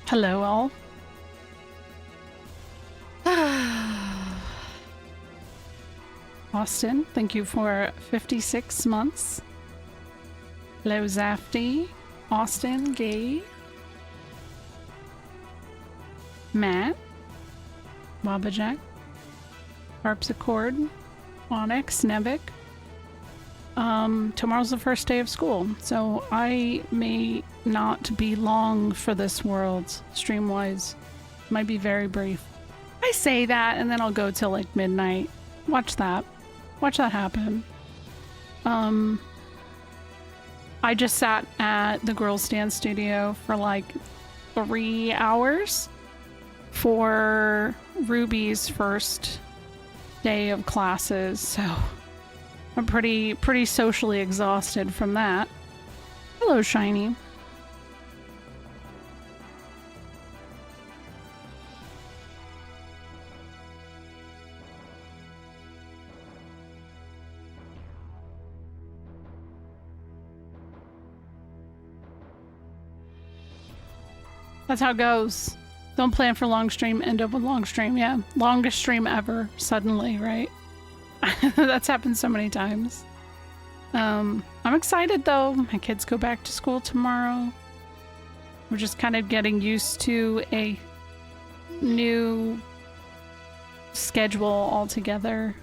Hello, all. Austin, thank you for 56 months. Hello, Zafty. Austin, Gay. Matt. Wabajack. Harpsichord. Onyx. Nevik. Tomorrow's the first day of school, so I may not be long for this world, stream-wise. Might be very brief. I say that, and then I'll go till like midnight. Watch that. Watch that happen. I just sat at the Girls Dance Studio for like 3 hours for Ruby's first day of classes, so I'm pretty socially exhausted from that. Hello, Shiny. That's how it goes. Don't plan for long stream, end up with long stream. Yeah, longest stream ever, suddenly, right? That's happened so many times. I'm excited though. My kids go back to school tomorrow. We're just kind of getting used to a new schedule altogether.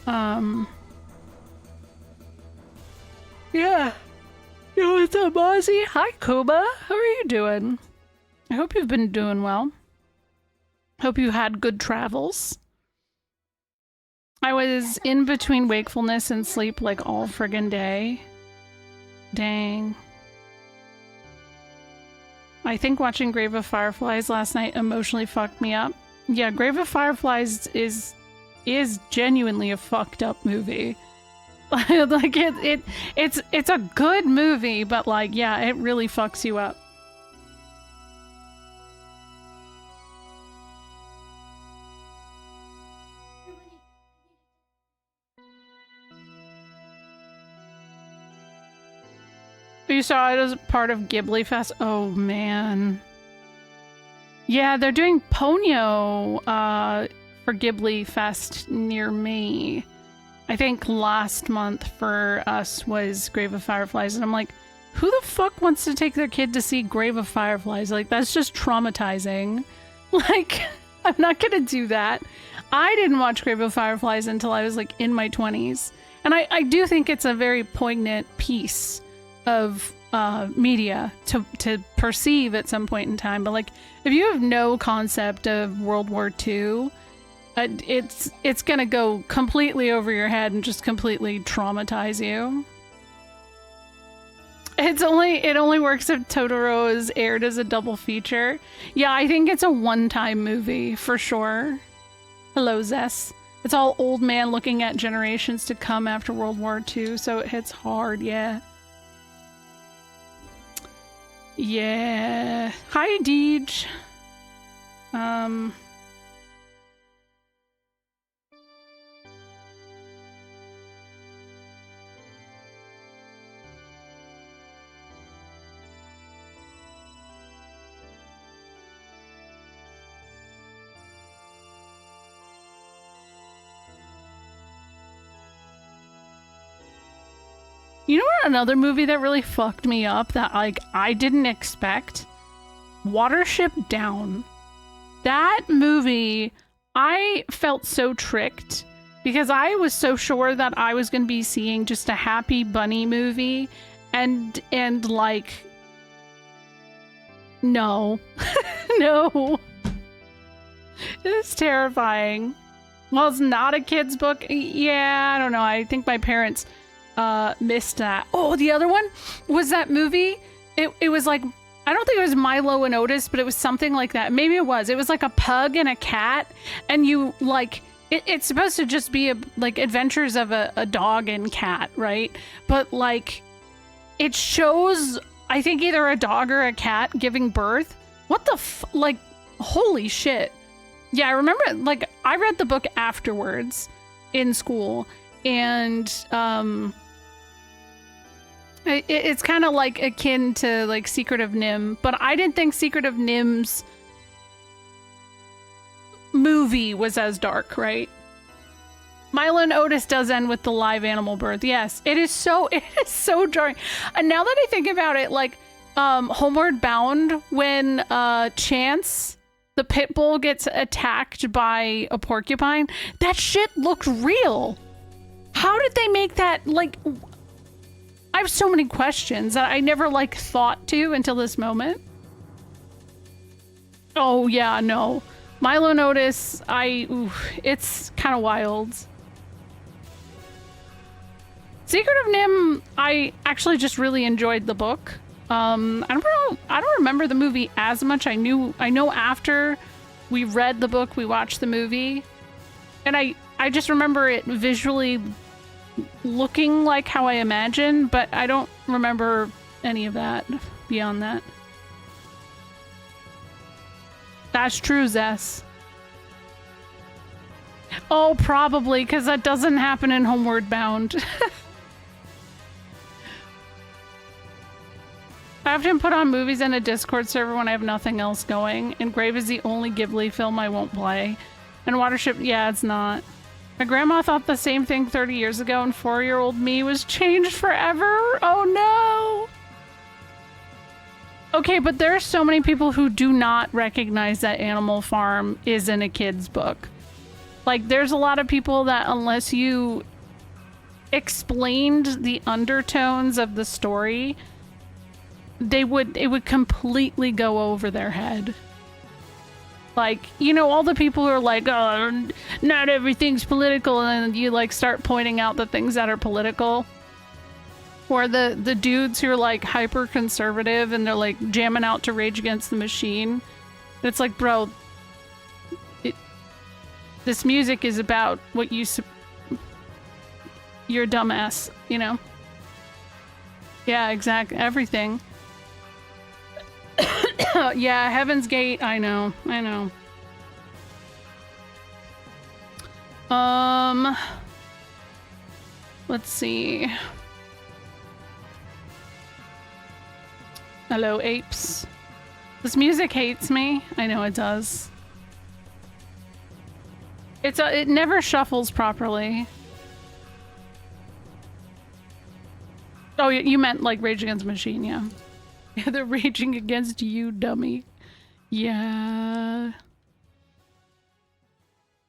Yeah. Yo, what's up, Ozzy? Hi, Kuba. How are you doing? I hope you've been doing well. Hope you had good travels. I was in between wakefulness and sleep like all friggin' day. Dang. I think watching Grave of Fireflies last night emotionally fucked me up. Yeah, Grave of Fireflies is genuinely a fucked up movie. Like it's a good movie, but like, yeah, it really fucks you up. You saw it as part of Ghibli Fest? Oh, man. Yeah, they're doing Ponyo for Ghibli Fest near me. I think last month for us was Grave of Fireflies, and I'm like, who the fuck wants to take their kid to see Grave of Fireflies? Like, that's just traumatizing. Like, I'm not gonna do that. I didn't watch Grave of Fireflies until I was like in my 20s. And I do think it's a very poignant piece of media to perceive at some point in time. But like, if you have no concept of World War II, it's gonna go completely over your head and just completely traumatize you. It only works if Totoro is aired as a double feature. Yeah, I think it's a one-time movie for sure. Hello, Zess. It's all old man looking at generations to come after World War II, so it hits hard, yeah. Yeah. Hi, Deej. You know what, another movie that really fucked me up that like I didn't expect? Watership Down. That movie, I felt so tricked because I was so sure that I was going to be seeing just a happy bunny movie and like no. No. It's terrifying. Well, it's not a kid's book. Yeah, I don't know. I think my parents missed that. Oh, the other one was that movie. It was like, I don't think it was Milo and Otis, but it was something like that. Maybe it was. It was like a pug and a cat, and you like it's supposed to just be like adventures of a dog and cat, right? But like it shows, I think, either a dog or a cat giving birth. What the like, holy shit. Yeah, I remember, like, I read the book afterwards in school, and It's kind of like akin to like Secret of Nim, but I didn't think Secret of Nim's movie was as dark, right? Milo and Otis does end with the live animal birth. Yes, it is so jarring. And now that I think about it, like Homeward Bound, when Chance the pit bull gets attacked by a porcupine, that shit looked real. How did they make that? Like, I have so many questions that I never like thought to until this moment. Oh yeah, no. Milo and Otis, it's kind of wild. Secret of Nim, I actually just really enjoyed the book. I don't remember the movie as much. I know after we read the book, we watched the movie, and I just remember it visually looking like how I imagined, but I don't remember any of that beyond that. That's true, Zess. Oh, probably, because that doesn't happen in Homeward Bound. I often put on movies in a Discord server when I have nothing else going, and Grave is the only Ghibli film I won't play. And Watership, yeah, it's not. My grandma thought the same thing 30 years ago, and 4-year-old me was changed forever. Oh no! Okay, but there are so many people who do not recognize that Animal Farm isn't a kid's book. Like, there's a lot of people that unless you explained the undertones of the story, it would completely go over their head. Like, you know, all the people who are like, oh, not everything's political, and you like start pointing out the things that are political. Or the dudes who are like hyper conservative and they're like jamming out to Rage Against the Machine. And it's like, bro, this music is about what you're a dumbass, you know? Yeah, exactly. Everything. Yeah, Heaven's Gate, I know. Let's see. Hello, apes. This music hates me. I know it does. It never shuffles properly. Oh, you meant like Rage Against the Machine, yeah. Yeah, they're raging against you, dummy. Yeah.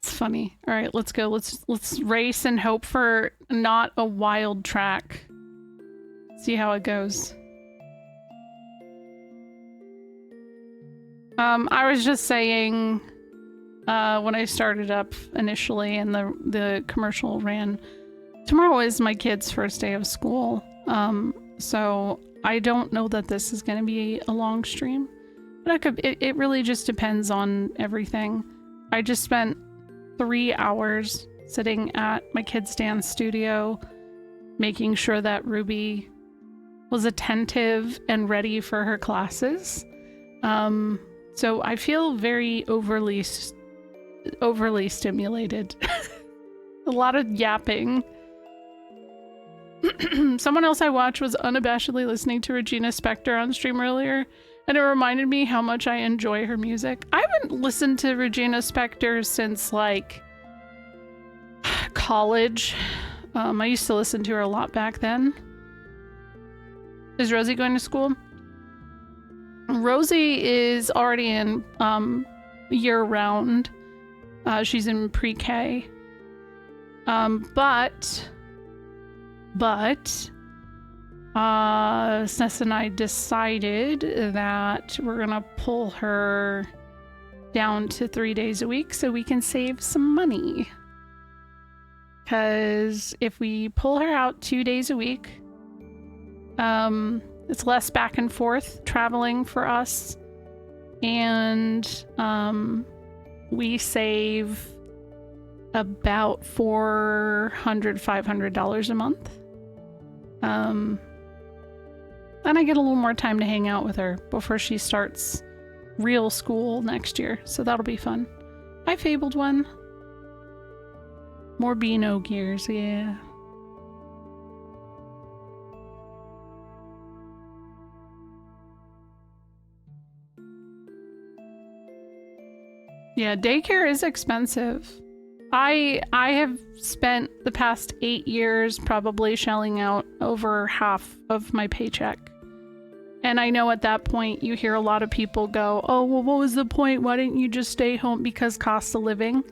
It's funny. All right, let's go. Let's race and hope for not a wild track. See how it goes. I was just saying when I started up initially and the commercial ran, tomorrow is my kid's first day of school. So I don't know that this is going to be a long stream, but it really just depends on everything. I just spent 3 hours sitting at my kid's dance studio, making sure that Ruby was attentive and ready for her classes. So I feel very overly stimulated. A lot of yapping. Someone else I watched was unabashedly listening to Regina Spektor on stream earlier, and it reminded me how much I enjoy her music. I haven't listened to Regina Spektor since like college. I used to listen to her a lot back then. Is Rosie going to school? Rosie is already in year-round. She's in pre-K. But Sness and I decided that we're gonna pull her down to 3 days a week so we can save some money. Because if we pull her out 2 days a week, it's less back and forth traveling for us, and we save about $400–500 a month. And I get a little more time to hang out with her before she starts real school next year, so that'll be fun. Hi, Fabled One. More Xenogears, yeah. Yeah, daycare is expensive. I have spent the past 8 years probably shelling out over half of my paycheck. And I know at that point you hear a lot of people go, oh, well, what was the point? Why didn't you just stay home? Because cost of living.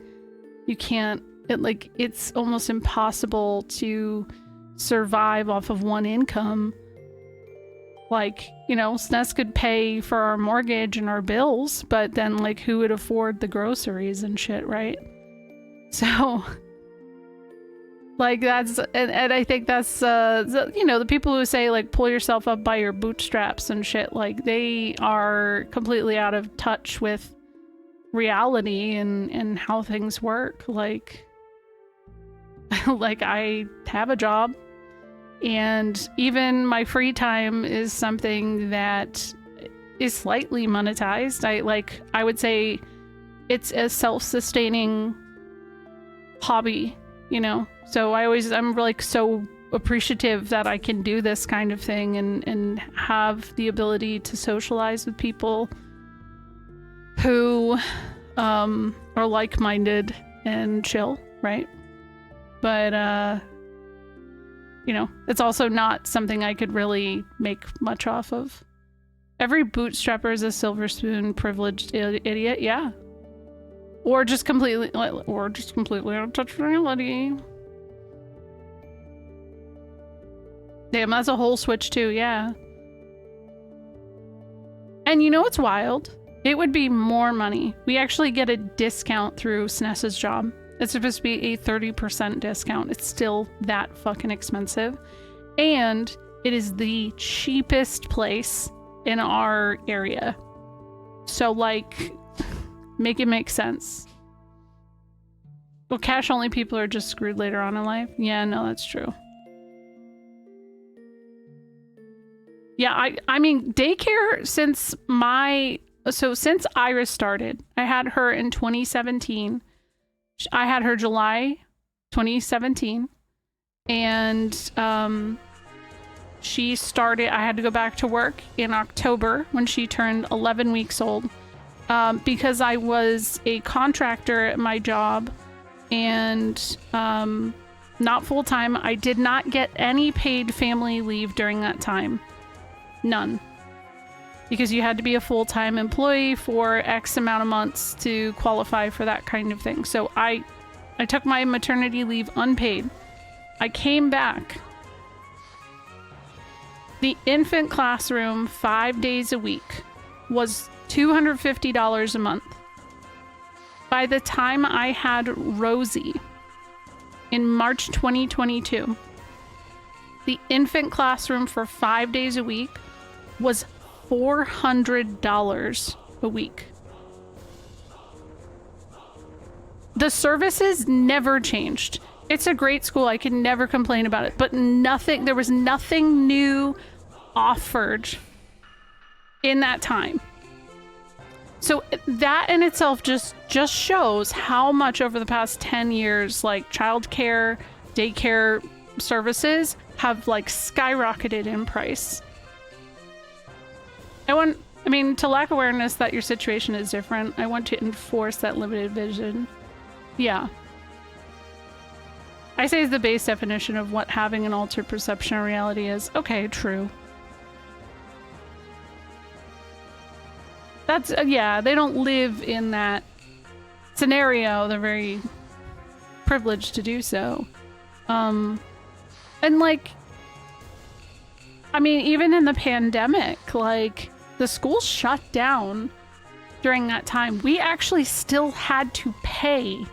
You can't, it's almost impossible to survive off of one income. Like, you know, SNES could pay for our mortgage and our bills, but then, like, who would afford the groceries and shit, right? So, like, that's, and I think that's, you know, the people who say, like, pull yourself up by your bootstraps and shit, like, they are completely out of touch with reality and how things work. Like, like, I have a job, and even my free time is something that is slightly monetized. I would say it's a self-sustaining hobby, you know? So I'm like so appreciative that I can do this kind of thing and have the ability to socialize with people who are like-minded and chill, right? But you know, it's also not something I could really make much off of. Every bootstrapper is a silver spoon privileged idiot, yeah. Or just completely out of touch with reality. Damn, that's a whole switch too, yeah. And you know what's wild? It would be more money. We actually get a discount through SNES's job. It's supposed to be a 30% discount. It's still that fucking expensive. And it is the cheapest place in our area. So, like, make it make sense. Well, cash only people are just screwed later on in life. Yeah, no, that's true. Yeah, I mean, daycare since Iris started, I had her in 2017. I had her July 2017, and she started, I had to go back to work in October when she turned 11 weeks old, because I was a contractor at my job and not full-time. I did not get any paid family leave during that time. None. Because you had to be a full-time employee for X amount of months to qualify for that kind of thing. So I took my maternity leave unpaid. I came back. The infant classroom 5 days a week was $250 a month. By the time I had Rosie in March 2022, the infant classroom for 5 days a week was $400 a week. The services never changed. It's a great school. I can never complain about it, but there was nothing new offered in that time. So that in itself just shows how much over the past 10 years, like, childcare, daycare services have, like, skyrocketed in price. To lack awareness that your situation is different, I want to enforce that limited vision. Yeah. I say is the base definition of what having an altered perception of reality is. Okay, true. That's, yeah, they don't live in that scenario. They're very privileged to do so. And, like, I mean, even in the pandemic, like, the schools shut down during that time. We actually still had to pay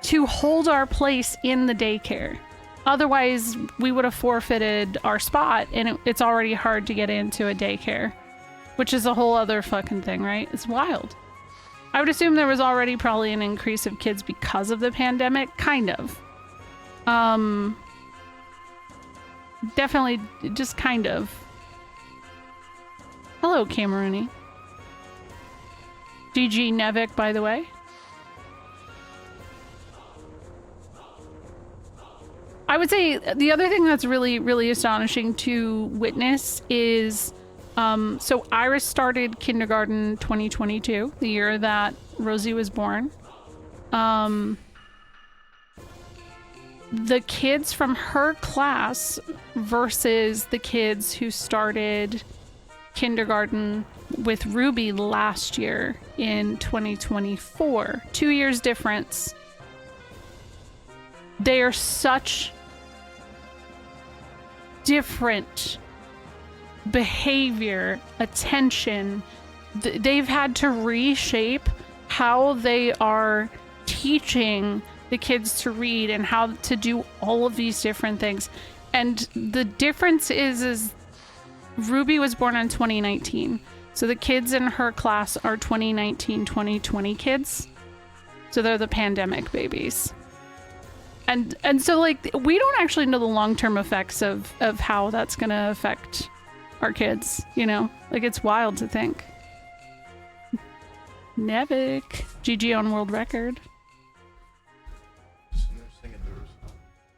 to hold our place in the daycare. Otherwise, we would have forfeited our spot, and it's already hard to get into a daycare, which is a whole other fucking thing, right? It's wild. I would assume there was already probably an increase of kids because of the pandemic, kind of. Definitely, just kind of. Hello, Camerooni. GG Nevik, by the way. I would say the other thing that's really, really astonishing to witness is So Iris started kindergarten 2022, the year that Rosie was born. The kids from her class versus the kids who started kindergarten with Ruby last year in 2024. 2 years difference. They are such different behavior, attention. They've had to reshape how they are teaching the kids to read and how to do all of these different things. And the difference is Ruby was born in 2019. So the kids in her class are 2019, 2020 kids. So they're the pandemic babies. And so like we don't actually know the long-term effects of how that's going to affect our kids, you know? Like it's wild to think. Nevik, GG on world record.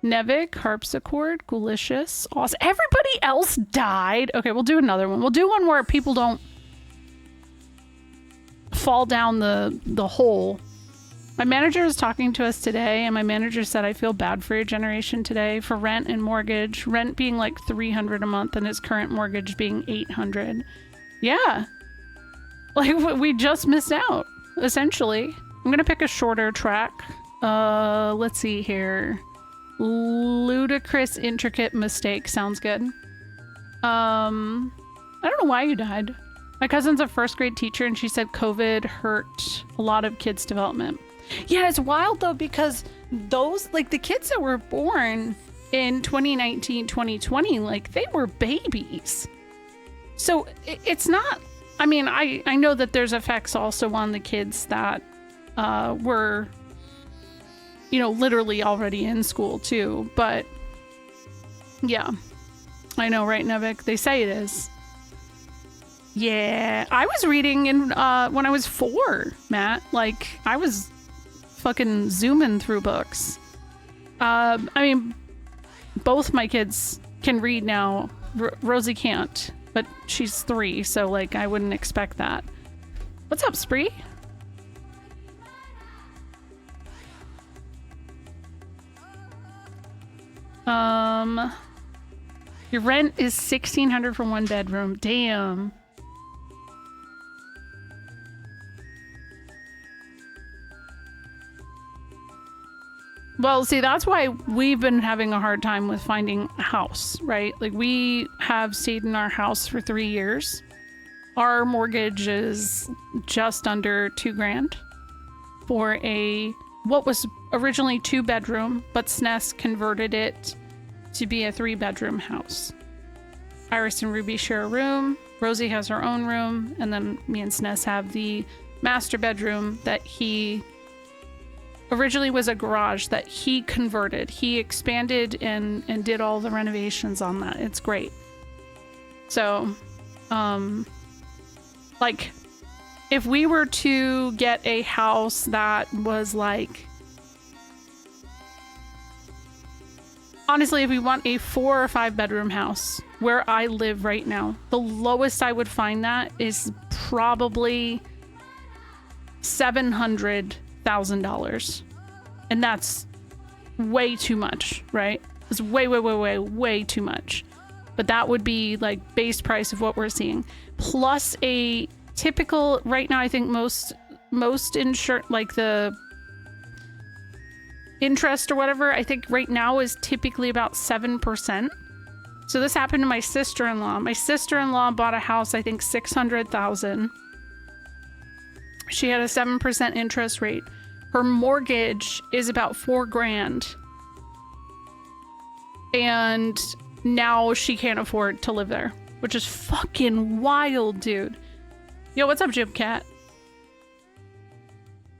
Nevik, harpsichord, Gulicious, awesome. Everybody else died. Okay, we'll do another one. We'll do one where people don't fall down the hole. My manager was talking to us today, and my manager said, I feel bad for your generation today for rent and mortgage. Rent being like $300 a month and his current mortgage being $800. Yeah. Like, we just missed out, essentially. I'm gonna pick a shorter track. Let's see here. Ludicrous intricate mistake sounds good. I don't know why you died. My cousin's a first grade teacher and she said COVID hurt a lot of kids' development. Yeah, it's wild though, because those, like the kids that were born in 2019, 2020, like they were babies. So it's not, I mean, I know that there's effects also on the kids that were, you know, literally already in school too, but yeah, I know, right, Nevik? They say it is. Yeah, I was reading in when I was 4, Matt. Like, I was fucking zooming through books. I mean, both my kids can read now. Rosie can't, but she's 3, so like I wouldn't expect that. What's up, Spree? Your rent is $1,600 for 1 bedroom. Damn. Well, see, that's why we've been having a hard time with finding a house, right? Like, we have stayed in our house for 3 years. Our mortgage is just under $2,000 for what was originally 2-bedroom, but SNES converted it to be a 3-bedroom house. Iris and Ruby share a room. Rosie has her own room, and then me and SNES have the master bedroom that he originally was a garage that he converted. He expanded and did all the renovations on that. It's great. So, like, if we were to get a house that was like, honestly, if we want a 4 or 5 bedroom house where I live right now, the lowest I would find that is probably $700,000. And that's way too much, right? It's way too much. But that would be like base price of what we're seeing. Plus a typical, right now I think most insurance, like the interest or whatever, I think right now is typically about 7%. So this happened to my sister-in-law. My sister-in-law bought a house, I think $600,000. She had a 7% interest rate. Her mortgage is about $4,000. And now she can't afford to live there, which is fucking wild, dude. Yo, what's up, Jim Cat?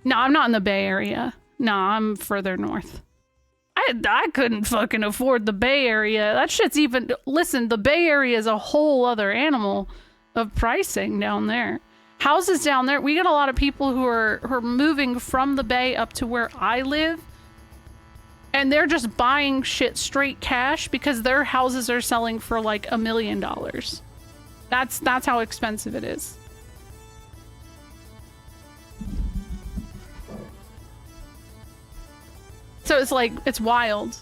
No, I'm not in the Bay Area. No, I'm further north. I couldn't fucking afford the Bay Area. That shit's even... Listen, the Bay Area is a whole other animal of pricing down there. Houses down there, we get a lot of people who are moving from the Bay up to where I live, and they're just buying shit straight cash because their houses are selling for like $1 million. That's how expensive it is. So it's like, it's wild.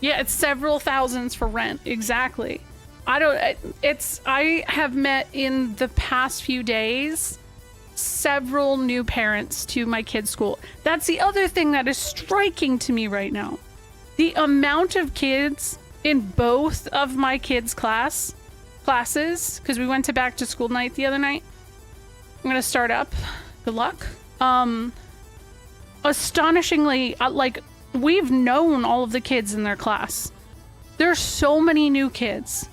Yeah, it's several thousands for rent. Exactly. I have met in the past few days several new parents to my kids' school. That's the other thing that is striking to me right now. The amount of kids in both of my kids' classes, because we went to back to school night the other night. I'm gonna start up. Good luck. Astonishingly, like, we've known all of the kids in their class. There's so many new kids.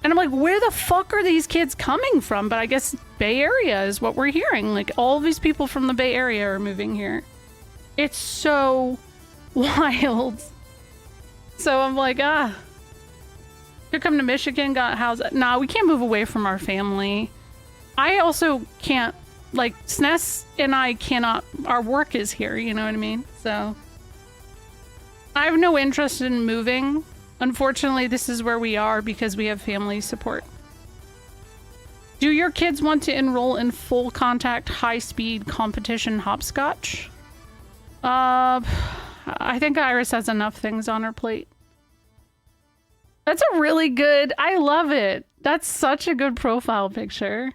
And I'm like, where the fuck are these kids coming from? But I guess Bay Area is what we're hearing. Like, all of these people from the Bay Area are moving here. It's so wild. So I'm like, here come to Michigan, got housed. Nah, we can't move away from our family. I also can't, like, SNES and I cannot, our work is here, you know what I mean? So I have no interest in moving. Unfortunately, this is where we are because we have family support. Do your kids want to enroll in full contact, high speed competition hopscotch? I think Iris has enough things on her plate. That's a really good, I love it. That's such a good profile picture.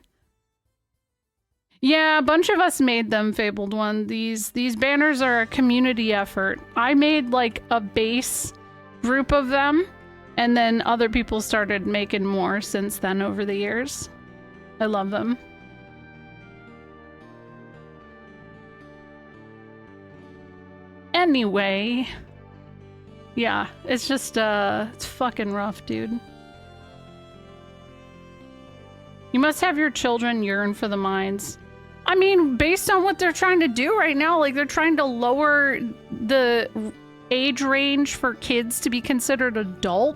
Yeah, a bunch of us made them, Fabled One. These banners are a community effort. I made like a base group of them, and then other people started making more since then over the years. I love them. Anyway, yeah, it's just it's fucking rough, dude. You must have your children yearn for the mines. I mean, based on what they're trying to do right now, like, they're trying to lower the age range for kids to be considered adult.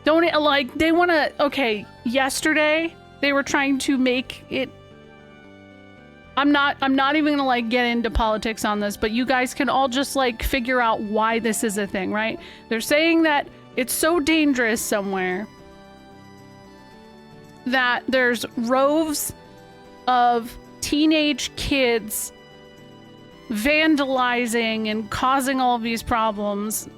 Don't it, like, they want to, okay, yesterday they were trying to make it, I'm not even gonna, like, get into politics on this, but you guys can all just, like, figure out why this is a thing, right? They're saying that it's so dangerous somewhere that there's roves of teenage kids vandalizing and causing all these problems.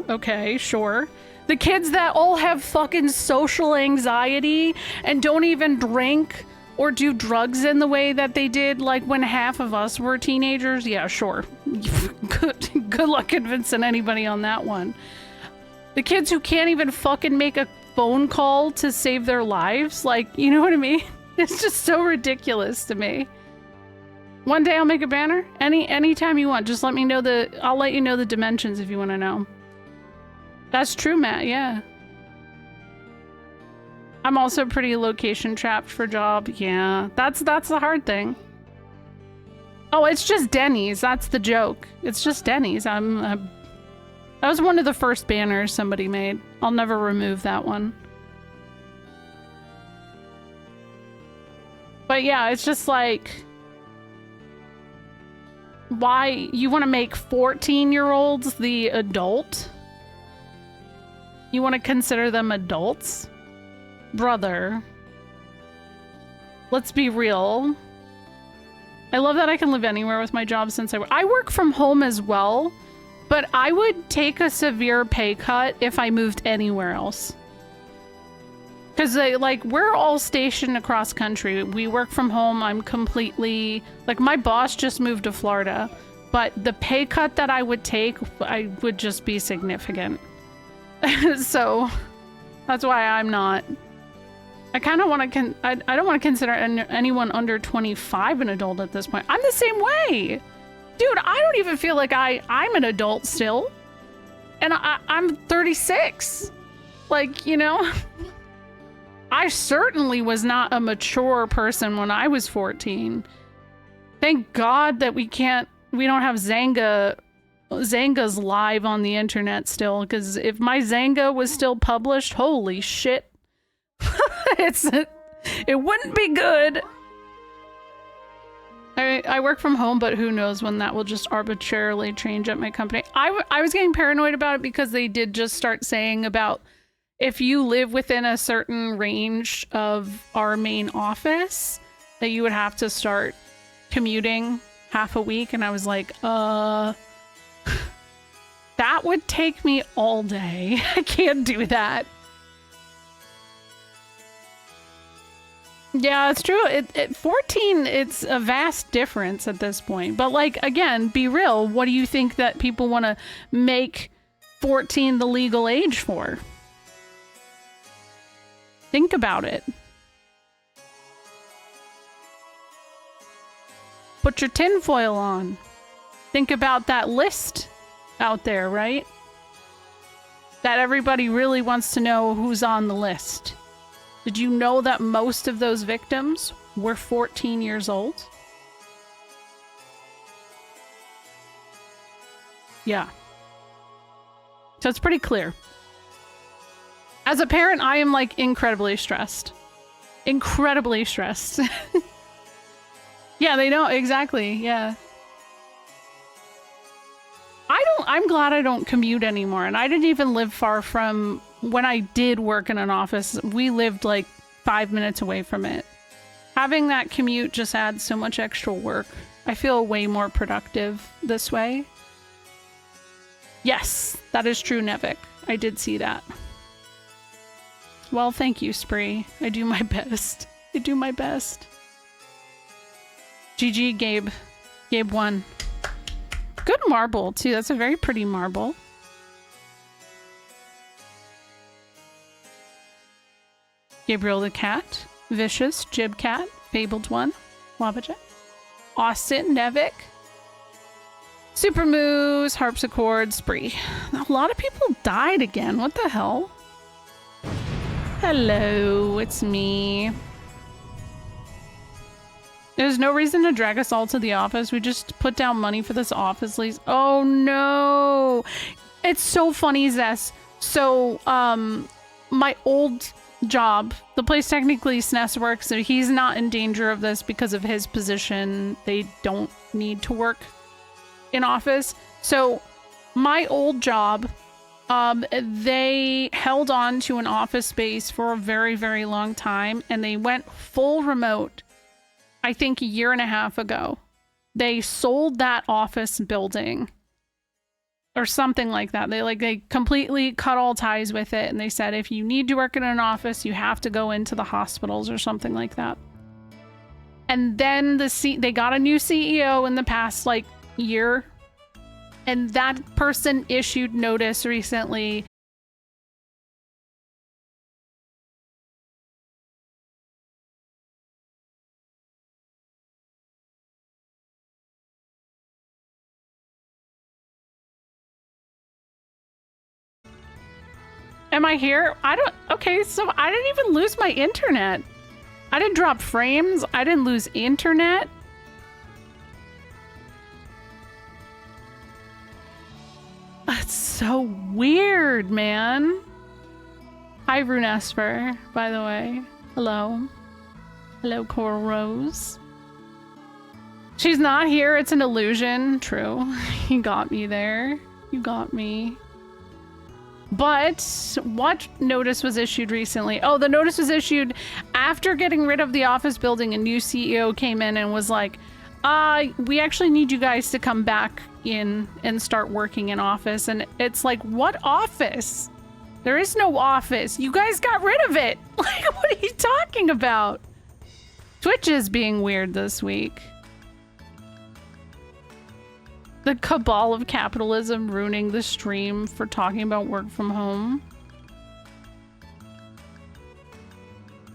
Okay, sure. The kids that all have fucking social anxiety and don't even drink or do drugs in the way that they did, like, when half of us were teenagers. Yeah, sure. Good luck convincing anybody on that one. The kids who can't even fucking make a phone call to save their lives, like, you know what I mean? It's just so ridiculous to me. One day I'll make a banner. Anytime you want, just let me know I'll let you know the dimensions if you want to know. That's true, Matt, yeah. I'm also pretty location trapped for job. Yeah, that's the hard thing. Oh, it's just Denny's. That's the joke. It's just Denny's. That was one of the first banners somebody made. I'll never remove that one. But yeah, it's just like, why you want to make 14-year-olds the adult? You want to consider them adults? Brother. Let's be real. I love that I can live anywhere with my job since I work from home as well, but I would take a severe pay cut if I moved anywhere else. Because, like, we're all stationed across country. We work from home. I'm completely... Like, my boss just moved to Florida. But the pay cut that I would take, I would just be significant. So, that's why I'm not... I kind of want to... I don't want to consider anyone under 25 an adult at this point. I'm the same way! Dude, I don't even feel like I'm an adult still. And I'm 36. Like, you know... I certainly was not a mature person when I was 14. Thank God that we don't have Zanga's live on the internet still, because if my Zanga was still published, holy shit. It wouldn't be good. I work from home, but who knows when that will just arbitrarily change at my company. I was getting paranoid about it because they did just start saying about if you live within a certain range of our main office, that you would have to start commuting half a week. And I was like, that would take me all day. I can't do that. Yeah, it's true. 14, it's a vast difference at this point. But like, again, be real. What do you think that people want to make 14 the legal age for? Think about it. Put your tinfoil on. Think about that list out there, right? That everybody really wants to know who's on the list. Did you know that most of those victims were 14 years old? Yeah. So it's pretty clear. As a parent, I am like incredibly stressed. Incredibly stressed. Yeah, they know exactly. Yeah. I'm glad I don't commute anymore. And I didn't even live far from when I did work in an office. We lived like 5 minutes away from it. Having that commute just adds so much extra work. I feel way more productive this way. Yes, that is true, Nevik. I did see that. Well, thank you, Spree. I do my best. I do my best. GG, Gabe. Gabe won. Good marble, too. That's a very pretty marble. Gabriel the Cat. Vicious. Jib Cat. Fabled One. Wabaja. Austin. Nevik. Super Moose. Harpsichord. Spree. A lot of people died again. What the hell? Hello, it's me. There's no reason to drag us all to the office. We just put down money for this office lease. Oh no. It's so funny, Zess. So, my old job, the place technically SNES works, so he's not in danger of this because of his position. They don't need to work in office. So, my old job, they held on to an office space for a very, very long time, and they went full remote. I think a year and a half ago. They sold that office building or something like that. They completely cut all ties with it, and they said if you need to work in an office, you have to go into the hospitals or something like that. And then they got a new CEO in the past like year, and that person issued notice recently. Am I here? Okay, so I didn't even lose my internet. I didn't drop frames. I didn't lose internet. That's so weird, man. Hi, Runesper, by the way. Hello. Hello, Coral Rose. She's not here. It's an illusion. True. You got me there. You got me. But what notice was issued recently? Oh, the notice was issued after getting rid of the office building. A new CEO came in and was like, we actually need you guys to come back in and start working in office. And it's like, what office? There is no office. You guys got rid of it. Like, what are you talking about? Twitch is being weird this week. The cabal of capitalism ruining the stream for talking about work from home.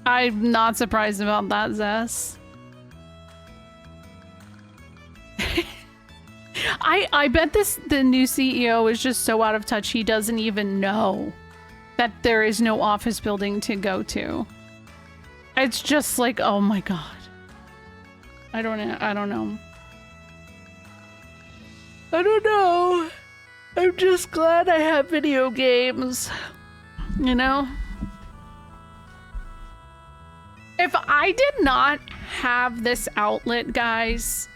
I'm not surprised about that, Zess. I bet the new CEO is just so out of touch he doesn't even know that there is no office building to go to. It's just like, oh my god. I don't know. I don't know. I'm just glad I have video games. You know? If I did not have this outlet, guys,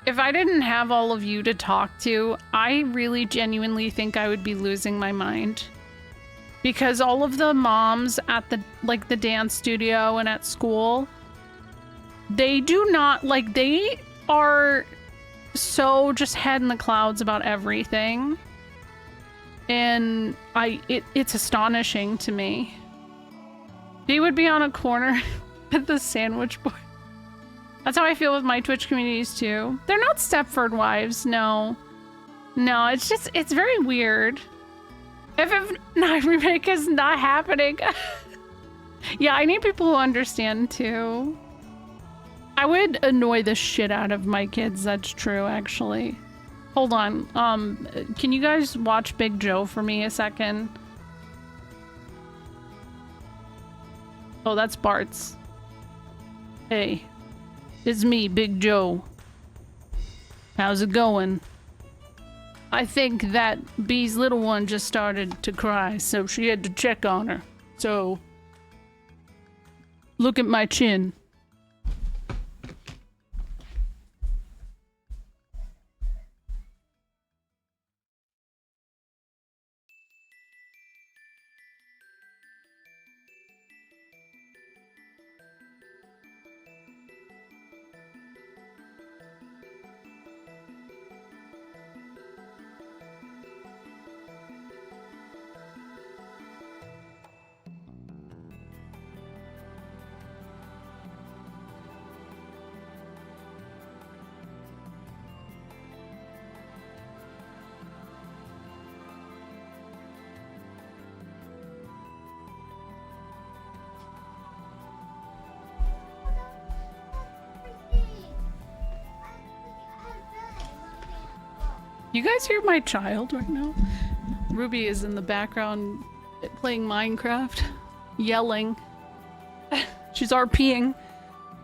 if I didn't have all of you to talk to, I really genuinely think I would be losing my mind. because all of the moms at the dance studio and at school, they do not like, they are so just head in the clouds about everything. And it's astonishing to me. He would be on a corner at the sandwich board. That's how I feel with my Twitch communities too. They're not Stepford wives, no. No, it's just, it's very weird. If not remake is not happening. Yeah, I need people who understand too. I would annoy the shit out of my kids, that's true, actually. Hold on, can you guys watch Big Joe for me a second? Oh, that's Bart's. Hey, it's me, Big Joe. How's it going? I think that Bee's little one just started to cry, so she had to check on her. So, look at my chin. You guys hear my child right now? Ruby is in the background playing Minecraft, yelling. She's RPing.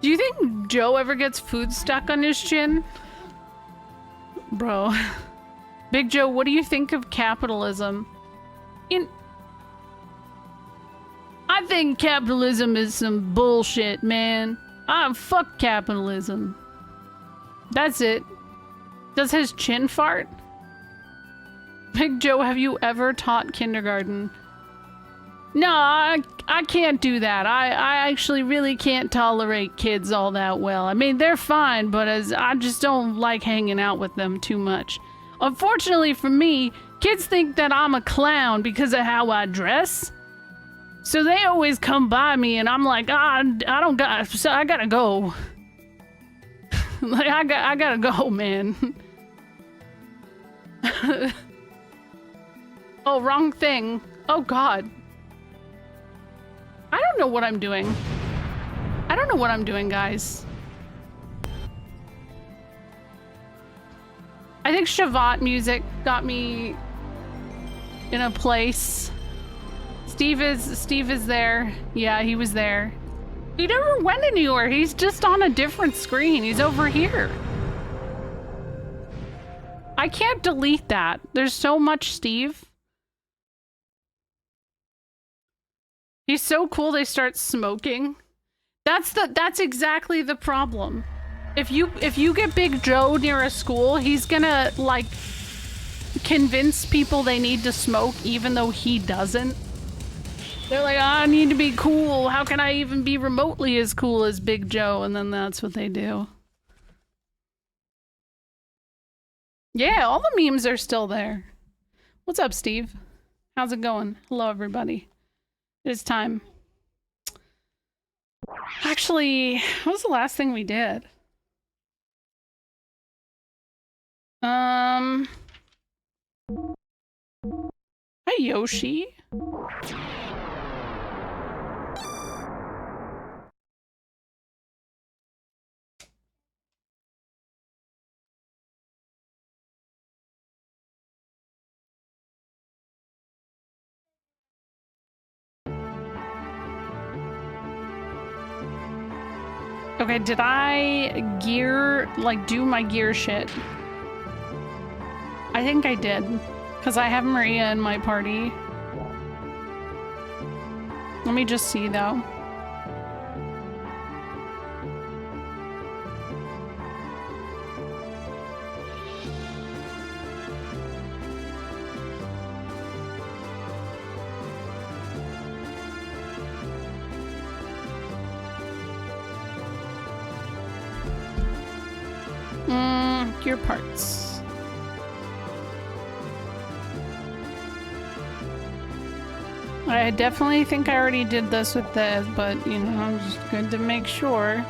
Do you think Joe ever gets food stuck on his chin? Bro. Big Joe, what do you think of capitalism? I think capitalism is some bullshit, man. Fuck capitalism. That's it. Does his chin fart? Big Joe, have you ever taught kindergarten? No, I can't do that. I actually really can't tolerate kids all that well. I mean, they're fine, but I just don't like hanging out with them too much. Unfortunately for me, kids think that I'm a clown because of how I dress. So they always come by me and I'm like, I gotta go. Like, I gotta go, man. Oh, wrong thing. Oh, God. I don't know what I'm doing. I don't know what I'm doing, guys. I think Shavat music got me in a place. Steve is there. Yeah, he was there. He never went anywhere. He's just on a different screen. He's over here. I can't delete that. There's so much Steve. He's so cool they start smoking. That's exactly the problem. If you get Big Joe near a school, he's gonna like convince people they need to smoke even though he doesn't. They're like, I need to be cool. How can I even be remotely as cool as Big Joe? And then that's what they do. Yeah, all the memes are still there. What's up, Steve? How's it going? Hello, everybody. It is time. Actually, what was the last thing we did? Hi, Yoshi. Okay, did I do my gear shit? I think I did, because I have Maria in my party. Let me just see, though. your parts. I definitely think I already did this with this, but you know, I'm just good to make sure.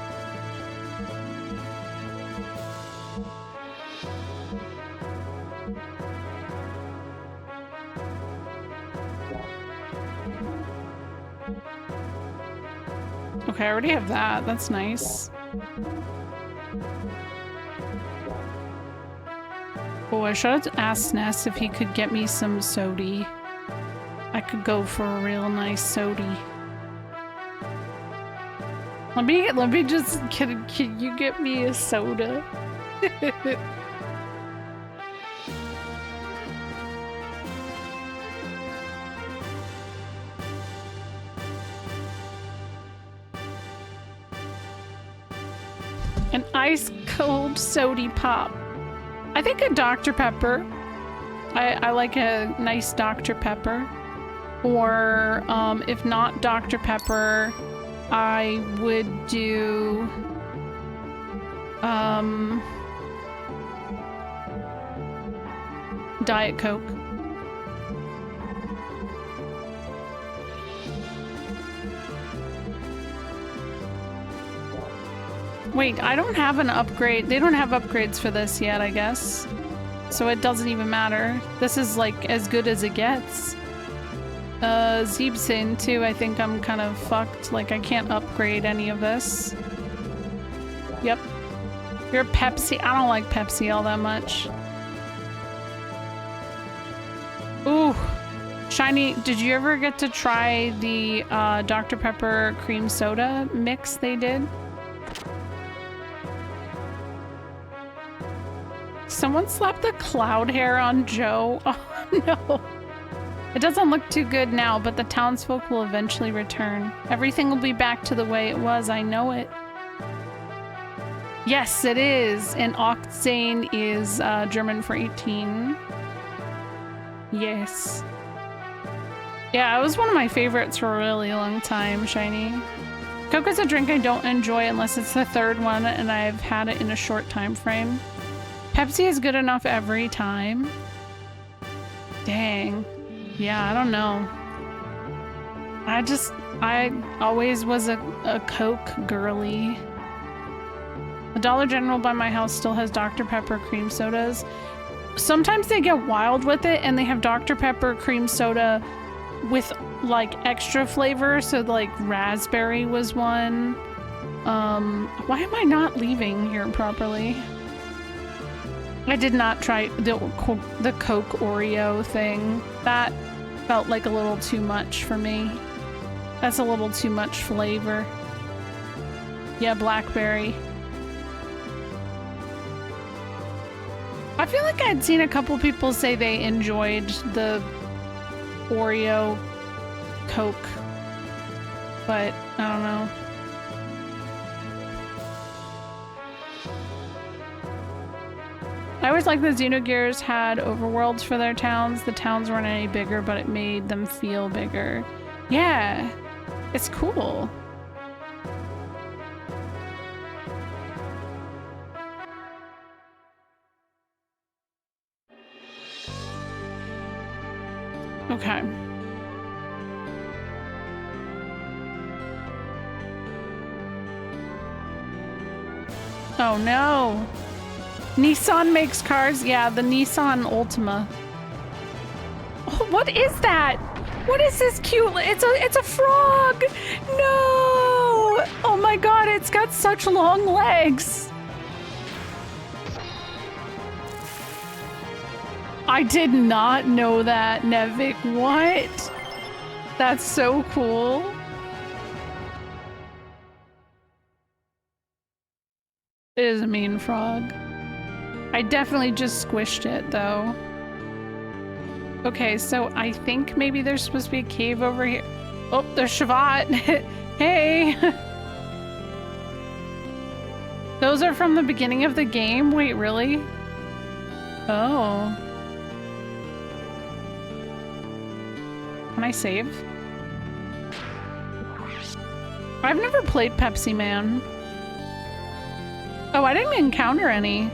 Okay, I already have that. That's nice. Oh, I should have asked Ness if he could get me some sody. I could go for a real nice sody. Let me just can you get me a soda? An ice cold sody pop. I think a Dr. Pepper. I like a nice Dr. Pepper. Or if not Dr. Pepper, I would do Diet Coke. Wait, I don't have an upgrade. They don't have upgrades for this yet, I guess. So it doesn't even matter. This is like as good as it gets. Zeebsin too, I think I'm kind of fucked. Like I can't upgrade any of this. Yep. You're Pepsi. I don't like Pepsi all that much. Ooh. Shiny, did you ever get to try the Dr. Pepper cream soda mix they did? Someone slapped the cloud hair on Joe. Oh no. It doesn't look too good now, but the townsfolk will eventually return. Everything will be back to the way it was, I know it. Yes, it is. And Octane is German for 18. Yes. Yeah, it was one of my favorites for a really long time, Shiny. Coke is a drink I don't enjoy unless it's the third one and I've had it in a short time frame. Pepsi is good enough every time. Dang. Yeah, I don't know. I always was a Coke girly. The Dollar General by my house still has Dr. Pepper cream sodas. Sometimes they get wild with it and they have Dr. Pepper cream soda with like extra flavor. So like raspberry was one. Why am I not leaving here properly? I did not try the Coke Oreo thing. That felt like a little too much for me. That's a little too much flavor. Yeah, blackberry. I feel like I'd seen a couple people say they enjoyed the Oreo Coke, but I don't know. I always liked the Xenogears had overworlds for their towns. The towns weren't any bigger, but it made them feel bigger. Yeah, it's cool. Okay. Oh no. Nissan makes cars? Yeah, the Nissan Altima. Oh, what is that? What is this cute? It's a frog. No. Oh my god, it's got such long legs. I did not know that, Nevik. What? That's so cool. It is a mean frog. I definitely just squished it, though. Okay, so I think maybe there's supposed to be a cave over here. Oh, there's Shavat. Hey! Those are from the beginning of the game? Wait, really? Oh. Can I save? I've never played Pepsi Man. Oh, I didn't encounter any.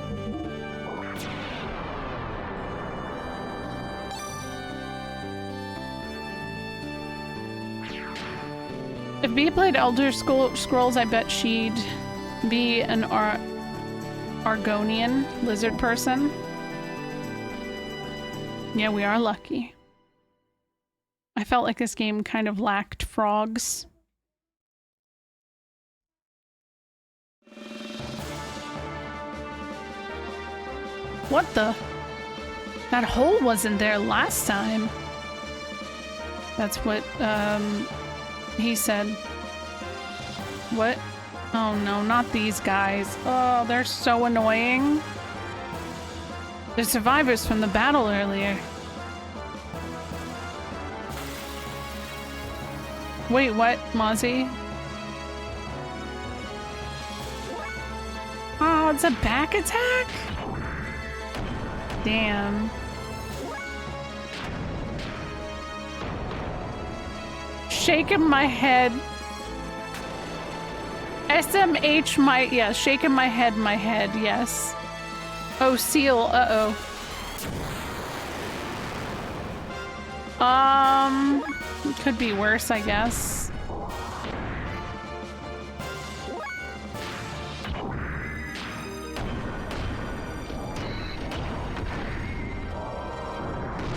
If Bea played Elder Scrolls, I bet she'd be an Argonian lizard person. Yeah, we are lucky. I felt like this game kind of lacked frogs. What the? That hole wasn't there last time. That's what, he said. What? Oh no, not these guys. Oh, they're so annoying. They're survivors from the battle earlier. Wait, what, Mozzie? Oh, it's a back attack? Damn. Shaking my head. SMH yeah, shaking my head, yes. Oh, seal, uh-oh. Could be worse, I guess.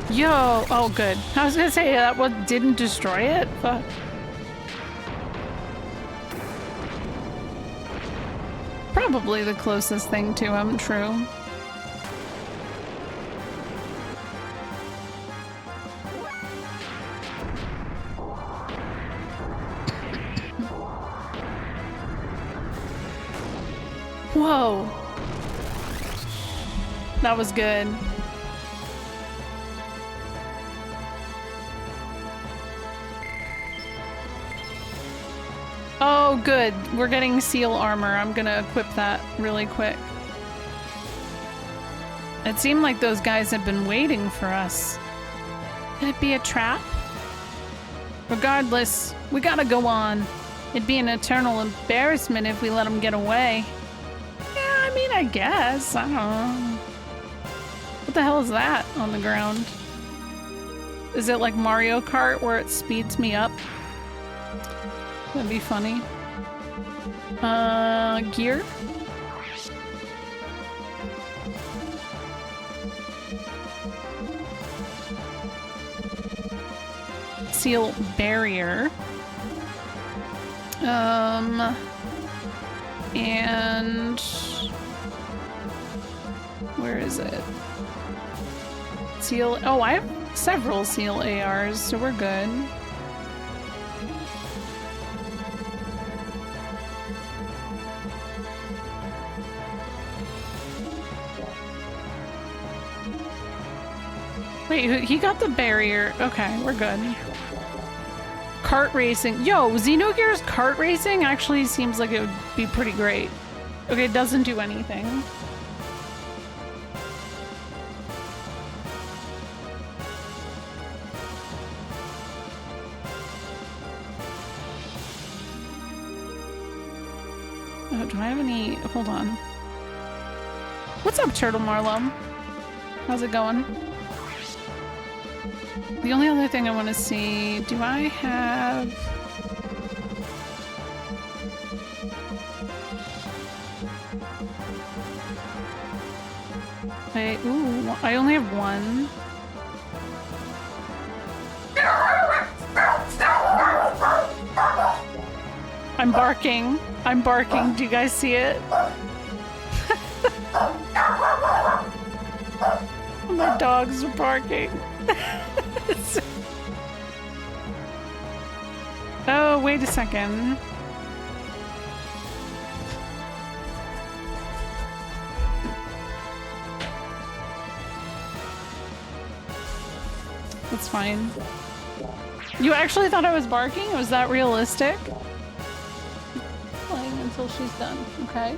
Yo, oh good. I was gonna say that one didn't destroy it, but... Probably the closest thing to him, true. Whoa. That was good. Oh, good. We're getting seal armor. I'm gonna equip that really quick. It seemed like those guys had been waiting for us. Could it be a trap? Regardless, we gotta go on. It'd be an eternal embarrassment if we let them get away. Yeah, I mean, I guess. I don't know. What the hell is that on the ground? Is it like Mario Kart where it speeds me up? That'd be funny. Gear? Seal barrier. And... where is it? Seal... oh, I have several seal ARs, so we're good. Wait, he got the barrier. Okay, we're good. Kart racing. Yo, Xenogears kart racing actually seems like it would be pretty great. Okay, it doesn't do anything. Oh, do I have any... hold on. What's up, Turtle Marlowe? How's it going? The only other thing I want to see, do I have... ooh, I only have one. I'm barking. I'm barking. Do you guys see it? My dogs are barking. Oh, wait a second. That's fine. You actually thought I was barking? Was that realistic? Playing until she's done. Okay.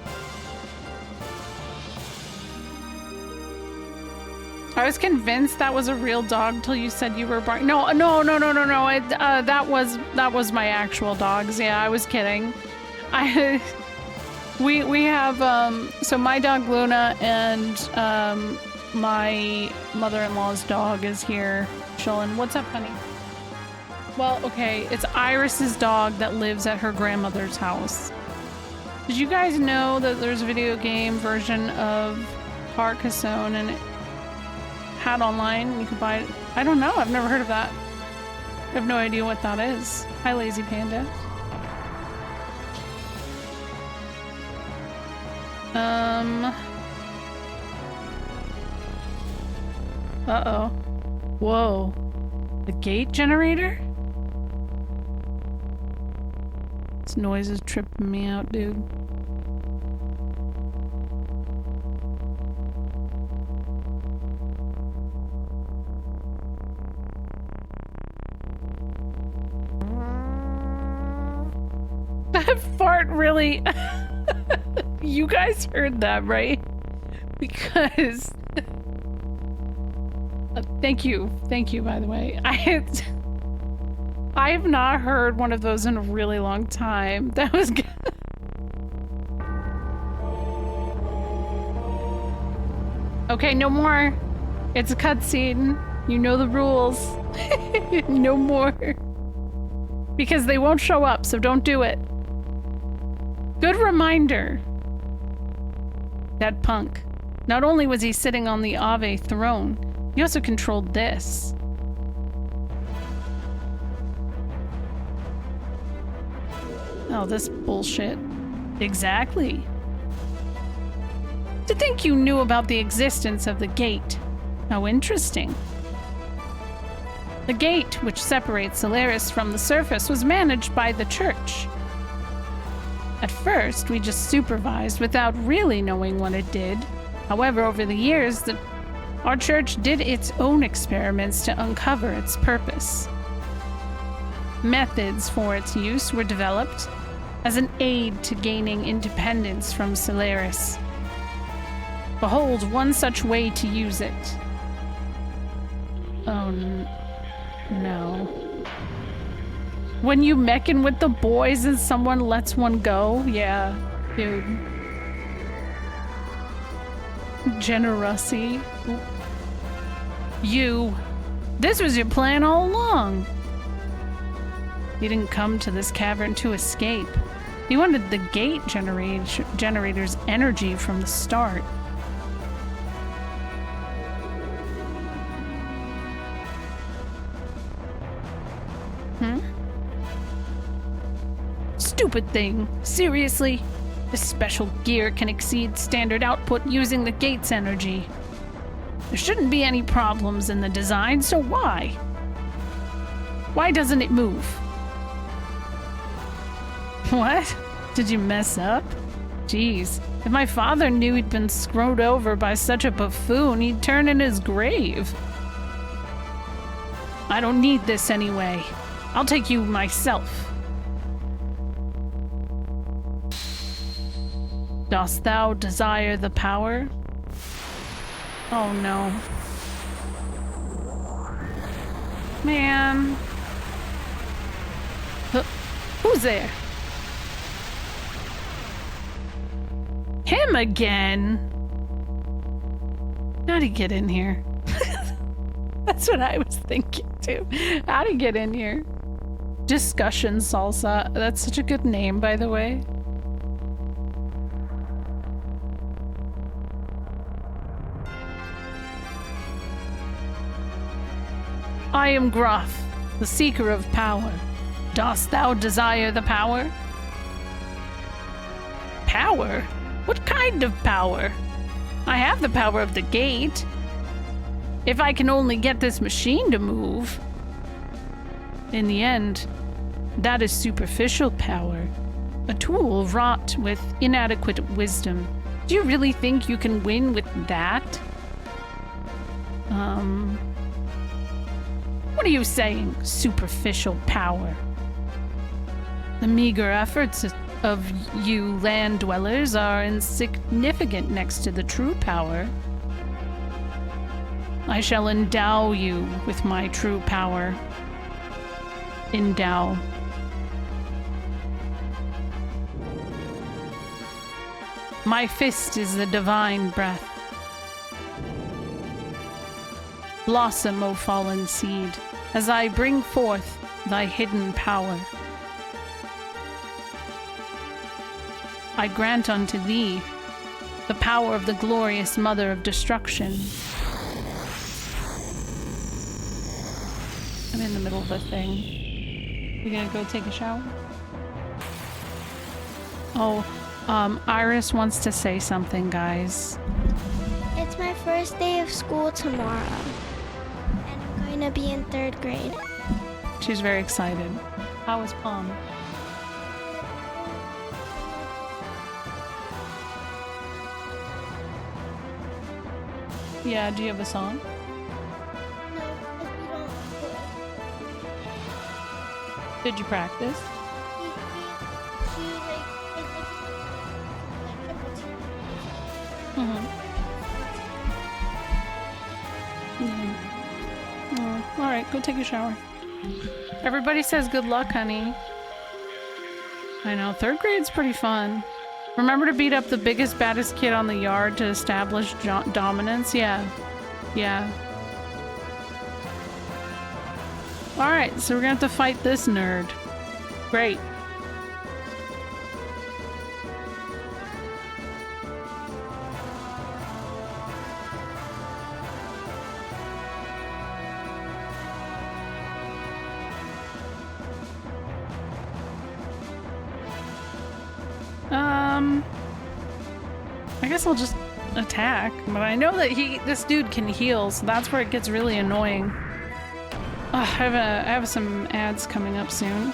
I was convinced that was a real dog till you said you were barking. No. That was my actual dogs. Yeah, I was kidding. We have so my dog Luna and my mother-in-law's dog is here chilling. What's up, honey? Well, okay, it's Iris's dog that lives at her grandmother's house. Did you guys know that there's a video game version of Carcassonne and it had online? You could buy it. I don't know. I've never heard of that. I have no idea what that is. Hi, Lazy Panda. Uh-oh. Whoa. The gate generator? This noise is tripping me out, dude. That fart really... You guys heard that, right? Because... thank you, by the way. I have not heard one of those in a really long time. That was good. Okay, no more. It's a cutscene. You know the rules. No more. Because they won't show up, so don't do it. Good reminder. That punk. Not only was he sitting on the Ave throne, he also controlled this. Oh, this bullshit. Exactly. To think you knew about the existence of the gate. How interesting. The gate, which separates Solaris from the surface, was managed by the church. At first, we just supervised without really knowing what it did. However, over the years, our church did its own experiments to uncover its purpose. Methods for its use were developed as an aid to gaining independence from Solaris. Behold, one such way to use it. Oh, no. When you mechin with the boys and someone lets one go? Yeah, dude. Generosity. You. This was your plan all along. You didn't come to this cavern to escape. You wanted the gate generator's energy from the start. Stupid thing. Seriously? This special gear can exceed standard output using the gate's energy. There shouldn't be any problems in the design, so why? Why doesn't it move? What? Did you mess up? Jeez, if my father knew he'd been screwed over by such a buffoon, he'd turn in his grave. I don't need this anyway. I'll take you myself. Dost thou desire the power? Oh no. Man. Who's there? Him again? How'd he get in here? That's what I was thinking too. How'd he get in here? Discussion Salsa. That's such a good name, by the way. I am Gruff, the seeker of power. Dost thou desire the power? Power? What kind of power? I have the power of the gate. If I can only get this machine to move. In the end, that is superficial power. A tool wrought with inadequate wisdom. Do you really think you can win with that? What are you saying, superficial power? The meager efforts of you land dwellers are insignificant next to the true power. I shall endow you with my true power. Endow. My fist is the divine breath. Blossom, O fallen seed, as I bring forth thy hidden power. I grant unto thee the power of the glorious Mother of Destruction. I'm in the middle of a thing. You gonna go take a shower? Oh, Iris wants to say something, guys. It's my first day of school tomorrow, and I'm going to be in 3rd grade. She's very excited. How was Palm? Yeah, do you have a song? No, because we don't do it. Did you practice? She like, triple team. Mm-hmm. Yeah. Oh, all right, go take a shower. Everybody says good luck, honey. I know, 3rd grade's pretty fun. Remember to beat up the biggest, baddest kid on the yard to establish dominance? Yeah. Yeah. Alright, so we're gonna have to fight this nerd. Great. I guess I'll just attack, but I know that this dude can heal, so that's where it gets really annoying. Ugh, I have some ads coming up soon.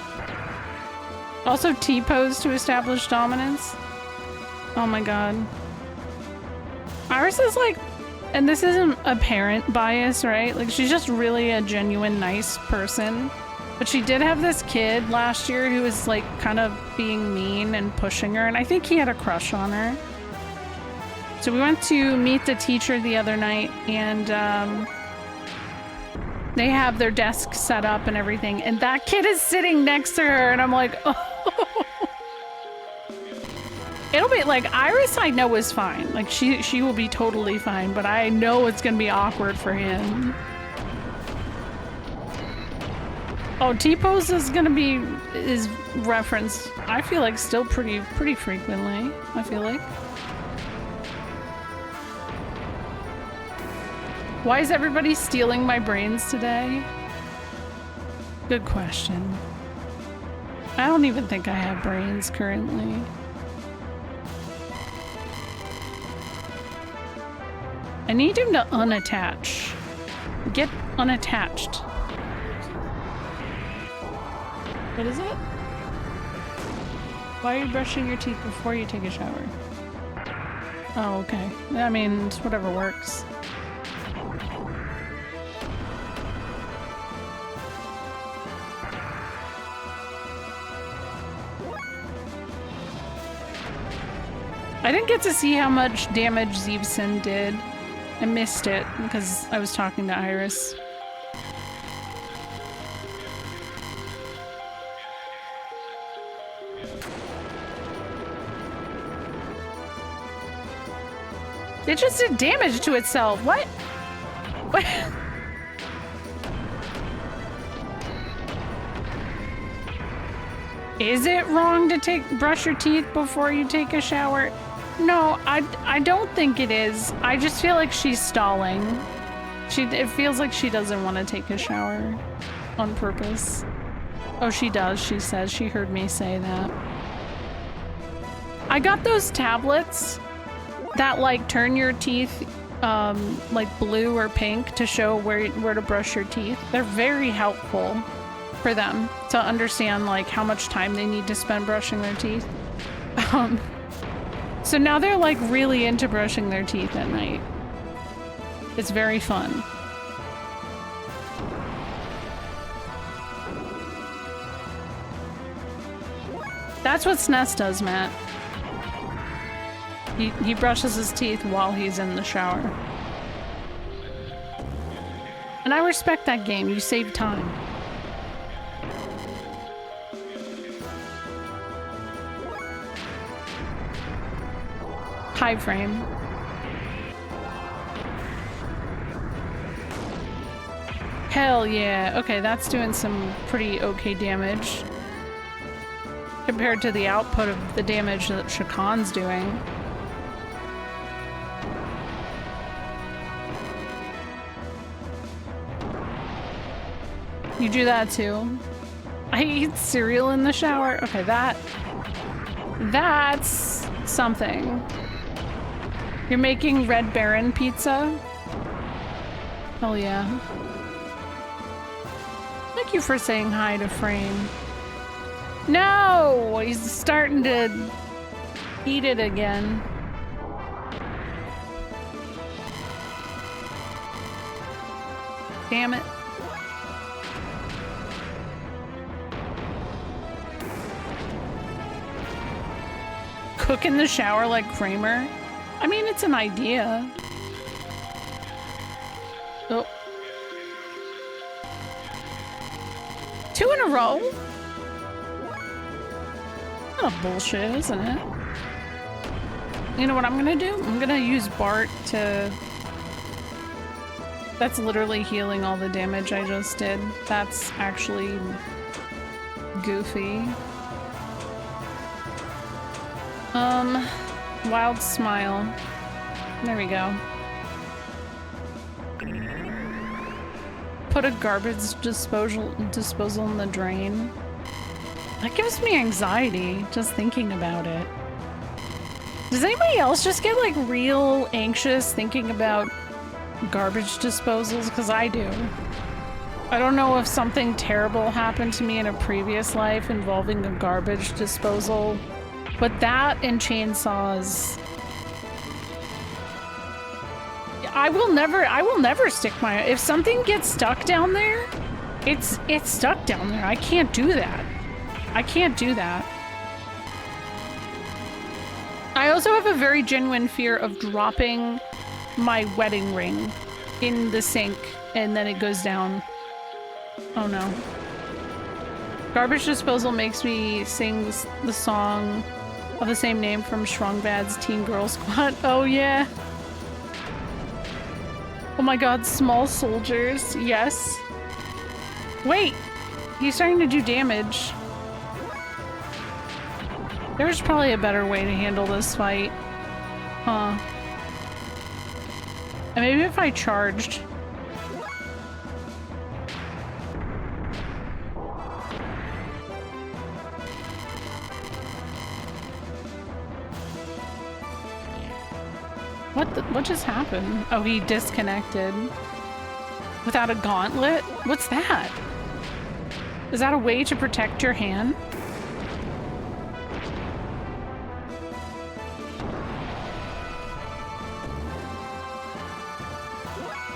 Also T-pose to establish dominance. Oh my god. Iris is like, and this isn't a parent bias, right? Like, she's just really a genuine nice person. But she did have this kid last year who was like kind of being mean and pushing her, and I think he had a crush on her. So we went to meet the teacher the other night, and they have their desk set up and everything, and that kid is sitting next to her, and I'm like, oh. It'll be like, Iris I know is fine. Like, she will be totally fine, but I know it's gonna be awkward for him. Oh, T-pose is gonna be referenced, I feel like, still pretty frequently, I feel like. Why is everybody stealing my brains today? Good question. I don't even think I have brains currently. I need him to unattach. Get unattached. What is it? Why are you brushing your teeth before you take a shower? Oh, okay. I mean, it's whatever works. I didn't get to see how much damage Zeebson did. I missed it because I was talking to Iris. It just did damage to itself. What? What? Is it wrong to brush your teeth before you take a shower? No, I don't think it is. I just feel like she's stalling. It feels like she doesn't want to take a shower on purpose. Oh, she does, she says. She heard me say that. I got those tablets that like turn your teeth like blue or pink to show where to brush your teeth. They're very helpful for them to understand like how much time they need to spend brushing their teeth. So now they're like really into brushing their teeth at night. It's very fun. That's what SNES does, Matt. He brushes his teeth while he's in the shower. And I respect that game. You save time. High frame. Hell yeah. Okay, that's doing some pretty okay damage compared to the output of the damage that Shakan's doing. You do that too? I eat cereal in the shower? Okay, that's something. You're making Red Baron pizza? Hell yeah. Thank you for saying hi to Frame. No! He's starting to eat it again. Damn it. Cook in the shower like Kramer? I mean, it's an idea. Oh. 2 in a row? Not bullshit, isn't it? You know what I'm gonna do? I'm gonna use Bart to... That's literally healing all the damage I just did. That's actually goofy. Wild Smile. There we go. Put a garbage disposal in the drain. That gives me anxiety just thinking about it. Does anybody else just get like real anxious thinking about garbage disposals? Because I do. I don't know if something terrible happened to me in a previous life involving a garbage disposal, but that and chainsaws. I will never stick my, if something gets stuck down there, it's stuck down there. I can't do that. I can't do that. I also have a very genuine fear of dropping my wedding ring in the sink and then it goes down. Oh no. Garbage disposal makes me sing the song of the same name from Schrungbad's Teen Girl Squad. Oh yeah. Oh my god, small soldiers. Yes. Wait! He's starting to do damage. There's probably a better way to handle this fight. Huh. And maybe if I charged. What just happened? Oh, he disconnected. Without a gauntlet? What's that? Is that a way to protect your hand?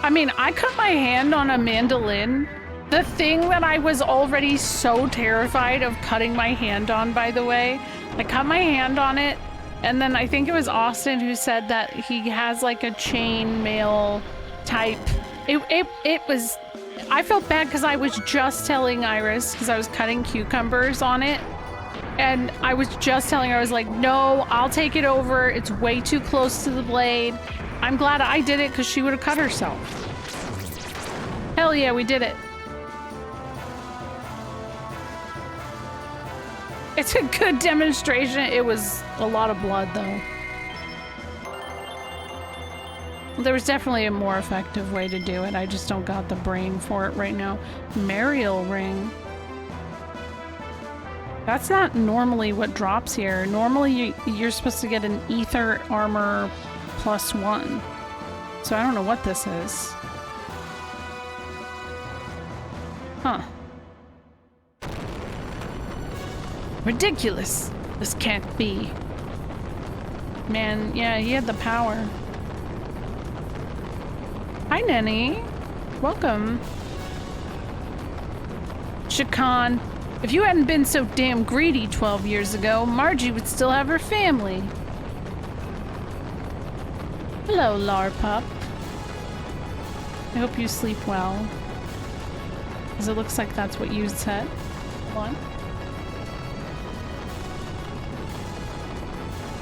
I mean, I cut my hand on a mandolin. The thing that I was already so terrified of cutting my hand on, by the way. I cut my hand on it. And then I think it was Austin who said that he has like a chain mail type. It was, I felt bad because I was just telling Iris, because I was cutting cucumbers on it. And I was just telling her, I was like, no, I'll take it over. It's way too close to the blade. I'm glad I did it because she would have cut herself. Hell yeah, we did it. It's a good demonstration. It was a lot of blood, though. There was definitely a more effective way to do it. I just don't got the brain for it right now. Mariel ring. That's not normally what drops here. Normally, you're supposed to get an ether armor +1. So I don't know what this is. Huh. Ridiculous. This can't be. Man, yeah, he had the power. Hi, Nenny. Welcome. Shakan, if you hadn't been so damn greedy 12 years ago, Margie would still have her family. Hello, Larpup. I hope you sleep well. Because it looks like that's what you said. One.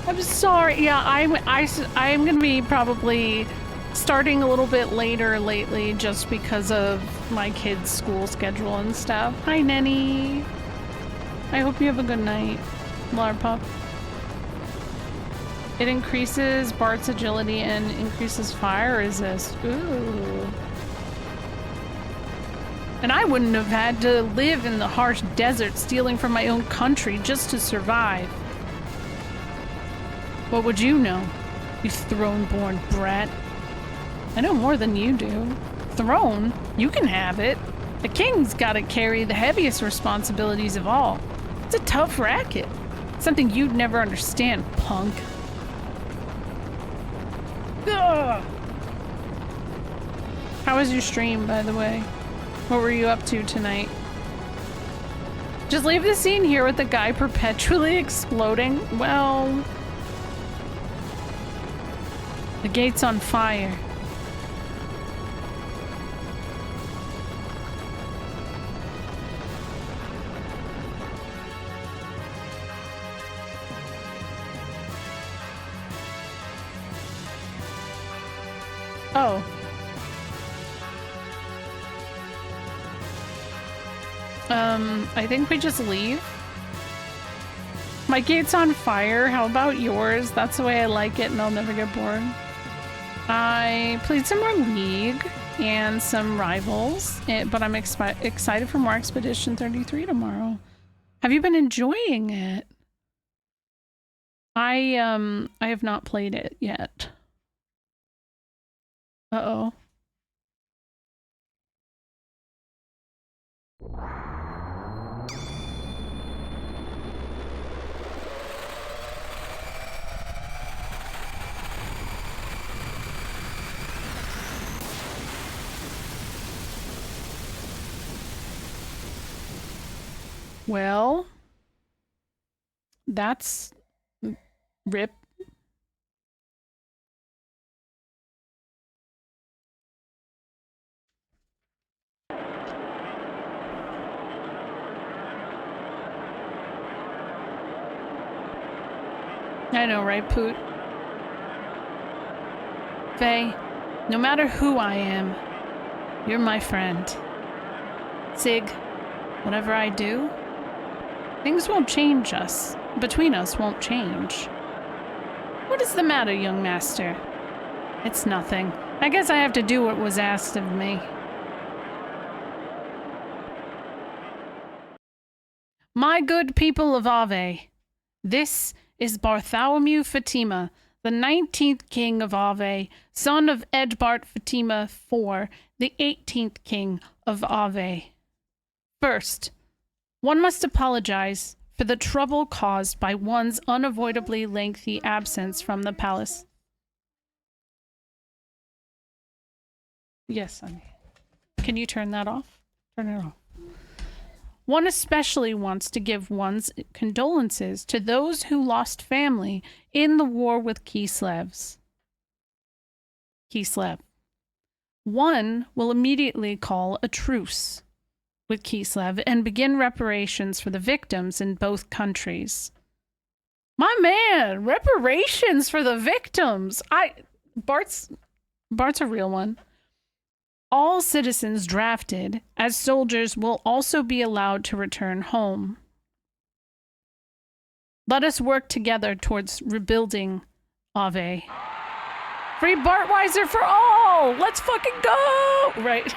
I'm sorry. Yeah, I'm gonna be probably starting a little bit later lately just because of my kids' school schedule and stuff. Hi, Nenny. I hope you have a good night, Larpup. It increases Bart's agility and increases fire resist. Ooh. And I wouldn't have had to live in the harsh desert stealing from my own country just to survive. What would you know, you throne-born brat? I know more than you do. Throne? You can have it. The king's gotta carry the heaviest responsibilities of all. It's a tough racket. Something you'd never understand, punk. Ugh. How was your stream, by the way? What were you up to tonight? Just leave the scene here with the guy perpetually exploding? Well... the gate's on fire. Oh. I think we just leave. My gate's on fire. How about yours? That's the way I like it and I'll never get bored. I played some more League and some Rivals, but I'm excited for more Expedition 33 tomorrow. Have you been enjoying it? I have not played it yet. Uh-oh. Well, that's rip. I know, right, Poot? Faye, no matter who I am, you're my friend. Sig, whatever I do, things won't change us. Between us won't change. What is the matter, young master? It's nothing. I guess I have to do what was asked of me. My good people of Ave, this is Bartholomew Fatima, the 19th king of Ave, son of Edbart Fatima IV, the 18th king of Ave. First, one must apologize for the trouble caused by one's unavoidably lengthy absence from the palace. Yes, honey. Can you turn that off? Turn it off. One especially wants to give one's condolences to those who lost family in the war with Kislev. One will immediately call a truce with Kislev and begin reparations for the victims in both countries. My man, reparations for the victims. Bart's a real one. All citizens drafted as soldiers will also be allowed to return home. Let us work together towards rebuilding Ave. Free Bartweiser for all! Let's fucking go! Right.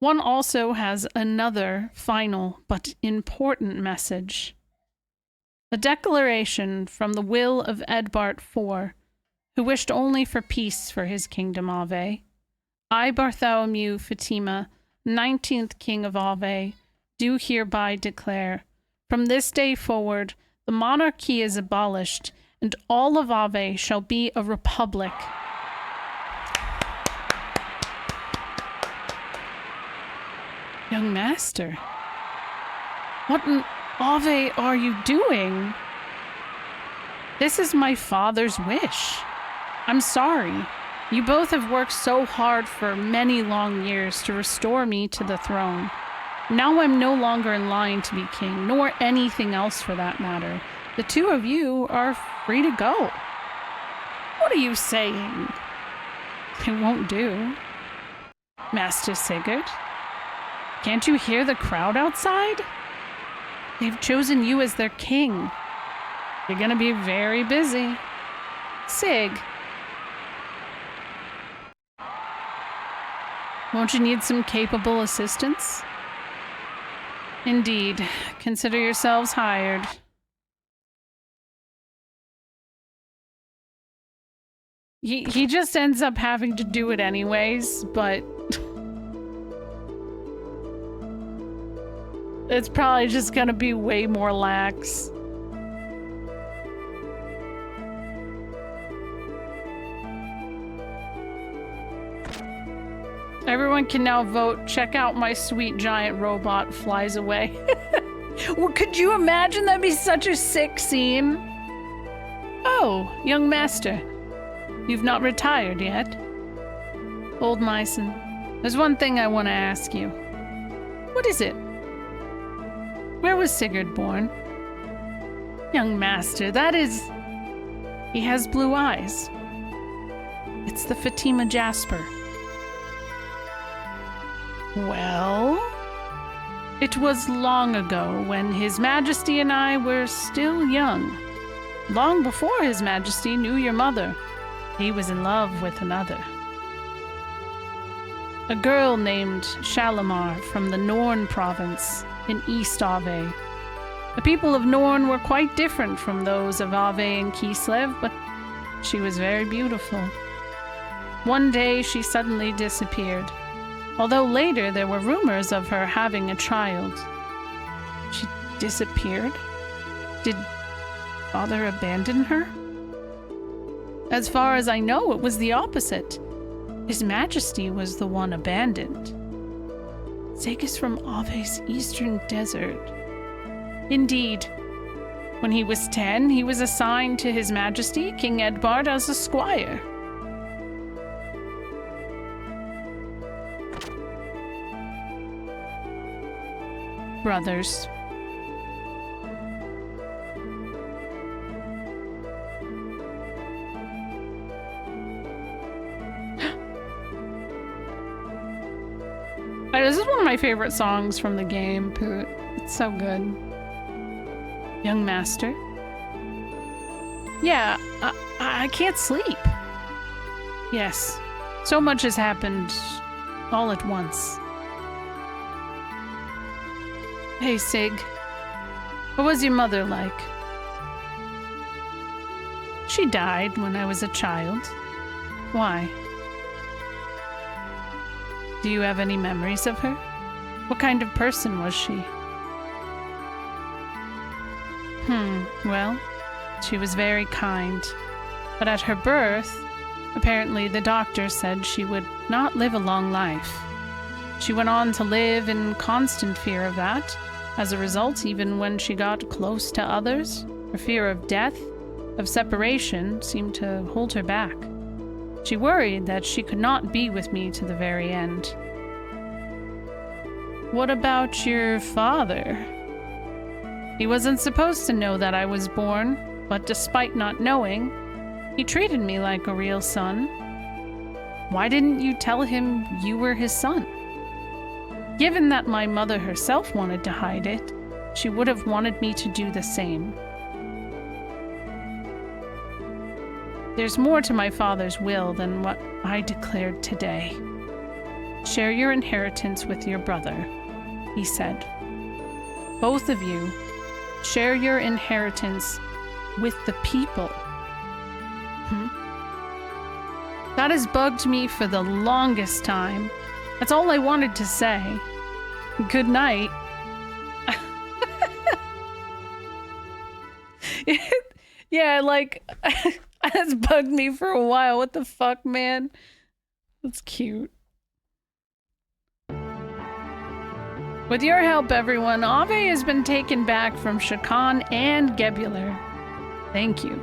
One also has another final but important message. A declaration from the will of Edbart IV, who wished only for peace for his kingdom Ave. I, Bartholomew Fatima, 19th king of Ave, do hereby declare, from this day forward, the monarchy is abolished, and all of Ave shall be a republic. Young master, what in Ave are you doing? This is my father's wish. I'm sorry. You both have worked so hard for many long years to restore me to the throne. Now I'm no longer in line to be king, nor anything else for that matter. The two of you are free to go. What are you saying? It won't do. Master Sigurd? Can't you hear the crowd outside? They've chosen you as their king. You're gonna be very busy. Sig. Won't you need some capable assistance? Indeed. Consider yourselves hired. He just ends up having to do it anyways, but it's probably just gonna be way more lax. Everyone can now vote. Check out my sweet giant robot flies away. Well, could you imagine? That'd be such a sick scene. Oh, young master. You've not retired yet. Old Myson, there's one thing I want to ask you. What is it? Where was Sigurd born? Young master, that is... He has blue eyes. It's the Fatima Jasper. Well, it was long ago when His Majesty and I were still young. Long before His Majesty knew your mother. He was in love with another. A girl named Shalimar from the Norn province in East Ave. The people of Norn were quite different from those of Ave and Kislev, but she was very beautiful. One day she suddenly disappeared. Although later there were rumors of her having a child. She disappeared? Did father abandon her? As far as I know, it was the opposite. His Majesty was the one abandoned. Zeg is from Ave's eastern desert. Indeed. When he was 10, he was assigned to His Majesty, King Edbard, as a squire. Brothers. This is one of my favorite songs from the game, Poot. It's so good. Young master? Yeah, I can't sleep. Yes, so much has happened all at once. Hey, Sig. What was your mother like? She died when I was a child. Why? Do you have any memories of her? What kind of person was she? Well, she was very kind. But at her birth, apparently the doctor said she would not live a long life. She went on to live in constant fear of that. As a result, even when she got close to others, her fear of death, of separation, seemed to hold her back. She worried that she could not be with me to the very end. What about your father? He wasn't supposed to know that I was born, but despite not knowing, he treated me like a real son. Why didn't you tell him you were his son? Given that my mother herself wanted to hide it, she would have wanted me to do the same. There's more to my father's will than what I declared today. Share your inheritance with your brother, he said. Both of you, share your inheritance with the people. That has bugged me for the longest time. That's all I wanted to say. Good night. Yeah, like... That's bugged me for a while. What the fuck, man? That's cute. With your help, everyone, Ave has been taken back from Shakan and Gebular. Thank you.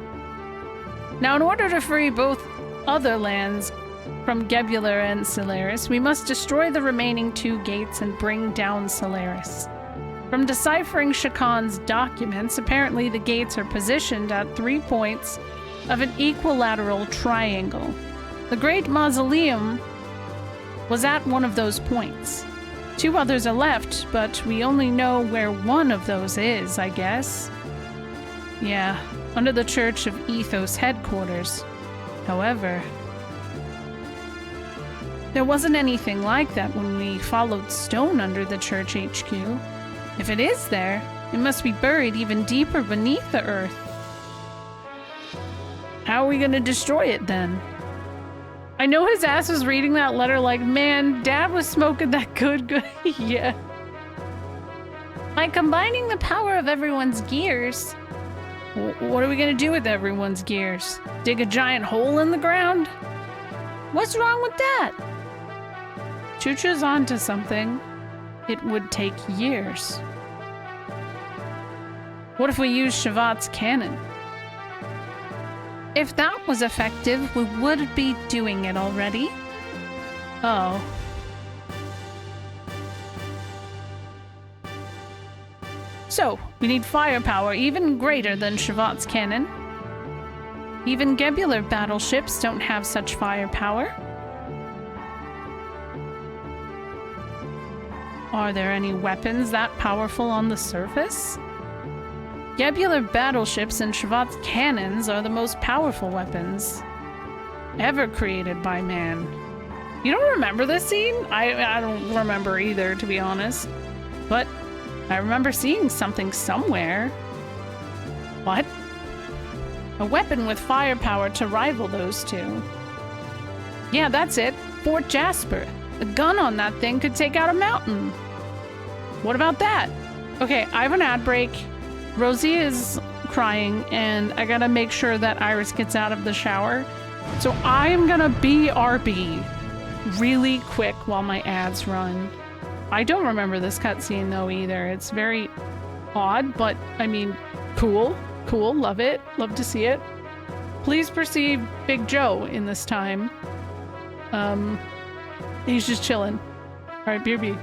Now, in order to free both other lands from Gebular and Solaris, we must destroy the remaining 2 gates and bring down Solaris. From deciphering Shakan's documents, apparently the gates are positioned at 3 points of an equilateral triangle. The Great Mausoleum was at one of those points. 2 others are left, but we only know where one of those is, I guess. Yeah, under the Church of Ethos headquarters. However, there wasn't anything like that when we followed Stone under the Church HQ. If it is there, it must be buried even deeper beneath the earth. How are we gonna destroy it then? I know his ass was reading that letter like, man, Dad was smoking that good. Yeah. By combining the power of everyone's gears. What are we gonna do with everyone's gears? Dig a giant hole in the ground? What's wrong with that? Chucha's onto something. It would take years. What if we use Shavat's cannon? If that was effective, we would be doing it already. Oh. So, we need firepower even greater than Shavat's cannon. Even Gebular battleships don't have such firepower. Are there any weapons that powerful on the surface? Gebular battleships and Shavat's cannons are the most powerful weapons ever created by man. You don't remember this scene? I don't remember either, to be honest. But I remember seeing something somewhere. What? A weapon with firepower to rival those two. Yeah, that's it. Fort Jasper. A gun on that thing could take out a mountain. What about that? Okay, I have an ad break. Rosie is crying, and I gotta make sure that Iris gets out of the shower. So I'm gonna BRB really quick while my ads run. I don't remember this cutscene though either. It's very odd, but I mean, cool. Cool, love it. Love to see it. Please perceive Big Joe in this time. He's just chilling. Alright, BRB.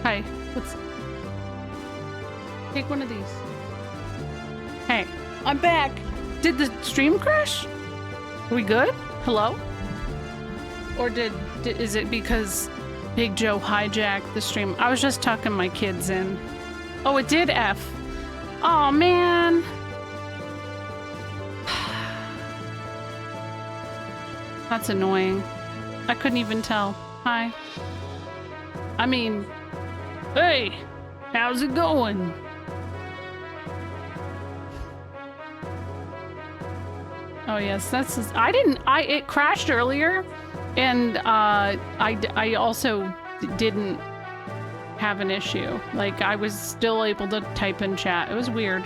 Hi, let's take one of these. Hey, I'm back. did the stream crash? Are we good? Hello? Or is it because Big Joe hijacked the stream? I was just tucking my kids in. Oh, it did F. Oh man. That's annoying. I couldn't even tell. Hi. I mean, hey, how's it going? Oh yes, that's just, it crashed earlier, and I also didn't have an issue. Like, I was still able to type in chat. It was weird.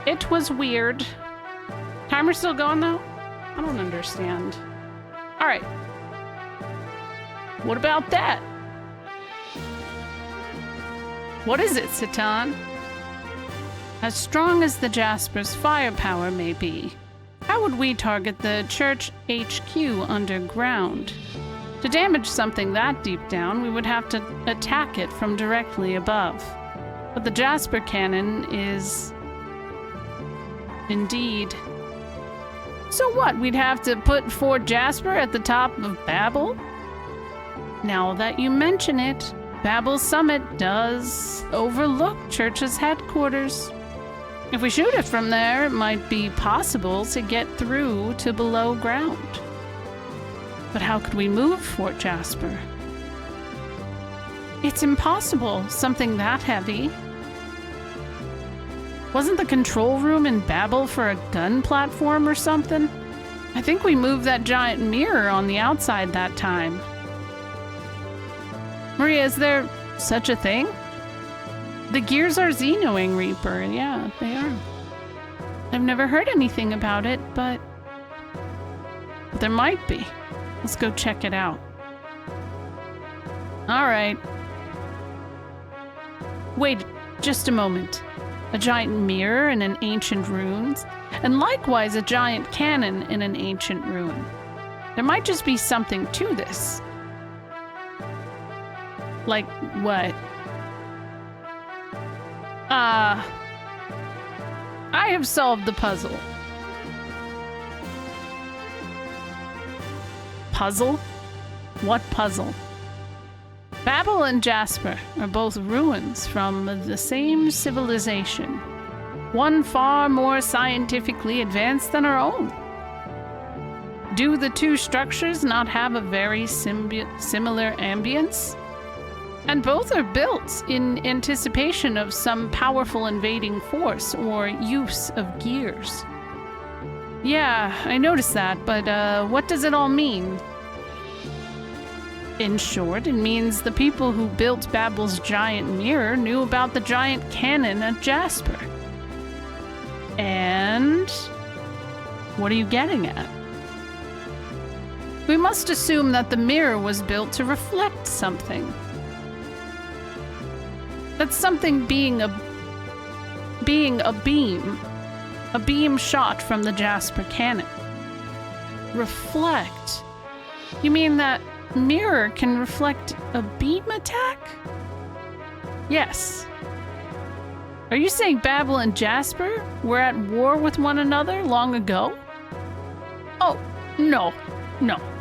It was weird. Timer's still going though? I don't understand. All right. What about that? What is it, Satan? As strong as the Jasper's firepower may be, How would we target the church HQ underground? To damage something that deep down, we would have to attack it from directly above. But the Jasper cannon is... indeed. So what, we'd have to put Fort Jasper at the top of Babel? Now that you mention it, Babel's summit does overlook Church's headquarters. If we shoot it from there, it might be possible to get through to below ground. But how could we move Fort Jasper? It's impossible, something that heavy. Wasn't the control room in Babel for a gun platform or something? I think we moved that giant mirror on the outside that time. Maria, is there such a thing? The gears are Xenoing Reaper. Yeah, they are. I've never heard anything about it, but there might be. Let's go check it out. All right. Wait just a moment. A giant mirror in an ancient ruins, and likewise a giant cannon in an ancient ruin. There might just be something to this. Like what? I have solved the puzzle. Puzzle? What puzzle? Babel and Jasper are both ruins from the same civilization, one far more scientifically advanced than our own. Do the two structures not have a very similar ambience? And both are built in anticipation of some powerful invading force or use of gears. Yeah, I noticed that, but what does it all mean? In short, it means the people who built Babel's giant mirror knew about the giant cannon at Jasper. And what are you getting at? We must assume that the mirror was built to reflect something. That something being a beam shot from the Jasper cannon. Reflect? You mean that mirror can reflect a beam attack? Yes. Are you saying Babel and Jasper were at war with one another long ago? Oh, no.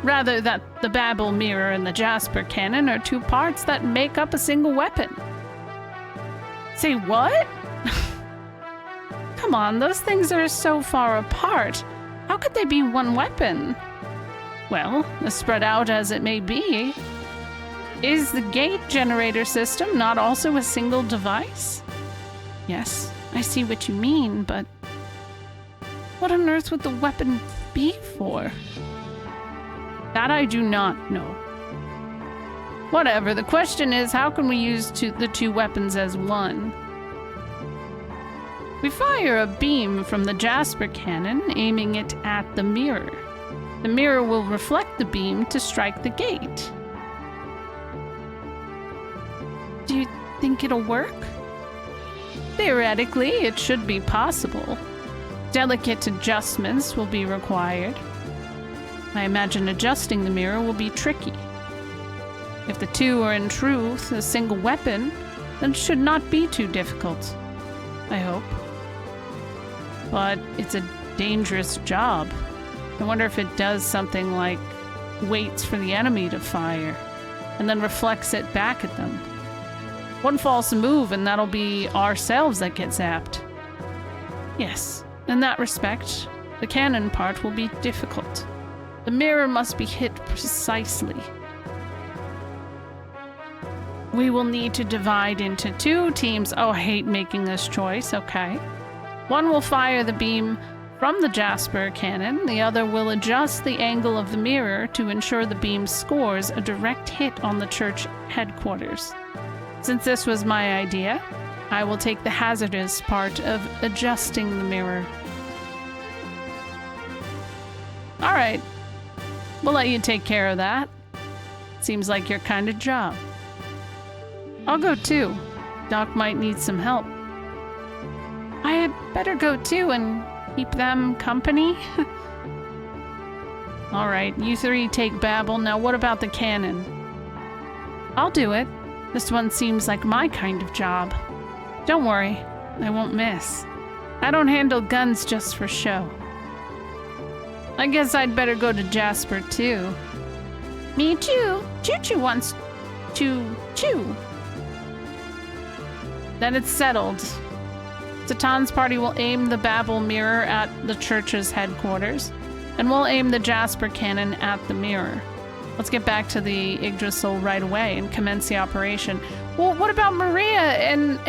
Rather that the Babel mirror and the Jasper cannon are two parts that make up a single weapon. Say what? Come on, those things are so far apart. How could they be one weapon? Well, as spread out as it may be, is the gate generator system not also a single device? Yes, I see what you mean, but what on earth would the weapon be for? That I do not know. Whatever, the question is, how can we use the two weapons as one? We fire a beam from the Jasper cannon, aiming it at the mirror. The mirror will reflect the beam to strike the gate. Do you think it'll work? Theoretically, it should be possible. Delicate adjustments will be required. I imagine adjusting the mirror will be tricky. If the two are in truth a single weapon, then it should not be too difficult. I hope. But it's a dangerous job. I wonder if it does something like waits for the enemy to fire and then reflects it back at them. One false move and that'll be ourselves that get zapped. Yes, in that respect, the cannon part will be difficult. The mirror must be hit precisely. We will need to divide into two teams. Oh, I hate making this choice. Okay. One will fire the beam from the Jasper cannon. The other will adjust the angle of the mirror to ensure the beam scores a direct hit on the church headquarters. Since this was my idea, I will take the hazardous part of adjusting the mirror. All right. We'll let you take care of that. Seems like your kind of job. I'll go too. Doc might need some help. I had better go too and Keep them company? Alright, you three take Babel. Now what about the cannon? I'll do it. This one seems like my kind of job. Don't worry, I won't miss. I don't handle guns just for show. I guess I'd better go to Jasper too. Me too. Choo-choo wants to chew. Then it's settled. Satan's party will aim the Babel mirror at the church's headquarters, and we'll aim the Jasper cannon at the mirror. Let's get back to the Yggdrasil right away and commence the operation. Well, what about Maria and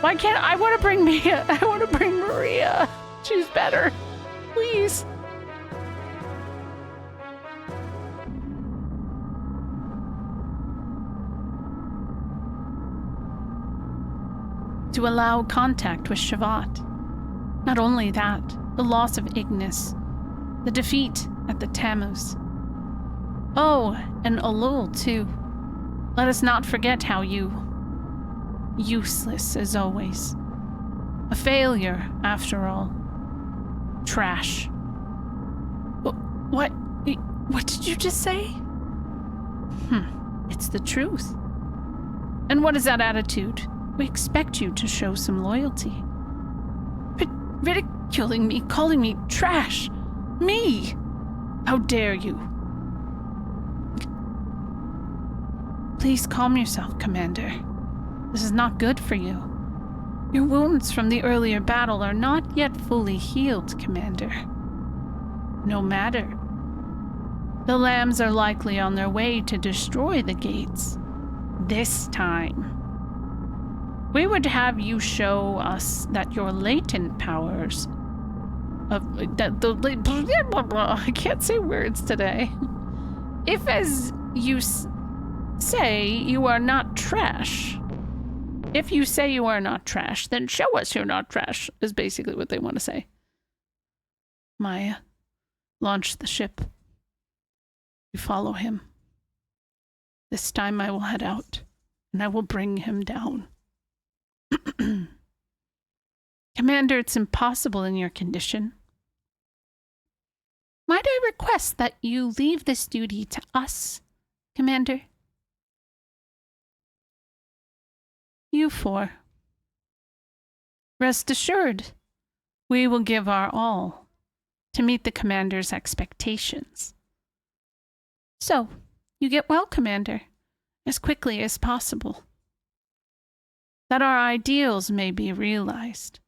why can't I want to bring Mia? I want to bring Maria. She's better. Please. To allow contact with Shavat. Not only that, the loss of Ignis, the defeat at the Tammuz. Oh, and Elul too. Let us not forget how useless as always. A failure, after all. Trash. What did you just say? It's the truth. And what is that attitude? We expect you to show some loyalty. Ridiculing me, calling me trash. Me! How dare you? Please calm yourself, Commander. This is not good for you. Your wounds from the earlier battle are not yet fully healed, Commander. No matter. The lambs are likely on their way to destroy the gates. This time. We would have you show us that your latent powers of I can't say words today. If, as you say, you are not trash. If you say you are not trash, then show us you're not trash, is basically what they want to say. Maya, launch the ship. You follow him. This time I will head out, and I will bring him down. Commander, it's impossible in your condition. Might I request that you leave this duty to us, Commander? You four. Rest assured, we will give our all to meet the Commander's expectations. So, you get well, Commander, as quickly as possible, that our ideals may be realized.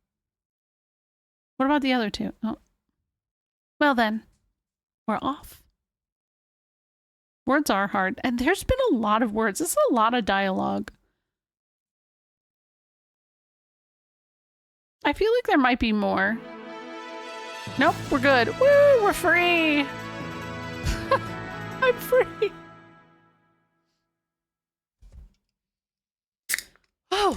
What about the other two? Oh. Well then, we're off. Words are hard, and there's been a lot of words. This is a lot of dialogue. I feel like there might be more. Nope, we're good. Woo, we're free. I'm free. Oh.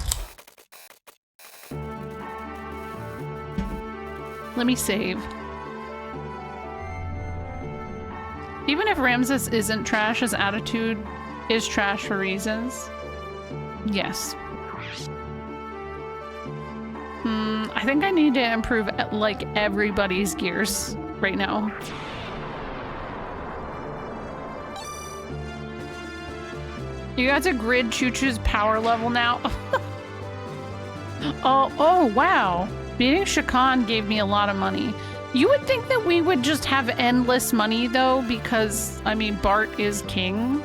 Let me save. Even if Ramses isn't trash, his attitude is trash for reasons. Yes. I think I need to improve like everybody's gears right now. You got to grid Choo-Choo's power level now. oh wow. Meeting Shakan gave me a lot of money. You would think that we would just have endless money though, because I mean Bart is king.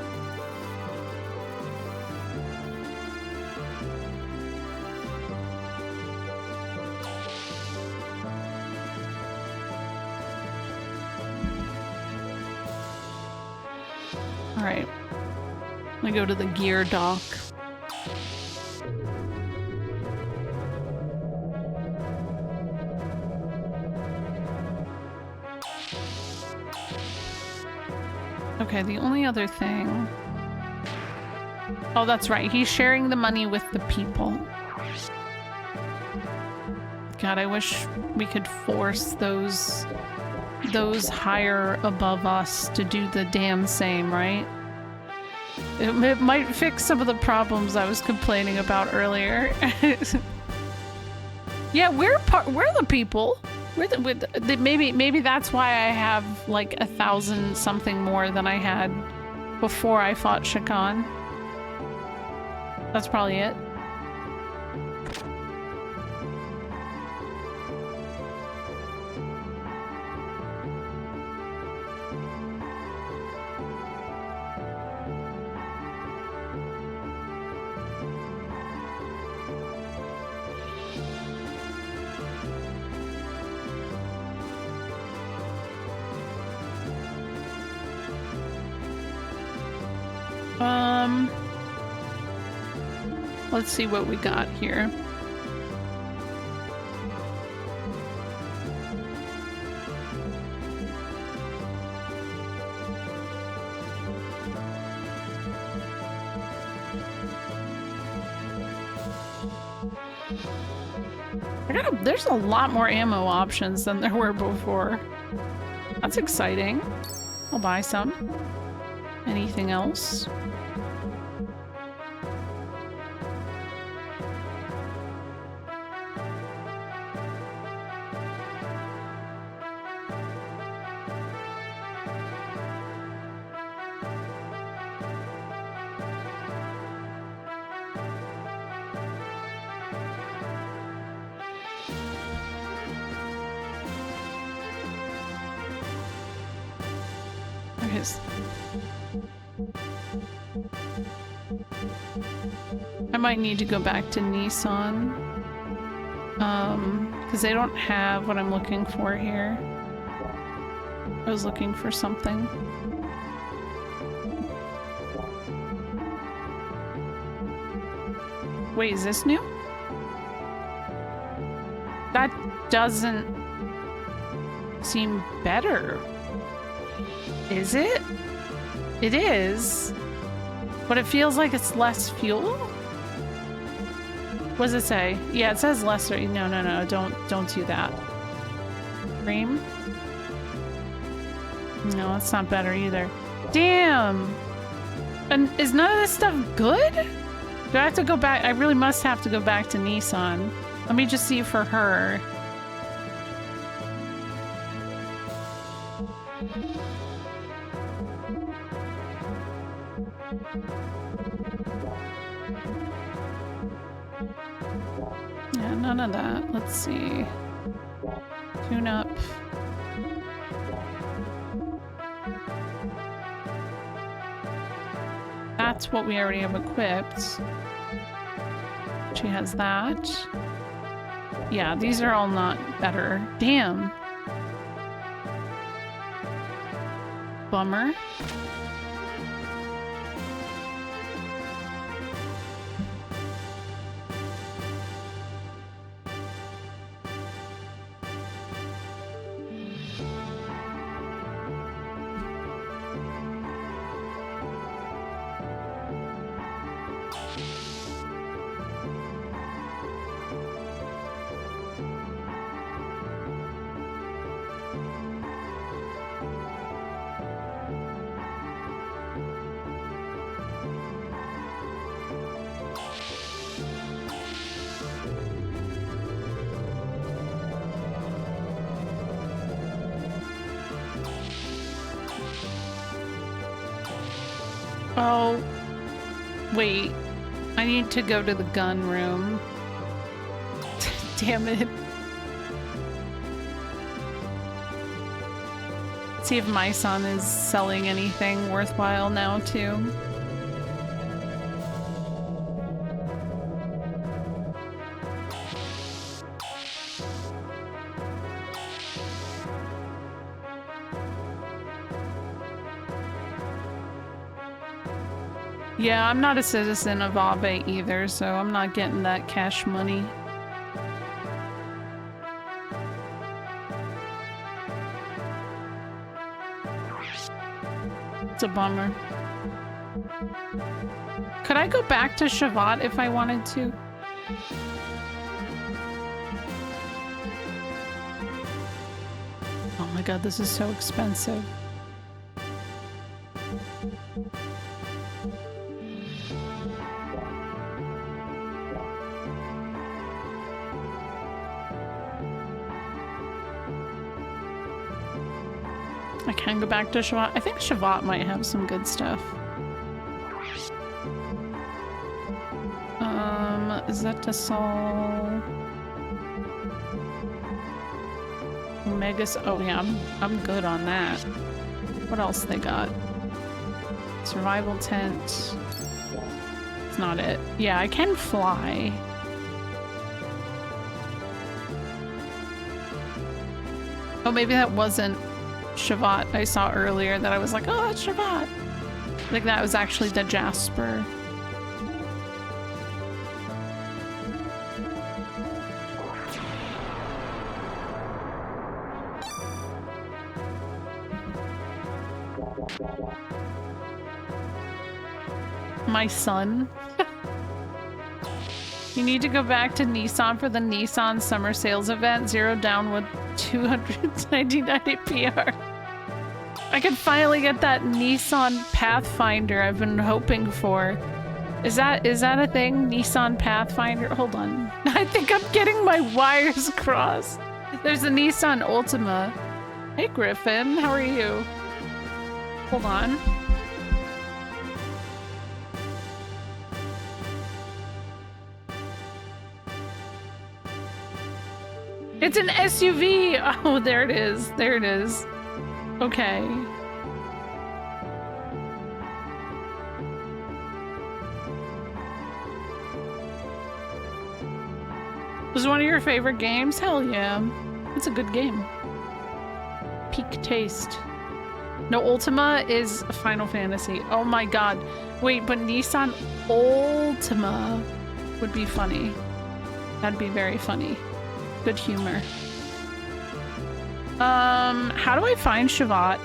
Alright. I'm gonna go to the gear dock. Okay, the only other thing... Oh, that's right. He's sharing the money with the people. God, I wish we could force those higher above us to do the damn same, right? It might fix some of the problems I was complaining about earlier. Yeah, we're the people. Maybe that's why I have like 1,000 something more than I had before I fought Shakan. That's probably it. Let's see what we got here. There's a lot more ammo options than there were before. That's exciting. I'll buy some. Anything else? I might need to go back to Nissan. Because they don't have what I'm looking for here. I was looking for something. Wait, is this new? That doesn't seem better. Is it? It is. But it feels like it's less fuel? What does it say? Yeah, it says lesser. No, don't do that. Cream? No, it's not better either. Damn! And is none of this stuff good? Do I have to go back? I really must have to go back to Nissan. Let me just see for her. Yeah, none of that. Let's see. Tune up. That's what we already have equipped. She has that. Yeah, these are all not better. Damn. Bummer. Oh, wait. I need to go to the gun room. Damn it. See if my son is selling anything worthwhile now, too. Yeah, I'm not a citizen of Ave either, so I'm not getting that cash money. It's a bummer. Could I go back to Shavat if I wanted to? Oh my god, this is so expensive. I can go back to Shavat. I think Shavat might have some good stuff. Zetasol. Omegas. Oh yeah, I'm good on that. What else they got? Survival tent. It's not it. Yeah, I can fly. Oh, maybe that wasn't Shavat I saw earlier that I was like, oh, that's Shavat. Like that was actually the Jasper. My son. You need to go back to Nissan for the Nissan summer sales event. Zero down with 299 APR. I could finally get that Nissan Pathfinder I've been hoping for. Is that a thing? Nissan Pathfinder? Hold on. I think I'm getting my wires crossed. There's a Nissan Altima. Hey Griffin, how are you? Hold on. It's an SUV! Oh, there it is. There it is. Okay. Was it one of your favorite games? Hell yeah. It's a good game. Peak taste. No, Ultima is Final Fantasy. Oh my god. Wait, but Nissan Ultima would be funny. That'd be very funny. Good humor. How do I find Shavat?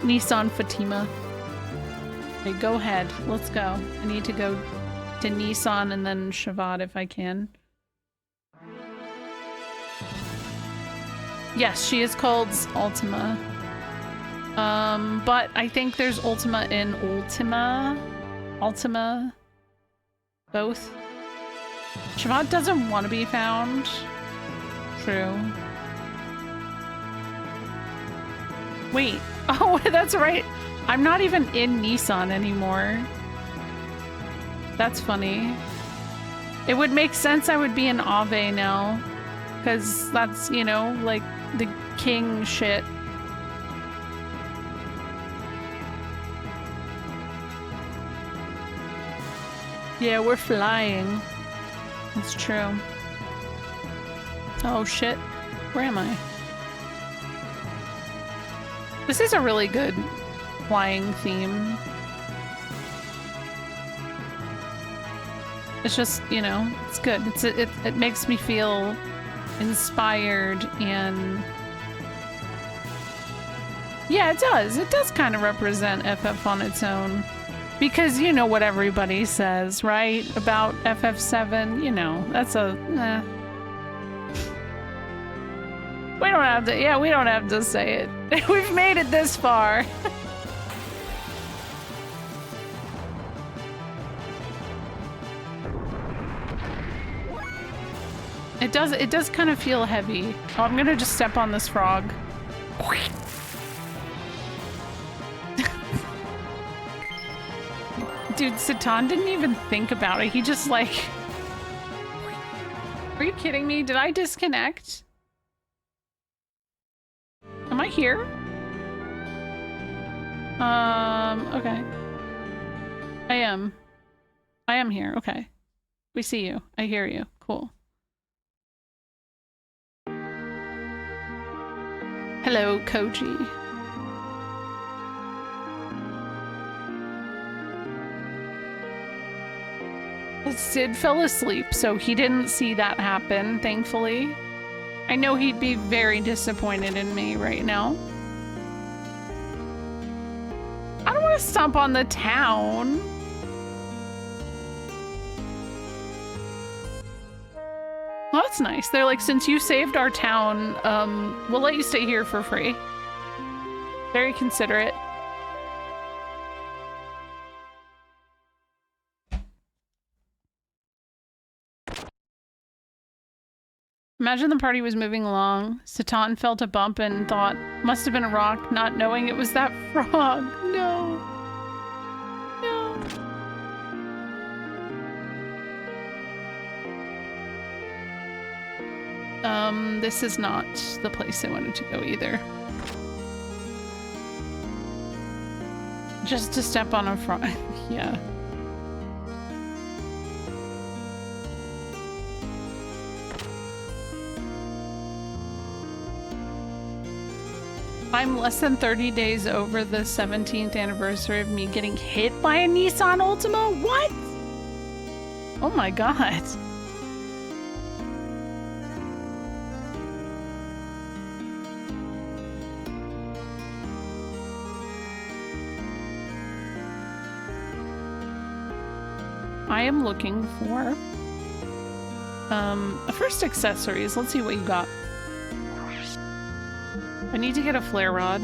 Nissan Fatima. Okay, go ahead. Let's go. I need to go to Nissan and then Shavat if I can. Yes, she is called Ultima. But I think there's Ultima in Ultima. Ultima. Both. Shavat doesn't want to be found. True. Wait. Oh, that's right. I'm not even in Nissan anymore. That's funny. It would make sense I would be in Ave now. Because that's, you know, like the king shit. Yeah, we're flying. It's true. Oh shit. Where am I? This is a really good flying theme. It's just, you know, it's good. It makes me feel inspired and yeah, it does. It does kind of represent FF on its own. Because you know what everybody says, right? About FF7, you know, that's a we don't have to, yeah, we don't have to say it. We've made it this far. It does kind of feel heavy. Oh, I'm gonna just step on this frog. Dude, Satan didn't even think about it. He just like... Are you kidding me? Did I disconnect? Am I here? Okay. I am. I am here. Okay. We see you. I hear you. Cool. Hello, Koji. Sid fell asleep, so he didn't see that happen, thankfully. I know he'd be very disappointed in me right now. I don't want to stomp on the town. Well, that's nice. They're like, since you saved our town, we'll let you stay here for free. Very considerate. Imagine the party was moving along. Satan felt a bump and thought, must have been a rock, not knowing it was that frog. No. No. This is not the place I wanted to go either. Just to step on a frog. Yeah. I'm less than 30 days over the 17th anniversary of me getting hit by a Nissan Altima? What? Oh my god. I am looking for first accessories. Let's see what you got. I need to get a flare rod.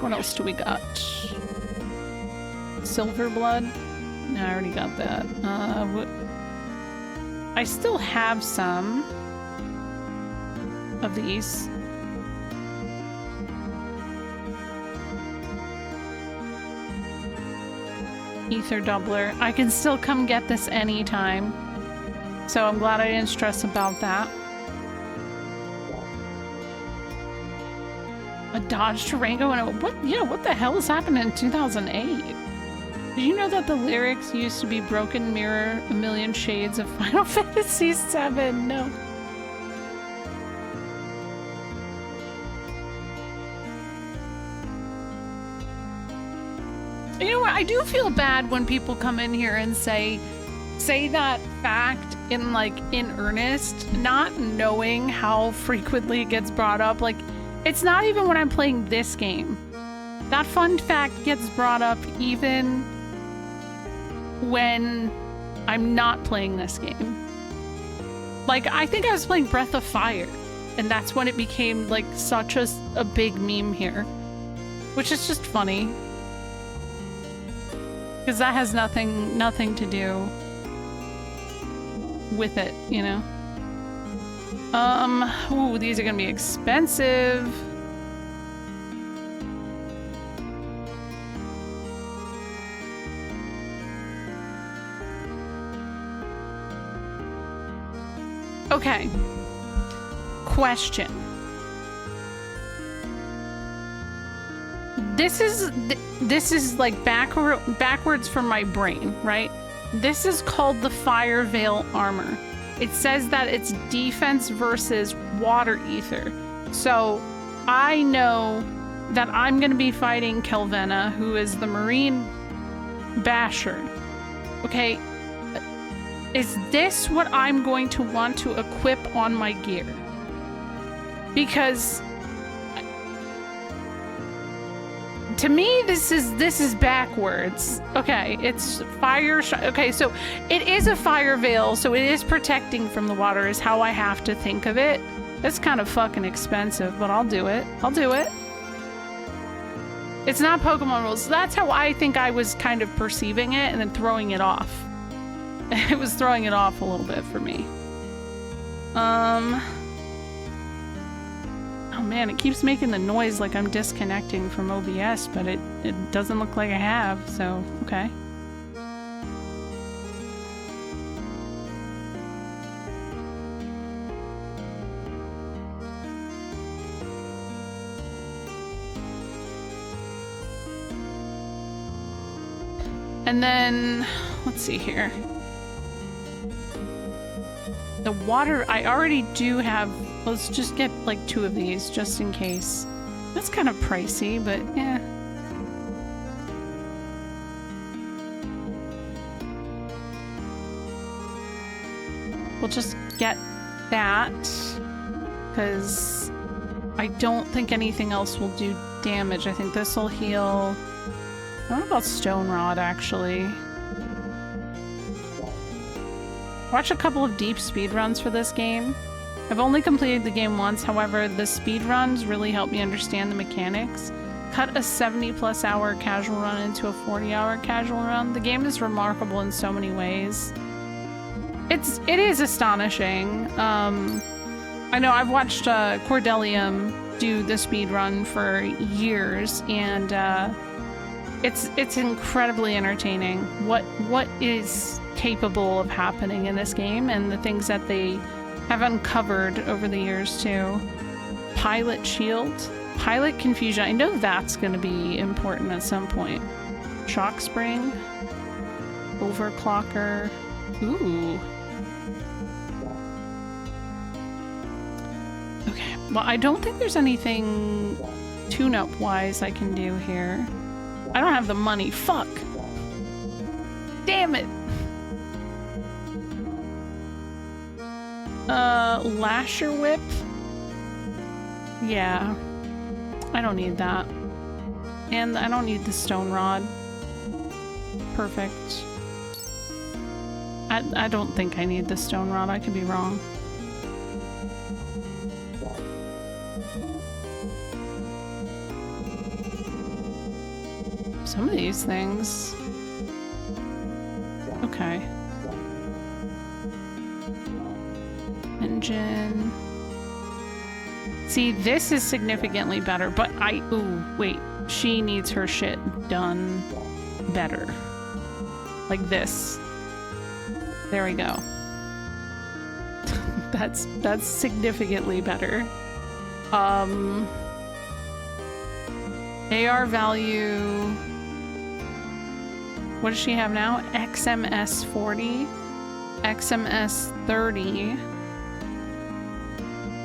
What else do we got? Silver blood? No, I already got that. I still have some of these. Ether doubler. I can still come get this anytime. So I'm glad I didn't stress about that. A Dodge Durango and a what the hell has happened in 2008? Did you know that the lyrics used to be Broken Mirror, A Million Shades of Final Fantasy VII? No. You know what? I do feel bad when people come in here and say that fact in earnest, not knowing how frequently it gets brought up. Like, it's not even when I'm playing this game. That fun fact gets brought up even when I'm not playing this game. Like, I think I was playing Breath of Fire, and that's when it became like such a big meme here, which is just funny. Because that has nothing to do with it, you know? Ooh, these are gonna be expensive. Okay. Question. This is like backwards from my brain, right? This is called the Fire Veil armor. It says that it's defense versus water ether. So I know that I'm going to be fighting Kelvena, who is the Marine Basher. Okay, is this what I'm going to want to equip on my gear? Because to me, this is backwards. Okay, it's fire. Okay, so it is a fire veil, so it is protecting from the water. Is how I have to think of it. It's kind of fucking expensive, but I'll do it. I'll do it. It's not Pokemon rules. That's how I think I was kind of perceiving it, and then throwing it off. It was throwing it off a little bit for me. Oh man, it keeps making the noise like I'm disconnecting from OBS, but it doesn't look like I have, so okay. And then, let's see here. The water, I already do have. Let's just get like 2 of these just in case. That's kind of pricey, but yeah. We'll just get that because I don't think anything else will do damage. I think this will heal. I don't know about Stone Rod actually. Watch a couple of deep speedruns for this game. I've only completed the game once, however, the speedruns really helped me understand the mechanics. Cut a 70+ hour casual run into a 40-hour casual run. The game is remarkable in so many ways. It is astonishing. I know I've watched Cordelium do the speed run for years, and it's incredibly entertaining what is capable of happening in this game and the things that they have uncovered over the years too. Pilot shield, pilot confusion. I know that's going to be important at some point. Shock spring, overclocker. Ooh. Okay, well, I don't think there's anything tune-up wise I can do here. I don't have the money. Fuck. Damn it. Lasher whip. Yeah. I don't need that. And I don't need the stone rod. Perfect. I don't think I need the stone rod. I could be wrong. Some of these things. Okay. Engine. See, this is significantly better, but ooh, wait. She needs her shit done better. Like this. There we go. That's significantly better. AR value. What does she have now? XMS 40, XMS 30,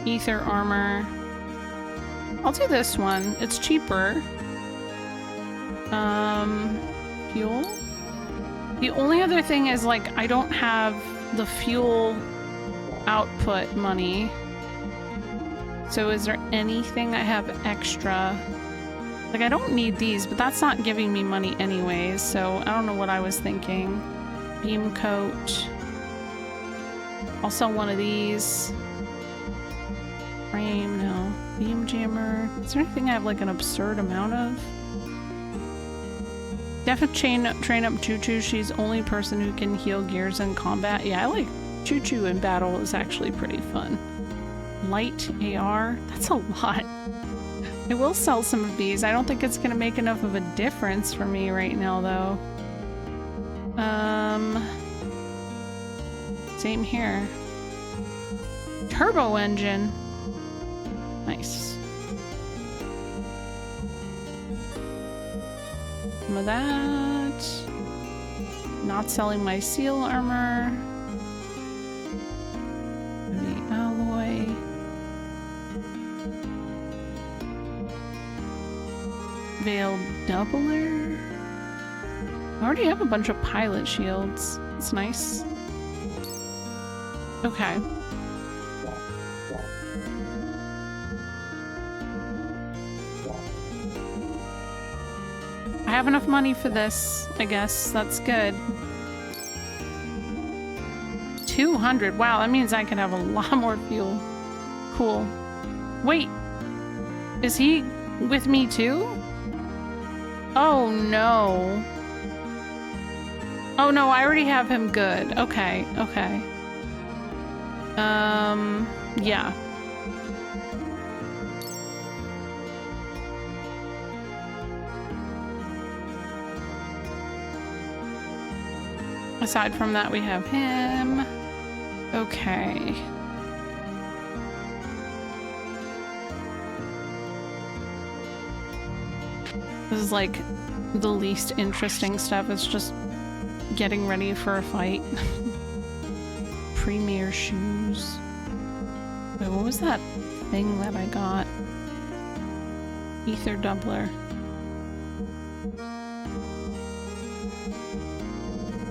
ether armor. I'll do this one. It's cheaper. Fuel. The only other thing is, like, I don't have the fuel output money. So is there anything I have extra? Like, I don't need these, but that's not giving me money anyways, so I don't know what I was thinking. Beam coat. I'll sell one of these. Frame, no. Beam jammer. Is there anything I have, like, an absurd amount of? Definitely train up Choo-Choo. She's the only person who can heal gears in combat. Yeah, I like Choo-Choo in battle. Is actually pretty fun. Light AR. That's a lot. I will sell some of these. I don't think it's gonna make enough of a difference for me right now, though. Same here. Turbo engine. Nice. Some of that. Not selling my seal armor. The alloy. Veiled doubler. I already have a bunch of pilot shields. It's nice. Okay. I have enough money for this, I guess. That's good. 200. Wow, that means I can have a lot more fuel. Cool. Wait. Is he with me too? Oh no. Oh no, I already have him good. Okay, okay. Yeah. Aside from that, we have him. Okay. This is like the least interesting stuff. It's just getting ready for a fight. Premier shoes. Wait, what was that thing that I got? Ether doubler.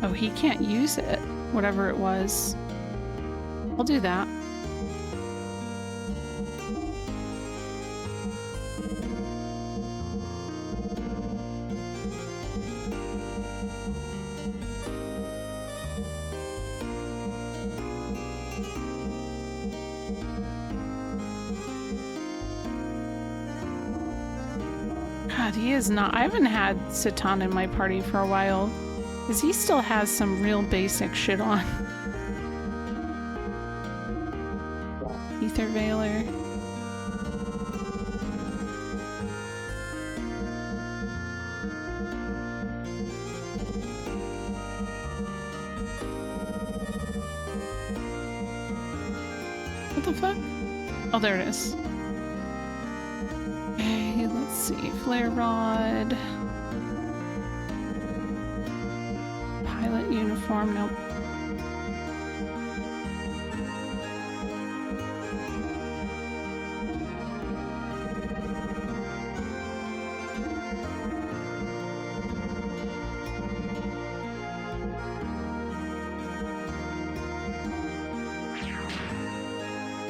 Oh, he can't use it. Whatever it was. I'll do that. God, he is not. I haven't had Satan in my party for a while. Because he still has some real basic shit on. Ether Veiler. What the fuck? Oh, there it is. Okay, let's see. Flare Rod. Pilot uniform, nope.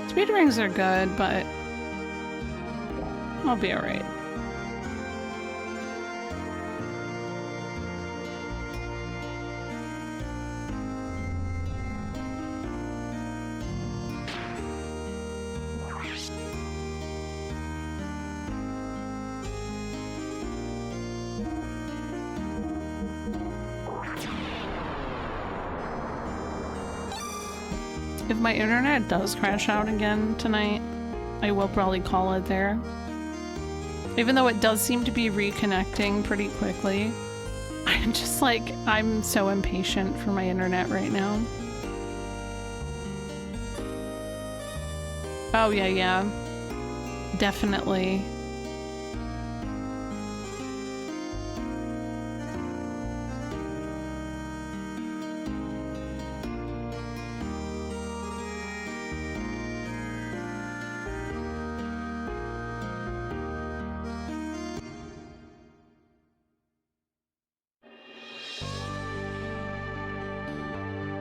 Speed rings are good, but I'll be alright. If my internet does crash out again tonight, I will probably call it there. Even though it does seem to be reconnecting pretty quickly. I'm just like, I'm so impatient for my internet right now. Oh yeah. Definitely.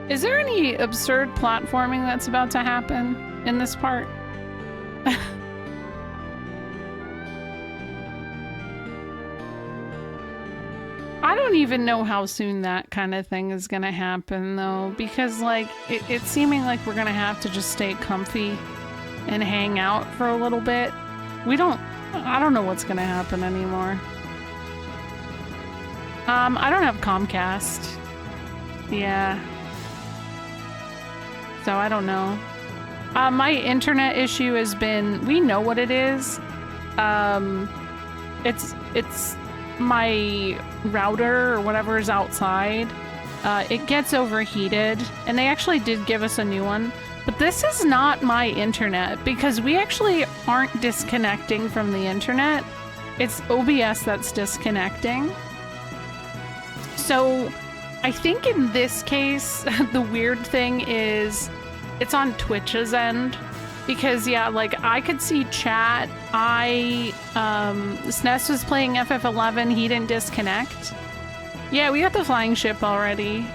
Is there any absurd platforming that's about to happen in this part? I don't even know how soon that kind of thing is gonna happen though, because like it's seeming like we're gonna have to just stay comfy and hang out for a little bit. I don't know what's gonna happen anymore. I don't have Comcast. Yeah. So I don't know. My internet issue has been, we know what it is. It's my router or whatever is outside. It gets overheated, and they actually did give us a new one. But this is not my internet because we actually aren't disconnecting from the internet. It's OBS that's disconnecting. So I think in this case, the weird thing is it's on Twitch's end because yeah, like I could see chat. SNES was playing FF11, he didn't disconnect. Yeah, we got the flying ship already.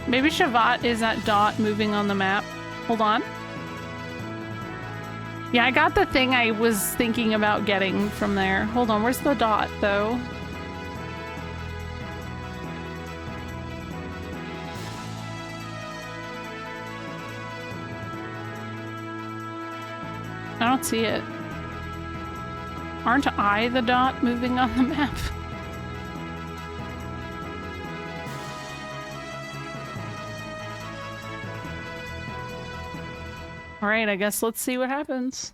Maybe Shavat is that dot moving on the map. Hold on. Yeah, I got the thing I was thinking about getting from there. Hold on, where's the dot though? I don't see it. Aren't I the dot moving on the map? Alright, I guess let's see what happens.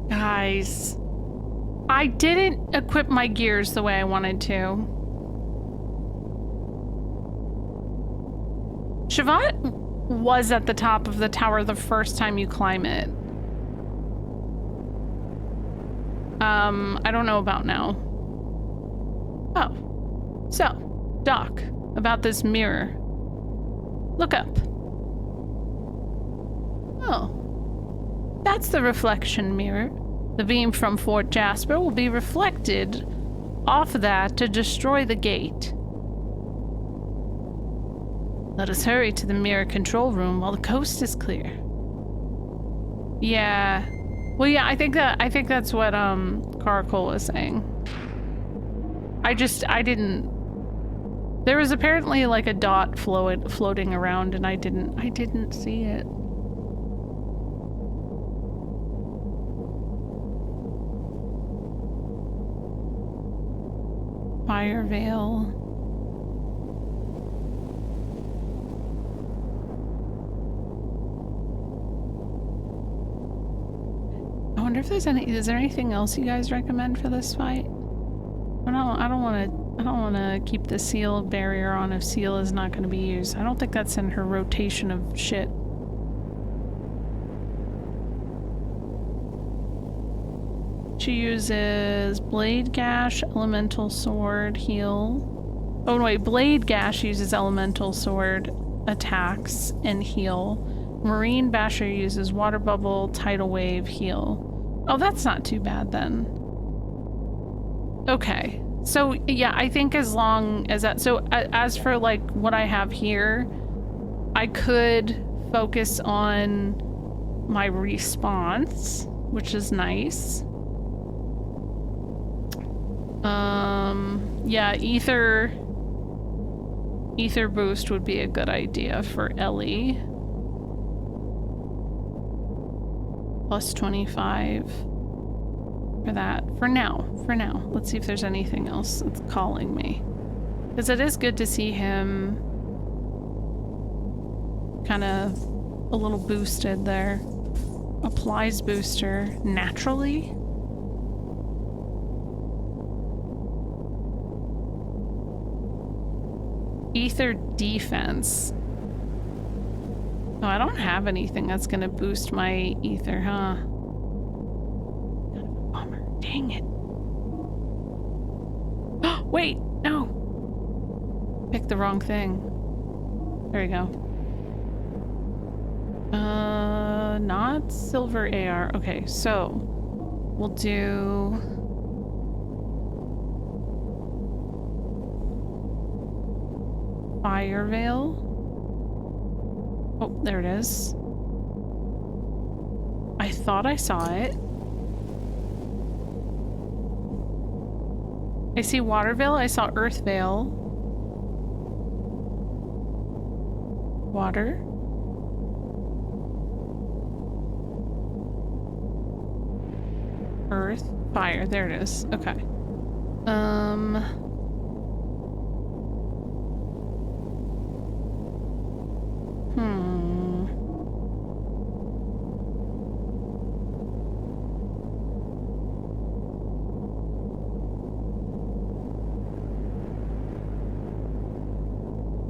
Guys, I didn't equip my gears the way I wanted to. Shavat was at the top of the tower the first time you climb it. I don't know about now. Oh. So, Doc, about this mirror. Look up. Oh. That's the reflection mirror. The beam from Fort Jasper will be reflected off that to destroy the gate. Let us hurry to the mirror control room while the coast is clear. Yeah. Well, yeah, I think that's what Caracol was saying. I didn't. There was apparently like a dot floating around, and I didn't see it. Fire Veil. I wonder if there's is there anything else you guys recommend for this fight? I don't want to keep the seal barrier on if seal is not going to be used. I don't think that's in her rotation of shit. She uses Blade Gash, Elemental Sword, Heal. Oh no, wait, Blade Gash uses Elemental Sword, attacks, and heal. Marine Basher uses Water Bubble, Tidal Wave, heal. Oh, that's not too bad then. Okay. So, yeah, I think as long as that... So, as for, like, what I have here, I could focus on my response, which is nice. Yeah, Ether boost would be a good idea for Ellie. Plus 25 for that. For now. Let's see if there's anything else that's calling me. Because it is good to see him kind of a little boosted there. Applies booster naturally. Ether defense. Oh, I don't have anything that's gonna boost my ether, huh? Kind of a bummer. Dang it. Wait, no. Picked the wrong thing. There we go. Not silver AR. Okay, so we'll do Fire Veil. Oh, there it is. I thought I saw it. I see Water Veil. I saw Earth Veil. Water. Earth. Fire. There it is. Okay.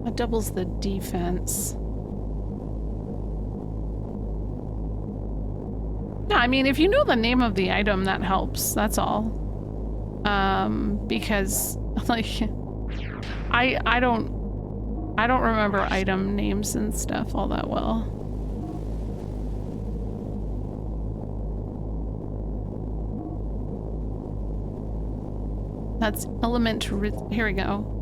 That doubles the defense. Yeah, I mean, if you know the name of the item, that helps. That's all. Because, like, I don't remember item names and stuff all that well. That's element. Here we go.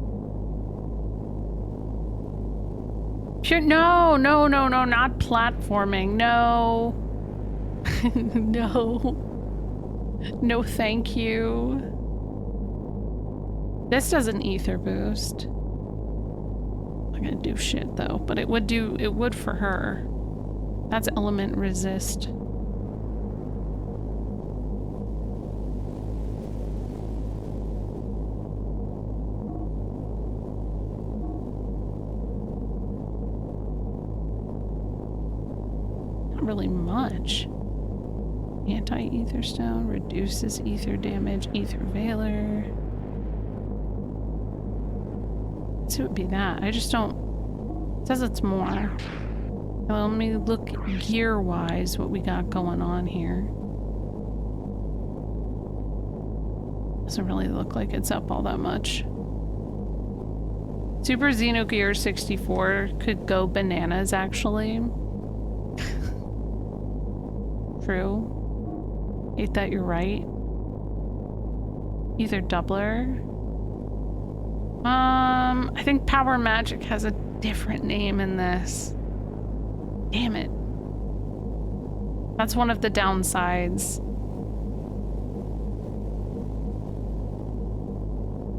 Sure. No, not platforming. No. No, thank you. This does an ether boost. Not gonna do shit though, but it would for her. That's element resist. Not really much. Anti-ether stone reduces ether damage, ether veiler. So it would be that. I just don't. It says it's more. Well, let me look gear-wise what we got going on here. Doesn't really look like it's up all that much. Super Xenogears 64 could go bananas, actually. True. Hate that you're right. Either doubler. I think Power Magic has a different name in this. Damn it. That's one of the downsides.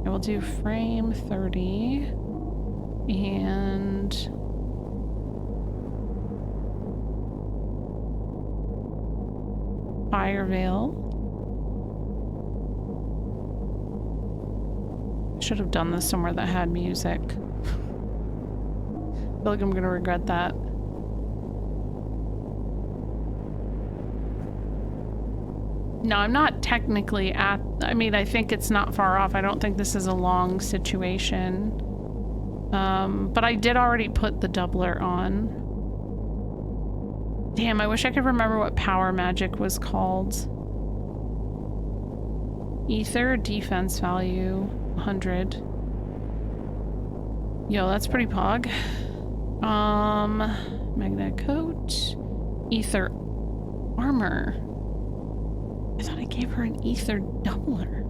I will do frame 30 and Fire Veil. Should have done this somewhere that had music. I feel like I'm gonna regret that. No, I'm not technically at... I mean, I think it's not far off. I don't think this is a long situation. But I did already put the doubler on. Damn, I wish I could remember what power magic was called. Ether, defense value, 100. Yo, that's pretty pog. Magnetic coat. Ether armor. I thought I gave her an ether doubler.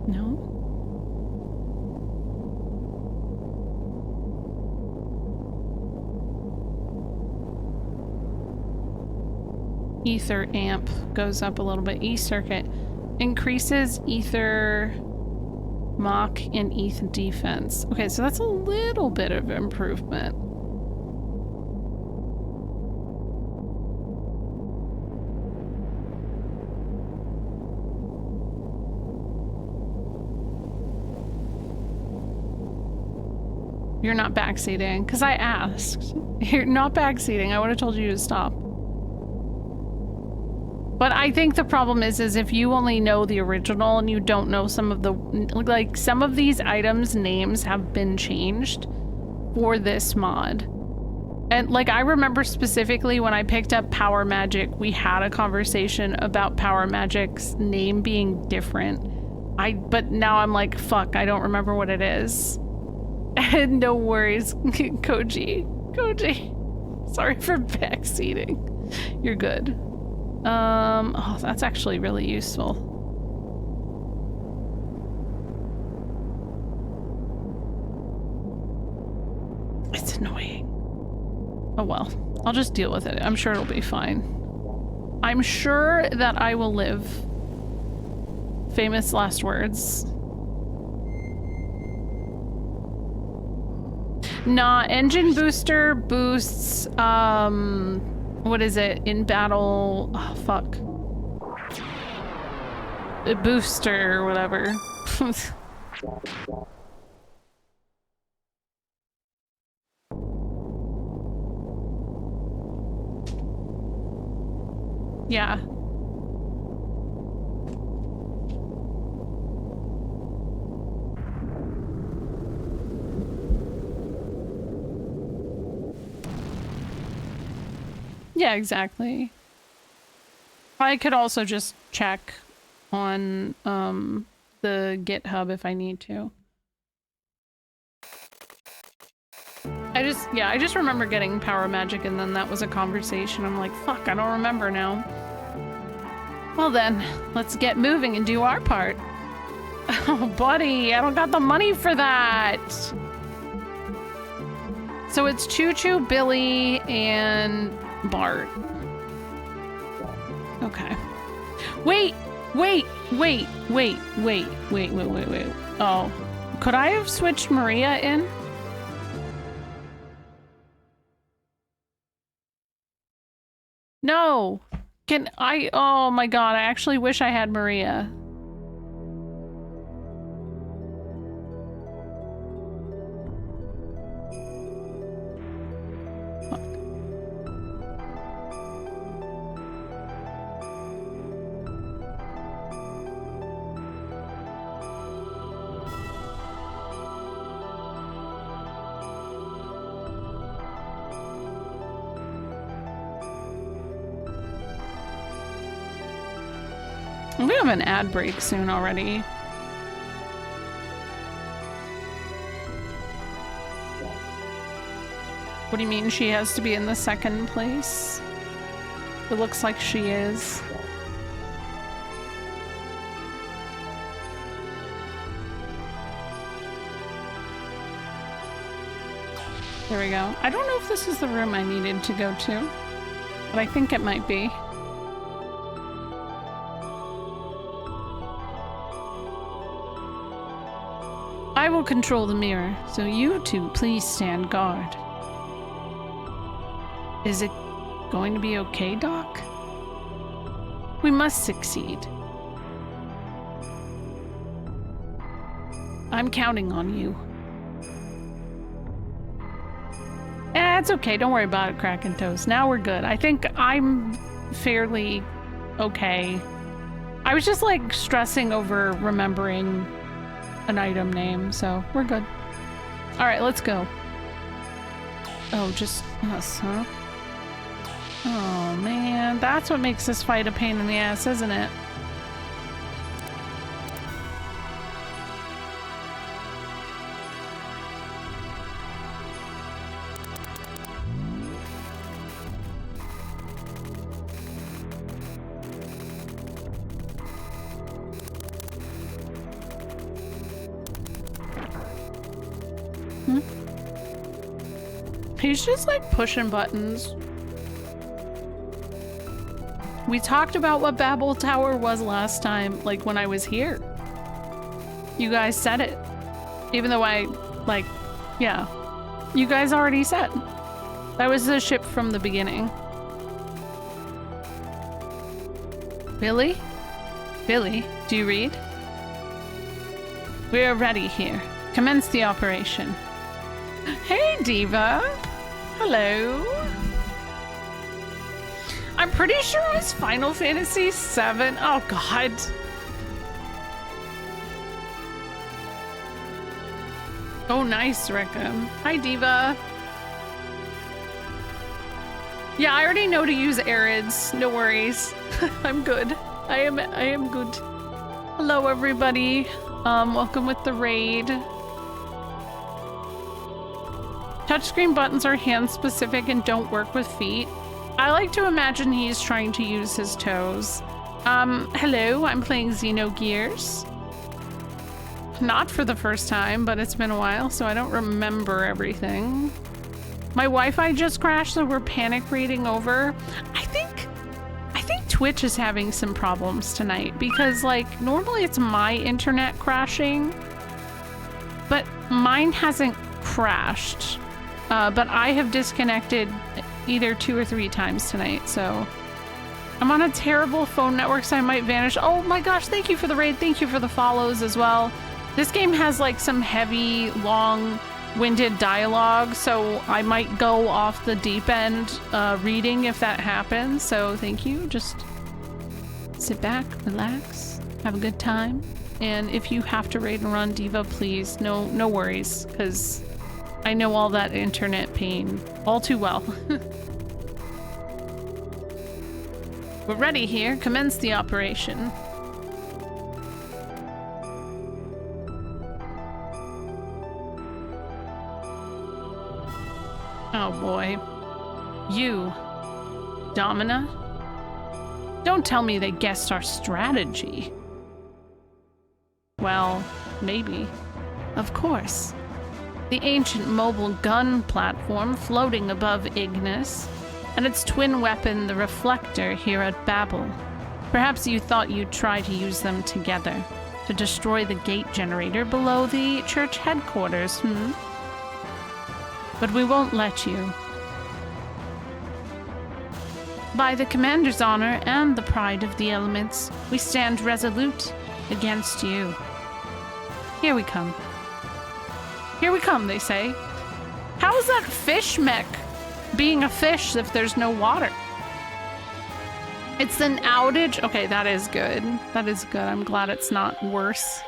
No? Ether amp goes up a little bit. E-circuit increases ether mock and ETH defense. Okay, so that's a little bit of improvement. You're not backseating, because I asked. You're not backseating. I would have told you to stop. But I think the problem is if you only know the original and you don't know some of the, like, some of these items' names have been changed for this mod. And, like, I remember specifically when I picked up Power Magic, we had a conversation about Power Magic's name being different. But now I'm like, fuck, I don't remember what it is. And no worries, Koji. Sorry for backseating. You're good. Oh, that's actually really useful. It's annoying. Oh well, I'll just deal with it. I'm sure it'll be fine. I'm sure that I will live. Famous last words. Nah, engine booster boosts, what is it? In battle... Oh, fuck. A booster or whatever. Yeah. Yeah, exactly. I could also just check on the GitHub if I need to. I just remember getting Power Magic and then that was a conversation. I'm like, fuck, I don't remember now. Well then, let's get moving and do our part. Oh, buddy, I don't got the money for that. So it's Choo Choo, Billy, and Bart. Okay. Wait. Oh. Could I have switched Maria in? No. Can I? Oh my god, I actually wish I had Maria. We have an ad break soon already. What do you mean she has to be in the second place? It looks like she is. There we go. I don't know if this is the room I needed to go to, but I think it might be. I will control the mirror, so you two please stand guard. Is it going to be okay, Doc? We must succeed. I'm counting on you. It's okay. Don't worry about it, Crack and Toast. Now we're good. I think I'm fairly okay. I was just like stressing over remembering an item name, so we're good. All right, let's go. Oh, just us, huh? Oh man, that's what makes this fight a pain in the ass, isn't it? He's just like pushing buttons. We talked about what Babel Tower was last time, like when I was here. You guys said it. Even though yeah. You guys already said. That was the ship from the beginning. Billy? Billy, do you read? We are ready here. Commence the operation. Hey, Diva. Hello. I'm pretty sure it was Final Fantasy VII. Oh, God. Oh, nice, Rickham. Hi, Diva. Yeah, I already know to use Arids. No worries. I'm good. I am good. Hello, everybody. Welcome with the raid. Touchscreen buttons are hand-specific and don't work with feet. I like to imagine he's trying to use his toes. Hello, I'm playing Xenogears. Not for the first time, but it's been a while, so I don't remember everything. My Wi-Fi just crashed, so we're panic raiding over. I think Twitch is having some problems tonight because, like, normally it's my internet crashing, but mine hasn't crashed. But I have disconnected either 2 or 3 times tonight, so I'm on a terrible phone network, so I might vanish. Oh my gosh, thank you for the raid. Thank you for the follows as well. This game has like some heavy, long-winded dialogue, so I might go off the deep end reading if that happens. So thank you. Just sit back, relax, have a good time. And if you have to raid and run, Diva, please, no worries, because I know all that internet pain all too well. We're ready here. Commence the operation. Oh boy. You, Domina? Don't tell me they guessed our strategy. Well, maybe. Of course. The ancient mobile gun platform floating above Ignis, and its twin weapon, the Reflector, here at Babel. Perhaps you thought you'd try to use them together to destroy the gate generator below the church headquarters, But we won't let you. By the Commander's honor and the pride of the elements, we stand resolute against you. Here we come. Here we come, they say. How is that fish mech being a fish if there's no water? It's an outage? Okay, that is good. That is good. I'm glad it's not worse.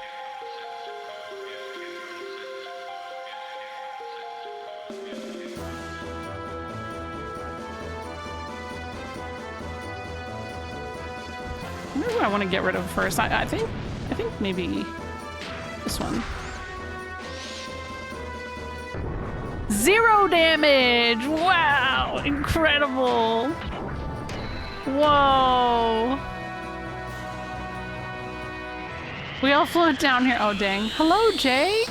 Who do I want to get rid of first? I think maybe this one. 0 damage! Wow! Incredible! Whoa! We all float down here. Oh, dang. Hello, Jay!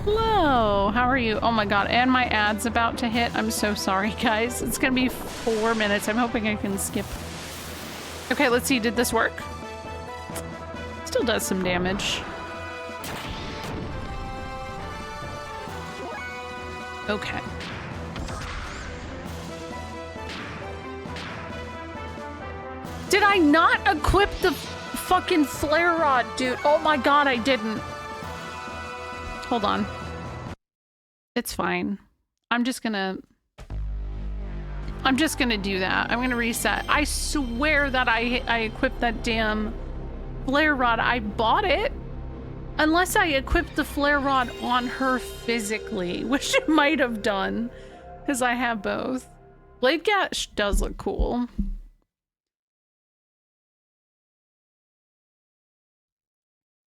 Hello! How are you? Oh my god, and my ad's about to hit. I'm so sorry, guys. It's gonna be 4 minutes. I'm hoping I can skip. Okay, let's see. Did this work? Still does some damage. Okay. Did I not equip the fucking flare rod, dude? Oh my god, I didn't. Hold on. It's fine. I'm just gonna do that. I'm gonna reset. I swear that I equipped that damn flare rod. I bought it. Unless I equipped the flare rod on her physically, which it might have done, because I have both. Blade Gash does look cool.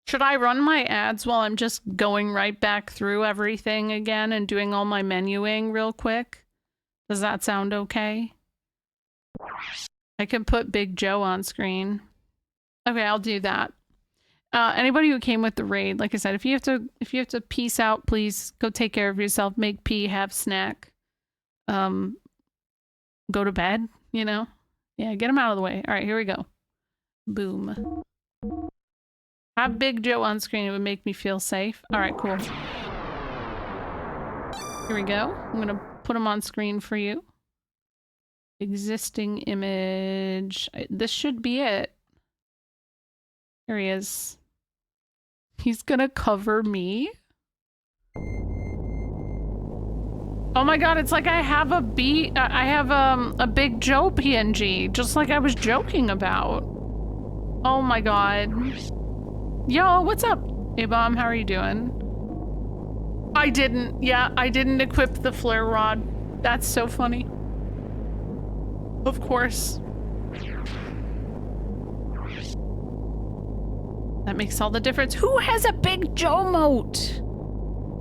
Should I run my ads while I'm just going right back through everything again and doing all my menuing real quick? Does that sound okay? I can put Big Joe on screen. Okay, I'll do that. Anybody who came with the raid, like I said, if you have to peace out, please go take care of yourself, make pee, have snack. Go to bed, you know? Yeah, get them out of the way. All right, here we go. Boom. Have Big Joe on screen, it would make me feel safe. All right, cool. Here we go. I'm gonna put him on screen for you. Existing image. This should be it. Here he is. He's gonna cover me. Oh my god, it's like I have a Big Joe PNG, just like I was joking about. Oh my god. Yo, what's up? Hey, Bomb, how are you doing? I didn't equip the flare rod. That's so funny. Of course. That makes all the difference. Who has a Big Joe emote?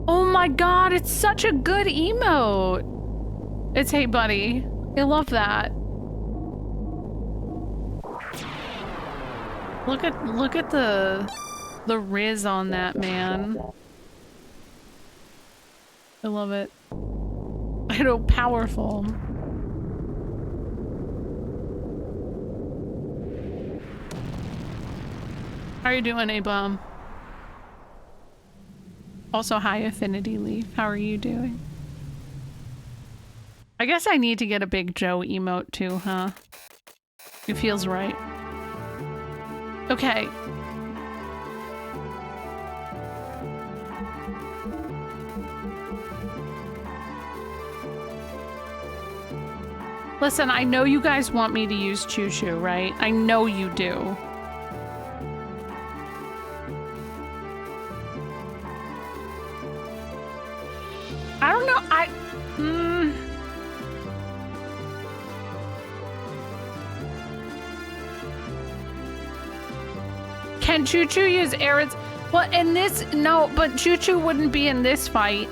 Oh my god, it's such a good emote. It's Hey Buddy. I love that. Look at the riz on that, man. I love it. I know, powerful. How are you doing, A-Bomb? Also, hi, Affinity Leaf. How are you doing? I guess I need to get a Big Joe emote too, huh? It feels right. Okay. Listen, I know you guys want me to use Choo Choo, right? I know you do. I don't know, Can Choo Choo use Arids? Well, in this, no, but Choo Choo wouldn't be in this fight.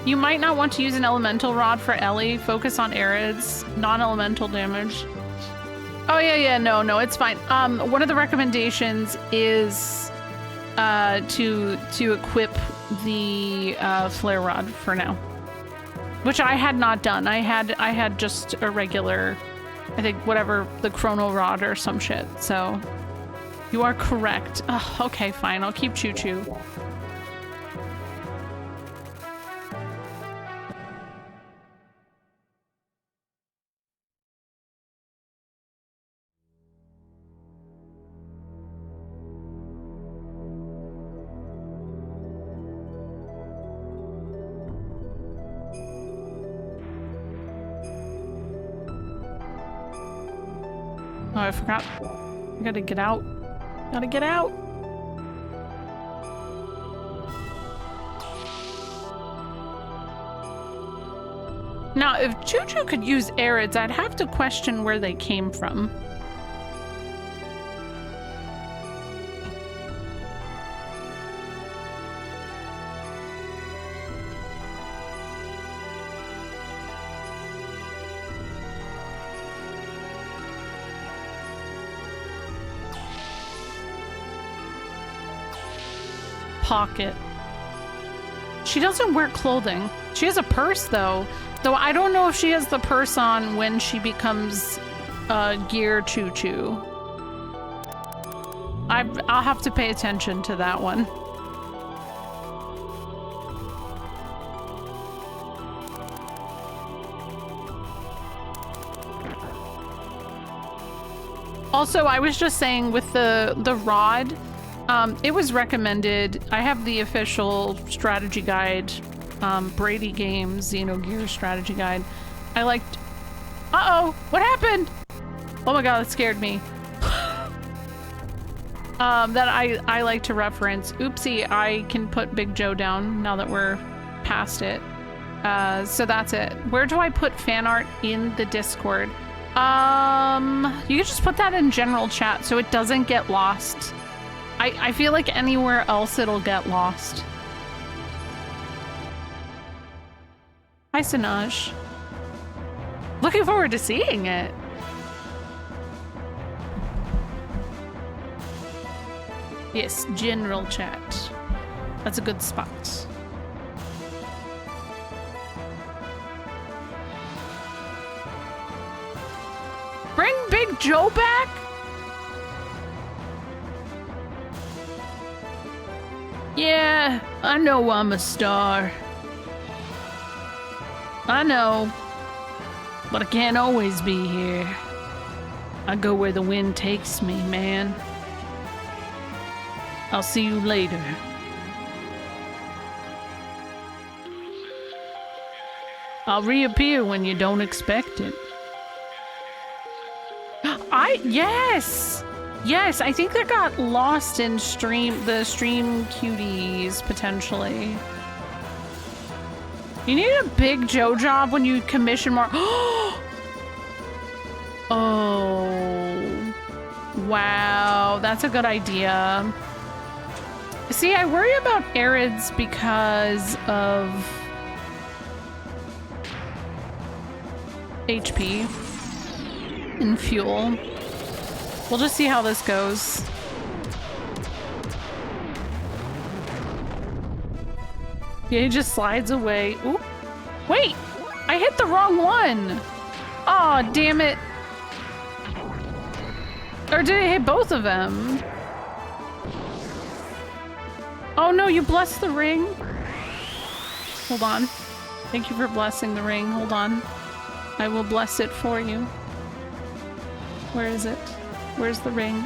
You might not want to use an elemental rod for Ellie. Focus on Arids, non-elemental damage. Oh yeah, no, it's fine. One of the recommendations is to equip the flare rod for now, which I had not done. I had just a regular, I think whatever, the chrono rod or some shit. So you are correct. Oh, okay, fine. I'll keep Choo Choo. Oh, I forgot. I gotta get out. Gotta get out. Now, if Choo Choo could use Arids, I'd have to question where they came from. Pocket. She doesn't wear clothing. She has a purse though. Though I don't know if she has the purse on when she becomes Gear Choo Choo. I'll have to pay attention to that one. Also, I was just saying with the rod, it was recommended. I have the official strategy guide, Brady Games Xenogears strategy guide. I liked. Uh-oh, what happened? Oh my god, that scared me. That I like to reference. Oopsie, I can put Big Joe down now that we're past it. So that's it. Where do I put fan art in the Discord? You can just put that in general chat so it doesn't get lost. I feel like anywhere else it'll get lost. Hi, Sinaj. Looking forward to seeing it. Yes, general chat. That's a good spot. Bring Big Joe back? Yeah, I know I'm a star. I know. But I can't always be here. I go where the wind takes me, man. I'll see you later. I'll reappear when you don't expect it. Yes! Yes, I think that got lost in the stream cuties, potentially. You need a Big Joe job when you commission more. Oh. Wow, that's a good idea. See, I worry about Arids because of HP and fuel. We'll just see how this goes. Yeah, he just slides away. Oop. Wait, I hit the wrong one. Aw, oh, damn it. Or did it hit both of them? Oh no, you blessed the ring. Hold on. Thank you for blessing the ring. Hold on. I will bless it for you. Where is it? Where's the ring?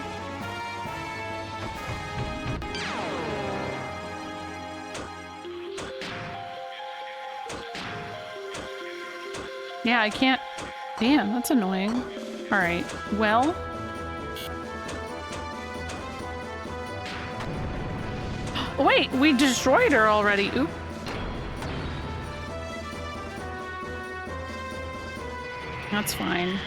Yeah, I can't. Damn, that's annoying. All right, well. Wait, we destroyed her already. Oop. That's fine.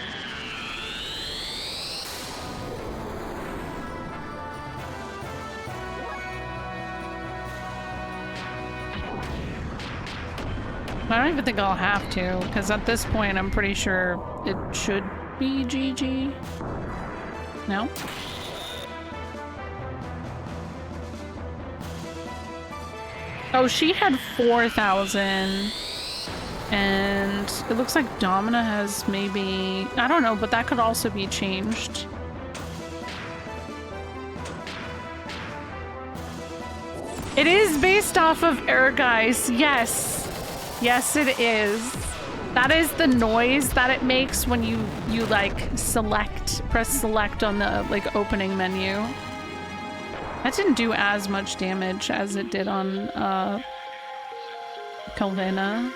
I don't even think I'll have to, because at this point I'm pretty sure it should be GG. No? Oh, she had 4,000. And it looks like Domina has maybe... I don't know, but that could also be changed. It is based off of Ergeist, yes. Yes, it is. That is the noise that it makes when you like press select on the like opening menu. That didn't do as much damage as it did on Calvena.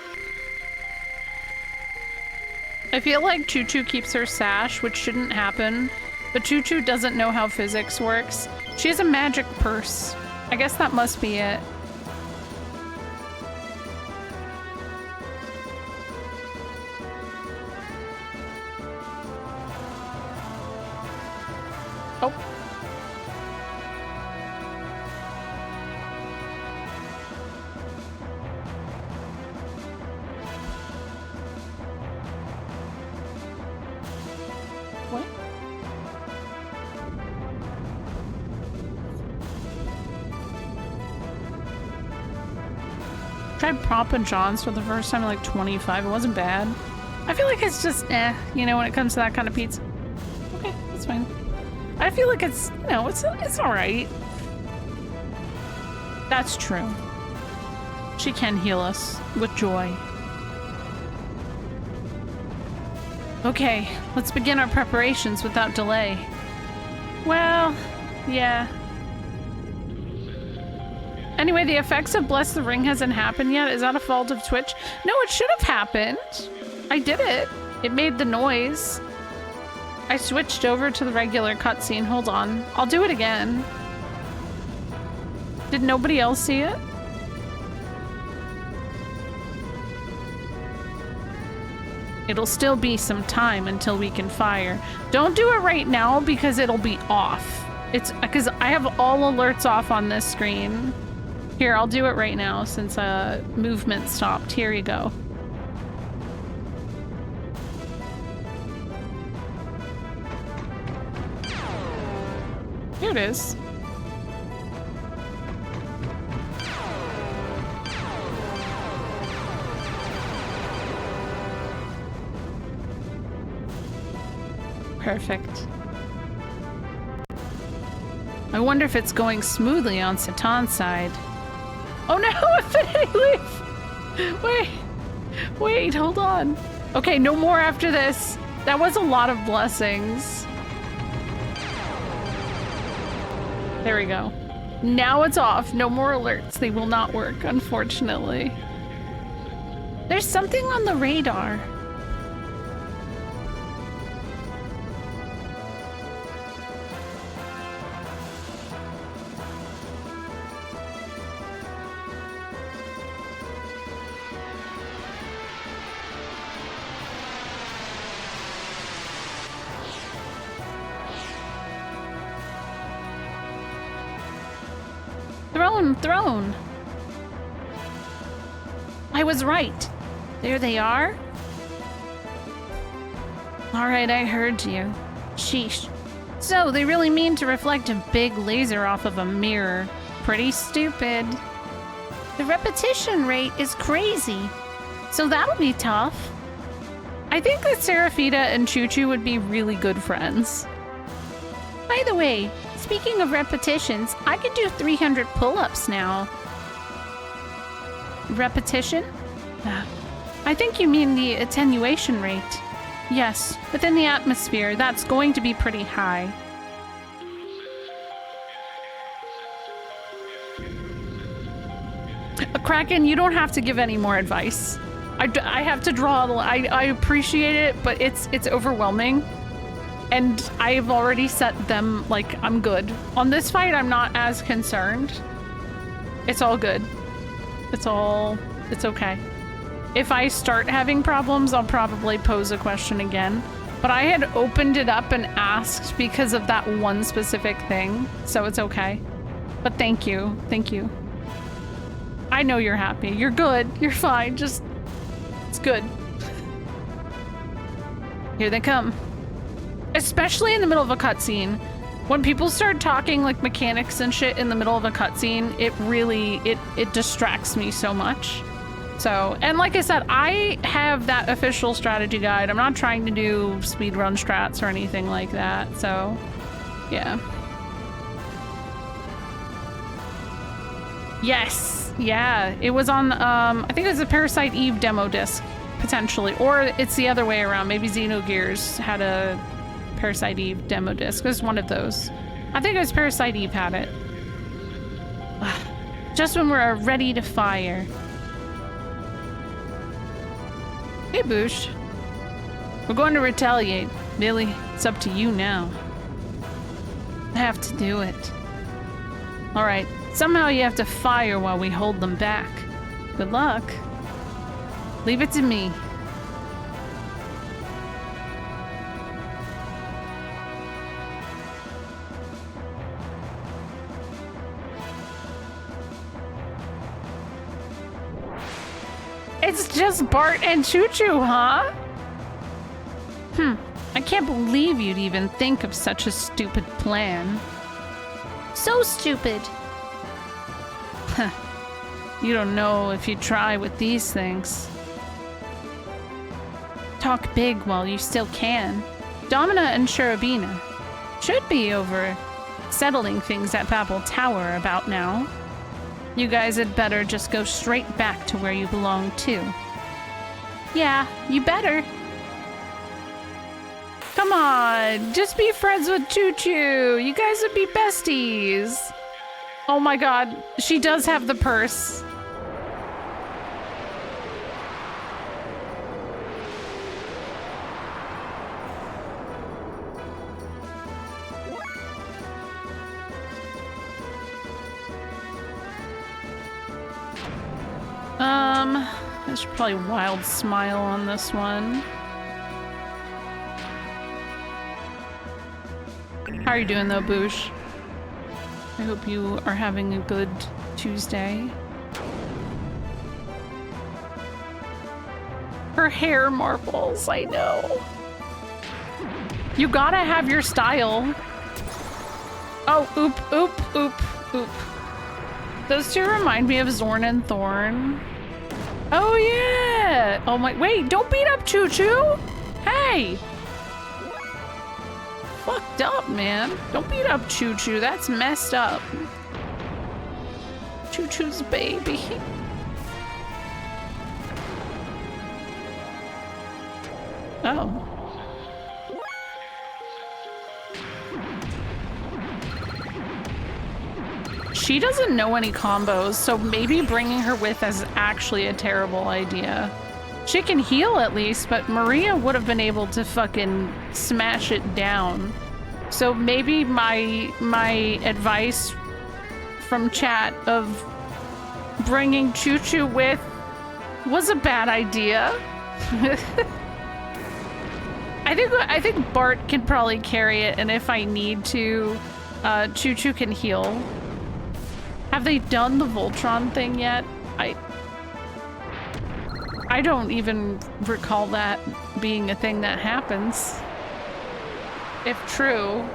I feel like Choo Choo keeps her sash, which shouldn't happen, but Choo Choo doesn't know how physics works. She has a magic purse. I guess that must be it. Oh. What? Tried Papa John's for the first time at like 25. It wasn't bad. I feel like it's just you know, when it comes to that kind of pizza. Okay, that's fine. I feel like it's, you know, it's all right. That's true. She can heal us with joy. Okay, let's begin our preparations without delay. Well, yeah. Anyway, the effects of Bless the Ring hasn't happened yet. Is that a fault of Twitch? No, it should have happened. I did it. It made the noise. I switched over to the regular cutscene. Hold on. I'll do it again. Did nobody else see it? It'll still be some time until we can fire. Don't do it right now because it'll be off. It's because I have all alerts off on this screen. Here, I'll do it right now since movement stopped. Here you go. Here it is. Perfect. I wonder if it's going smoothly on Satan's side. Oh no, Infinity Leaf! Wait, hold on. Okay, no more after this. That was a lot of blessings. There we go. Now it's off. No more alerts. They will not work, unfortunately. There's something on the radar. Throne. I was right. There they are. All right, I heard you. Sheesh. So they really mean to reflect a big laser off of a mirror. Pretty stupid. The repetition rate is crazy. So that'll be tough. I think that Seraphita and Choo Choo would be really good friends. By the way, speaking of repetitions, I could do 300 pull-ups now. Repetition? I think you mean the attenuation rate. Yes, within the atmosphere, that's going to be pretty high. Kraken, you don't have to give any more advice. I have to draw the line. I appreciate it, but it's overwhelming. And I've already set them, like, I'm good. On this fight, I'm not as concerned. It's all good. It's okay. If I start having problems, I'll probably pose a question again. But I had opened it up and asked because of that one specific thing, so it's okay. But thank you. Thank you. I know you're happy. You're good. You're fine. Just, it's good. Here they come. Especially in the middle of a cutscene. When people start talking like mechanics and shit in the middle of a cutscene, it really, it distracts me so much. So, and like I said, I have that official strategy guide. I'm not trying to do speedrun strats or anything like that, so yeah. Yes, yeah, it was on, I think it was a Parasite Eve demo disc, potentially. Or it's the other way around. Maybe Xenogears had a Parasite Eve demo disc. It was one of those. I think it was Parasite Eve had it. Just when we're ready to fire. Hey, Boosh. We're going to retaliate. Billy, it's up to you now. I have to do it. Alright, somehow you have to fire while we hold them back. Good luck. Leave it to me. It's just Bart and Choo Choo, huh? I can't believe you'd even think of such a stupid plan. So stupid. You don't know if you try with these things. Talk big while you still can. Domina and Cherubina should be over settling things at Babel Tower about now. You guys had better just go straight back to where you belong to. Yeah, you better. Come on, just be friends with Choo Choo. You guys would be besties. Oh my god, she does have the purse. I should probably wild smile on this one. How are you doing though, Boosh? I hope you are having a good Tuesday. Her hair marbles, I know. You gotta have your style. Oh, oop, oop, oop, oop. Those two remind me of Zorn and Thorn. Oh yeah! Oh my, wait, don't beat up Choo Choo! Hey! Fucked up, man. Don't beat up Choo Choo, that's messed up. Choo Choo's baby. Oh. She doesn't know any combos, so maybe bringing her with is actually a terrible idea. She can heal at least, but Maria would have been able to fucking smash it down. So maybe my advice from chat of bringing Choo Choo with was a bad idea. I think Bart can probably carry it, and if I need to, Choo Choo can heal. Have they done the Voltron thing yet? I don't even recall that being a thing that happens. If true.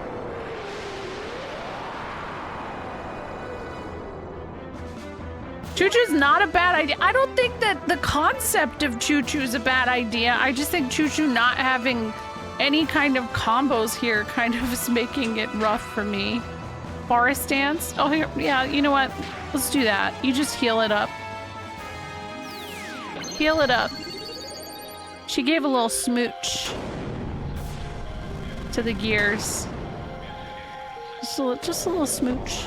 Choo Choo's not a bad idea. I don't think that the concept of Choo Choo is a bad idea. I just think Choo Choo not having any kind of combos here kind of is making it rough for me. Forest dance? Oh, here, yeah, you know what? Let's do that. You just heal it up. Heal it up. She gave a little smooch to the gears. Just a little smooch.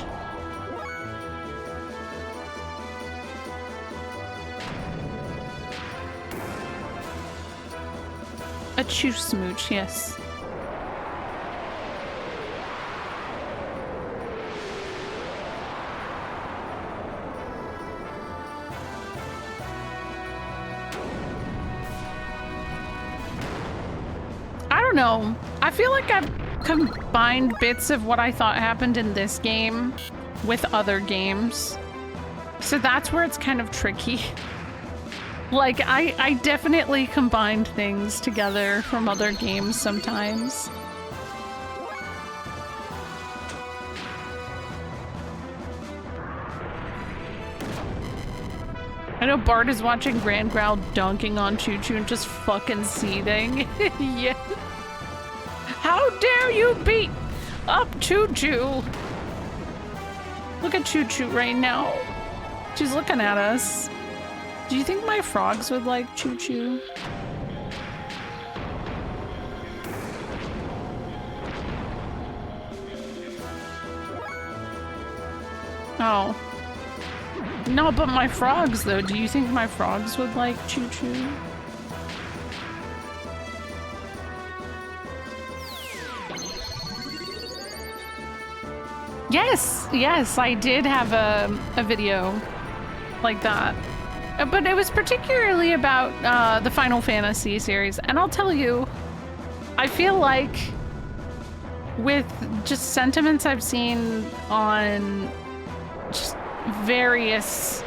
A chew smooch, yes. I don't know. I feel like I've combined bits of what I thought happened in this game with other games. So that's where it's kind of tricky. Like, I definitely combined things together from other games sometimes. I know Bart is watching Grand Growl dunking on Choo Choo and just fucking seething. Yeah. How dare you beat up Choo Choo? Look at Choo Choo right now. She's looking at us. Do you think my frogs would like Choo Choo? Oh. No, but my frogs, though. Do you think my frogs would like Choo Choo? Yes, yes, I did have a video like that. But it was particularly about the Final Fantasy series. And I'll tell you, I feel like with just sentiments I've seen on just various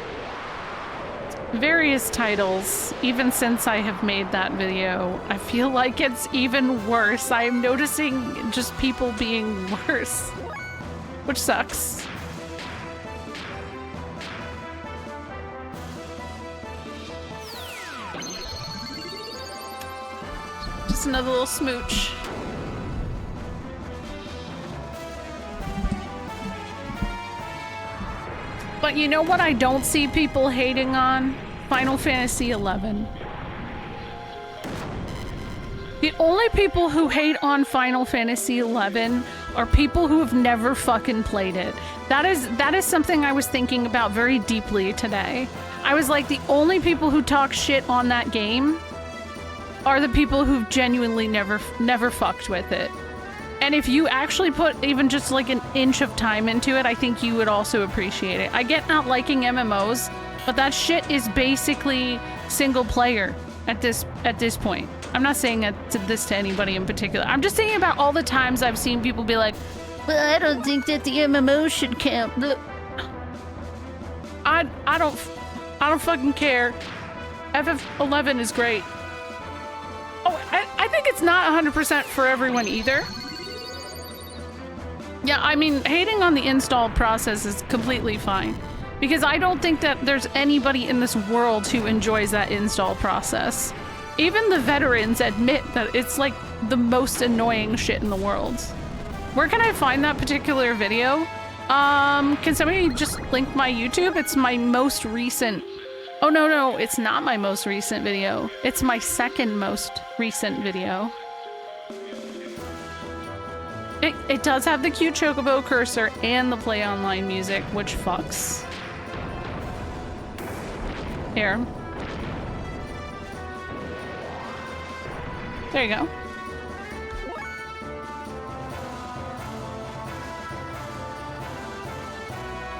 titles, even since I have made that video, I feel like it's even worse. I'm noticing just people being worse, which sucks. Just another little smooch. But you know what I don't see people hating on? Final Fantasy XI. The only people who hate on Final Fantasy XI are people who have never fucking played it. That is something I was thinking about very deeply today. I was like, the only people who talk shit on that game are the people who've genuinely never fucked with it. And if you actually put even just like an inch of time into it, I think you would also appreciate it. I get not liking MMOs, but that shit is basically single player at this point. I'm not saying this to anybody in particular. I'm just saying about all the times I've seen people be like, well, I don't think that the MMO should count. I don't fucking care. FF11 is great. Oh, I think it's not 100% for everyone either. Yeah, I mean, hating on the install process is completely fine. Because I don't think that there's anybody in this world who enjoys that install process. Even the veterans admit that it's like the most annoying shit in the world. Where can I find that particular video? Can somebody just link my YouTube? It's my most recent. Oh, no, it's not my most recent video. It's my second most recent video. It does have the cute chocobo cursor and the play online music, which fucks. Here. There you go.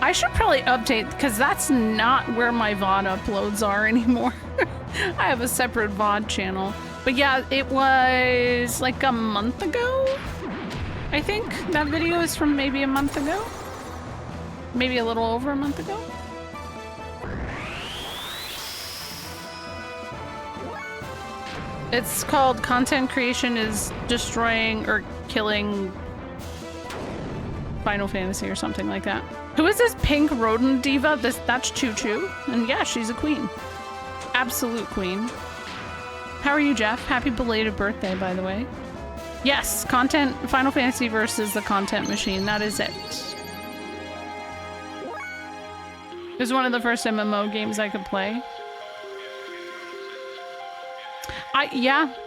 I should probably update, because that's not where my VOD uploads are anymore. I have a separate VOD channel. But yeah, it was like a month ago, I think. That video is from maybe a month ago. Maybe a little over a month ago. It's called Content Creation is Destroying or Killing Final Fantasy or something like that. Who is this pink rodent diva? That's Choo Choo. And yeah, she's a queen. Absolute queen. How are you, Jeff? Happy belated birthday, by the way. Yes, content, Final Fantasy versus the Content Machine. That is it. It was one of the first MMO games I could play.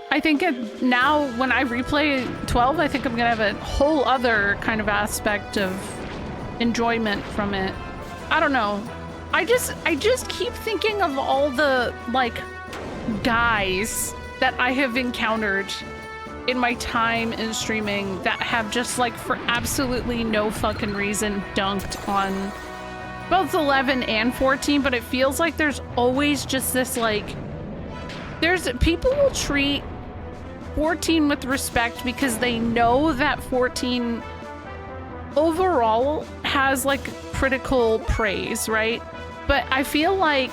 I think now when I replay 12, I think I'm gonna have a whole other kind of aspect of enjoyment from it. I don't know. I just keep thinking of all the like guys that I have encountered in my time in streaming that have just like for absolutely no fucking reason dunked on both 11 and 14, but it feels like there's always just this like people will treat 14 with respect because they know that 14 overall has like critical praise, right? But I feel like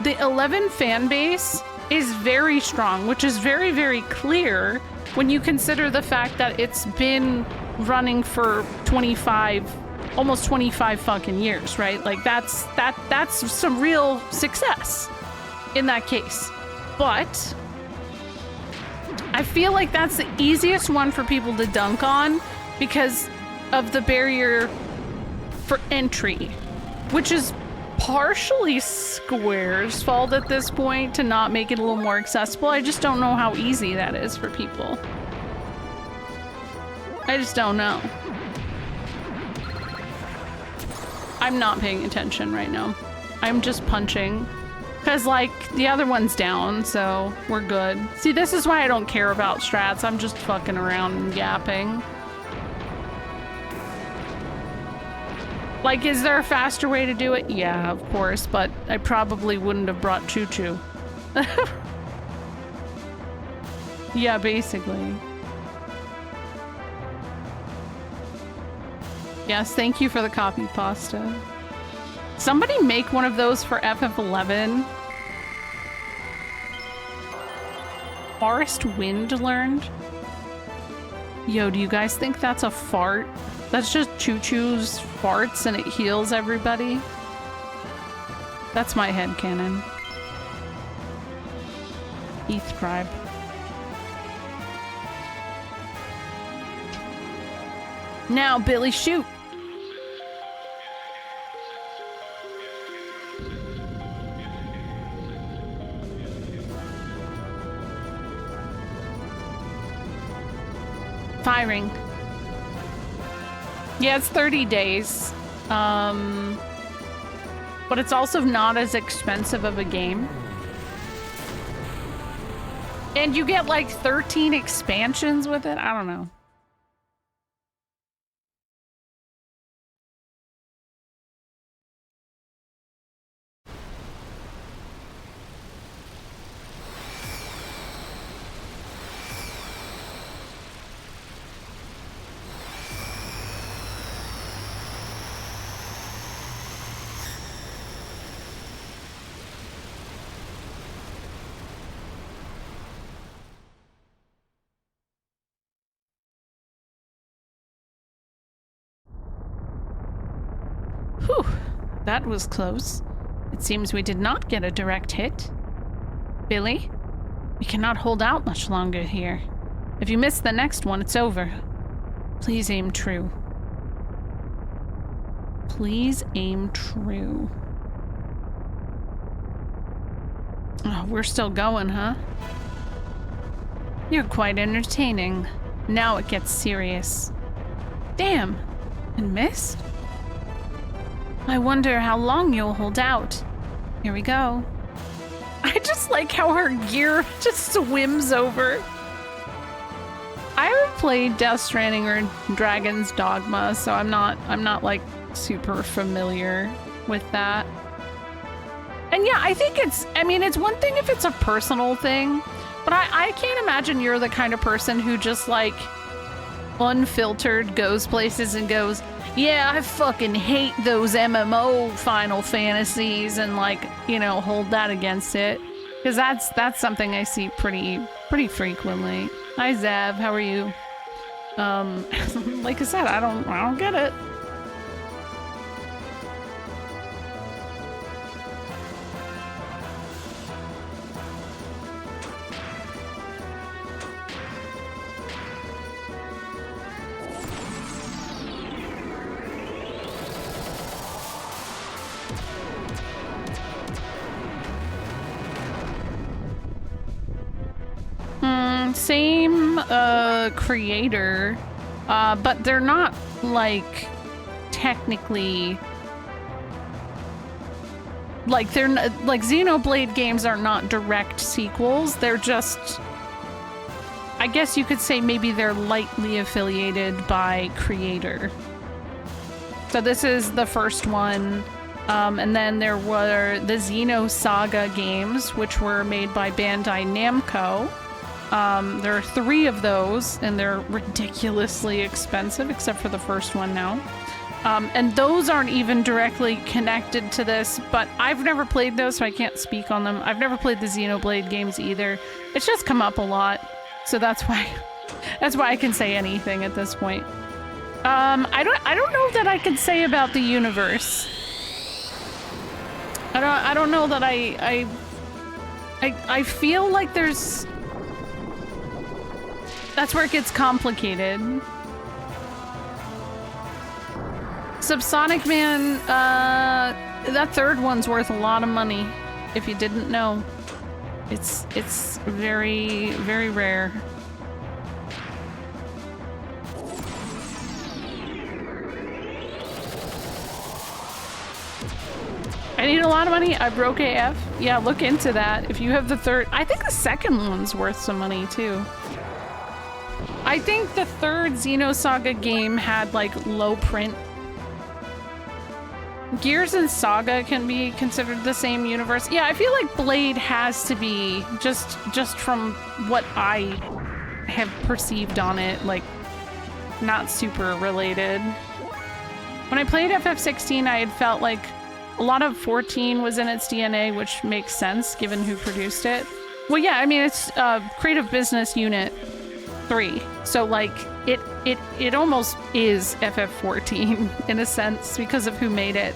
the 11 fan base is very strong, which is very, very clear when you consider the fact that it's been running for 25, almost 25 fucking years, right? Like that's some real success in that case. But I feel like that's the easiest one for people to dunk on because of the barrier for entry, which is partially Square's fault at this point to not make it a little more accessible. I just don't know how easy that is for people. I just don't know. I'm not paying attention right now. I'm just punching. Because, like, the other one's down, so we're good. See, this is why I don't care about strats. I'm just fucking around and yapping. Like, is there a faster way to do it? Yeah, of course, but I probably wouldn't have brought Choo Choo. Yeah, basically. Yes, thank you for the copy pasta. Somebody make one of those for FF11. Forest Wind learned. Yo, do you guys think that's a fart? That's just Choo Choo's farts and it heals everybody? That's my headcanon. Heath Tribe. Now, Billy, shoot! expiring. Yeah, it's 30 days. But it's also not as expensive of a game. And you get like 13 expansions with it. I don't know. Whew, that was close. It seems we did not get a direct hit. Billy, we cannot hold out much longer here. If you miss the next one, it's over. Please aim true. Please aim true. Oh, we're still going, huh? You're quite entertaining. Now it gets serious. Damn, and missed? I wonder how long you'll hold out. Here we go. I just like how her gear just swims over. I haven't played Death Stranding or Dragon's Dogma, so I'm not like super familiar with that. And yeah, I think it's one thing if it's a personal thing, but I can't imagine you're the kind of person who just like unfiltered goes places and goes, yeah, I fucking hate those MMO Final Fantasies, and like, you know, hold that against it. Because that's something I see pretty frequently. Hi Zav, how are you? Like I said, I don't get it. Same creator, but they're not like technically like they're like Xenoblade games are not direct sequels. They're just, I guess you could say maybe they're lightly affiliated by creator. So this is the first one. And then there were the Xenosaga games, which were made by Bandai Namco. There are 3 of those, and they're ridiculously expensive, except for the first one now. And those aren't even directly connected to this, but I've never played those, so I can't speak on them. I've never played the Xenoblade games either. It's just come up a lot, so that's why I can say anything at this point. I don't know that I can say about the universe. I don't know that I feel like there's... That's where it gets complicated. Subsonic Man, that third one's worth a lot of money, if you didn't know. It's very, very rare. I need a lot of money. I broke AF. Yeah, look into that. If you have the third, I think the second one's worth some money too. I think the third Xenosaga game had like low print. Gears and Saga can be considered the same universe. Yeah, I feel like Blade has to be, just from what I have perceived on it, like not super related. When I played FF16, I had felt like a lot of 14 was in its DNA, which makes sense given who produced it. Well, yeah, I mean, it's Creative Business Unit 3. So like it almost is FF14 in a sense because of who made it.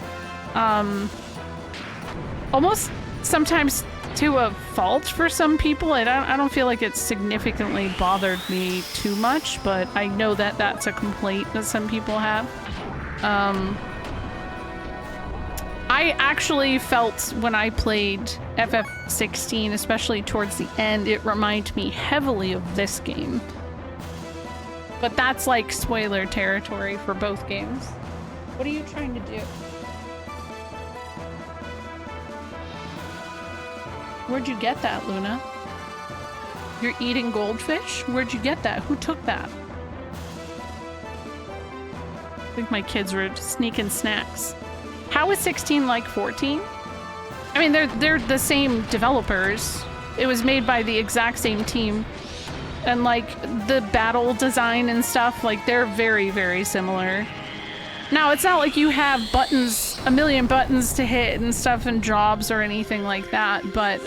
Almost sometimes to a fault for some people. I don't feel like it significantly bothered me too much, but I know that that's a complaint that some people have. I actually felt when I played FF16, especially towards the end, it reminded me heavily of this game. But that's like spoiler territory for both games. What are you trying to do? Where'd you get that, Luna? You're eating goldfish? Where'd you get that? Who took that? I think my kids were sneaking snacks. How is 16 like 14? I mean, they're the same developers. It was made by the exact same team. And like the battle design and stuff, like they're very, very similar. Now, it's not like you have buttons, a million buttons to hit and stuff and jobs or anything like that, but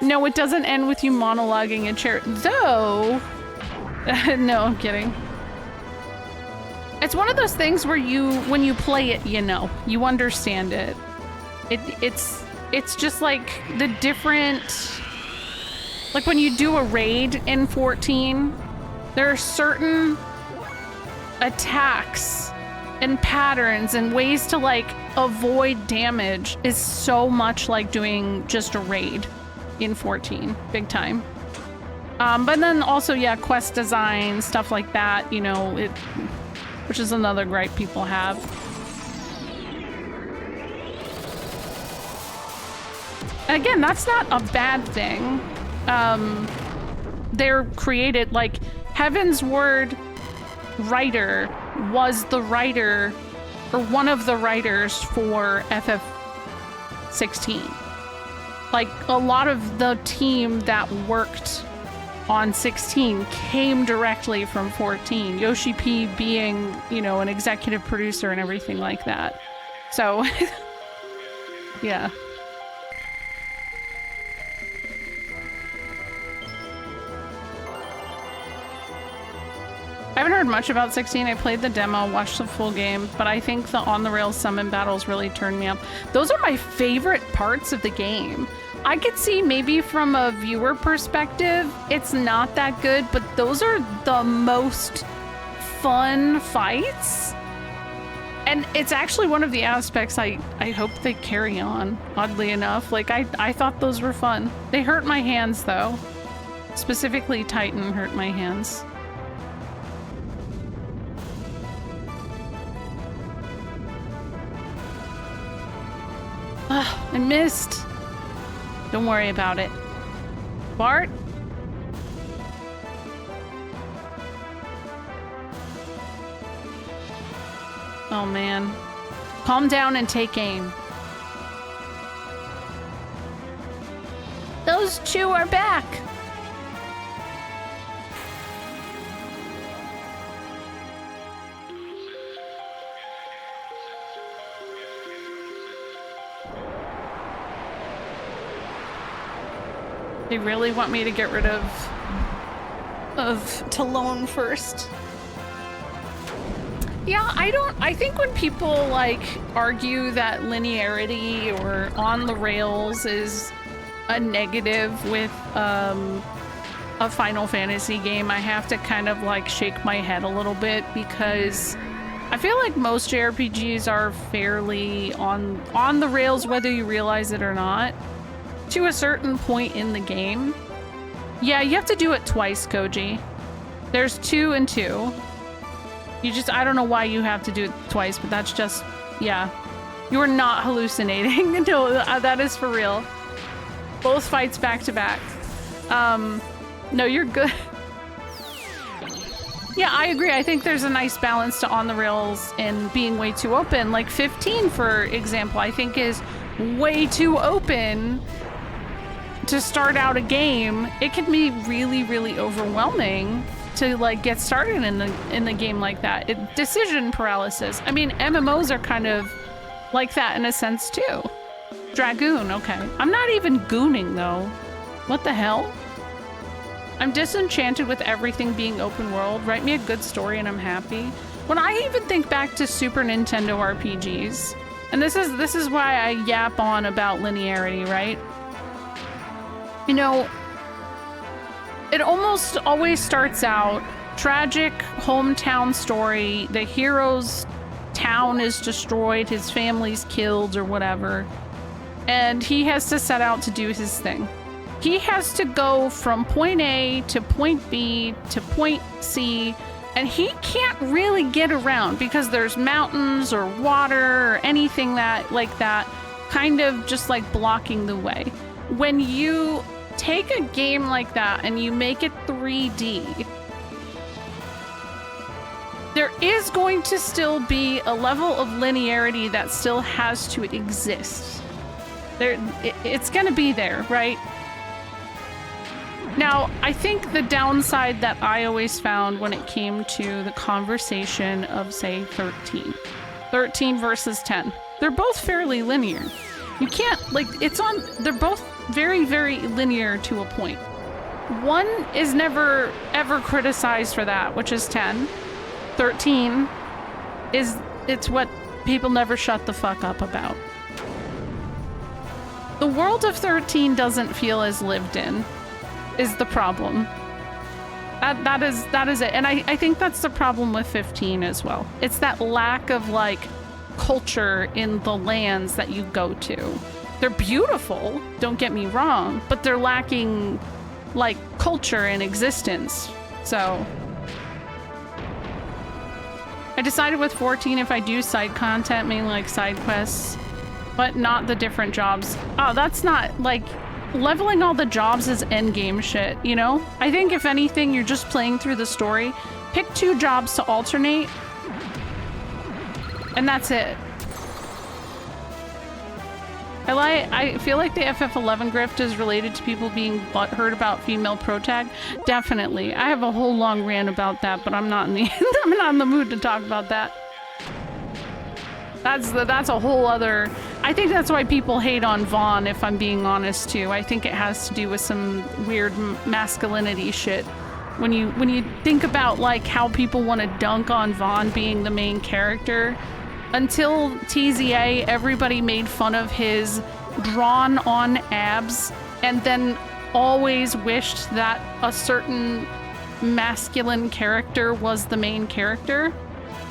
no, it doesn't end with you monologuing a chair. Though, no, I'm kidding. It's one of those things where when you play it, you understand it. It's just like the different, like when you do a raid in 14, there are certain attacks and patterns and ways to like avoid damage is so much like doing just a raid in 14, big time. But then also, yeah, quest design, stuff like that, which is another gripe people have. And again, that's not a bad thing. They're created, like, Heaven's Word writer was the writer, or one of the writers for FF16. Like, a lot of the team that worked on 16 came directly from 14. Yoshi P being, an executive producer and everything like that. So, yeah. I haven't heard much about 16. I played the demo, watched the full game, but I think the on-the-rails summon battles really turned me up. Those are my favorite parts of the game. I could see maybe from a viewer perspective, it's not that good, but those are the most fun fights. And it's actually one of the aspects I hope they carry on, oddly enough. Like, I thought those were fun. They hurt my hands, though. Specifically, Titan hurt my hands. Ah, I missed. Don't worry about it. Bart? Oh man. Calm down and take aim. Those two are back! They really want me to get rid of Talon first. Yeah, I think when people like argue that linearity or on the rails is a negative with a Final Fantasy game, I have to kind of like shake my head a little bit, because I feel like most JRPGs are fairly on the rails whether you realize it or not. To a certain point in the game. Yeah, you have to do it twice, Koji. There's 2 and 2. I don't know why you have to do it twice, but that's just, yeah. You are not hallucinating. No, that is for real. Both fights back to back. No, you're good. Yeah, I agree. I think there's a nice balance to on the rails and being way too open. Like 15, for example, I think is way too open to start out a game. It can be really, really overwhelming to like get started in the game like that. Decision paralysis. I mean, MMOs are kind of like that in a sense too. Dragoon, okay. I'm not even gooning though. What the hell? I'm disenchanted with everything being open world. Write me a good story and I'm happy. When I even think back to Super Nintendo RPGs, and this is why I yap on about linearity, right? It almost always starts out tragic hometown story. The hero's town is destroyed, his family's killed or whatever, and he has to set out to do his thing. He has to go from point A to point B to point C, and he can't really get around because there's mountains or water or anything that like that kind of just like blocking the way. When you take a game like that and you make it 3D, there is going to still be a level of linearity that still has to exist. It's going to be there, right? Now, I think the downside that I always found when it came to the conversation of, say, 13 versus 10, they're both fairly linear. You can't, like, they're both very, very linear to a point. One is never, ever criticized for that, which is 10. 13 it's what people never shut the fuck up about. The world of 13 doesn't feel as lived in, is the problem. That is it. And I think that's the problem with 15 as well. It's that lack of like culture in the lands that you go to. They're beautiful, don't get me wrong, but they're lacking like culture and existence. So I decided with 14 if I do side content, mainly like side quests, but not the different jobs. Oh, that's not like leveling all the jobs is endgame shit, you know? I think if anything, you're just playing through the story. Pick 2 jobs to alternate, and that's it. I feel like the FF11 grift is related to people being butthurt about female protag. Definitely. I have a whole long rant about that, but I'm not in the I'm not in the mood to talk about that. That's a whole other. I think that's why people hate on Vaughn, if I'm being honest too. I think it has to do with some weird masculinity shit. When you think about like how people want to dunk on Vaughn being the main character. Until TZA, everybody made fun of his drawn-on abs and then always wished that a certain masculine character was the main character.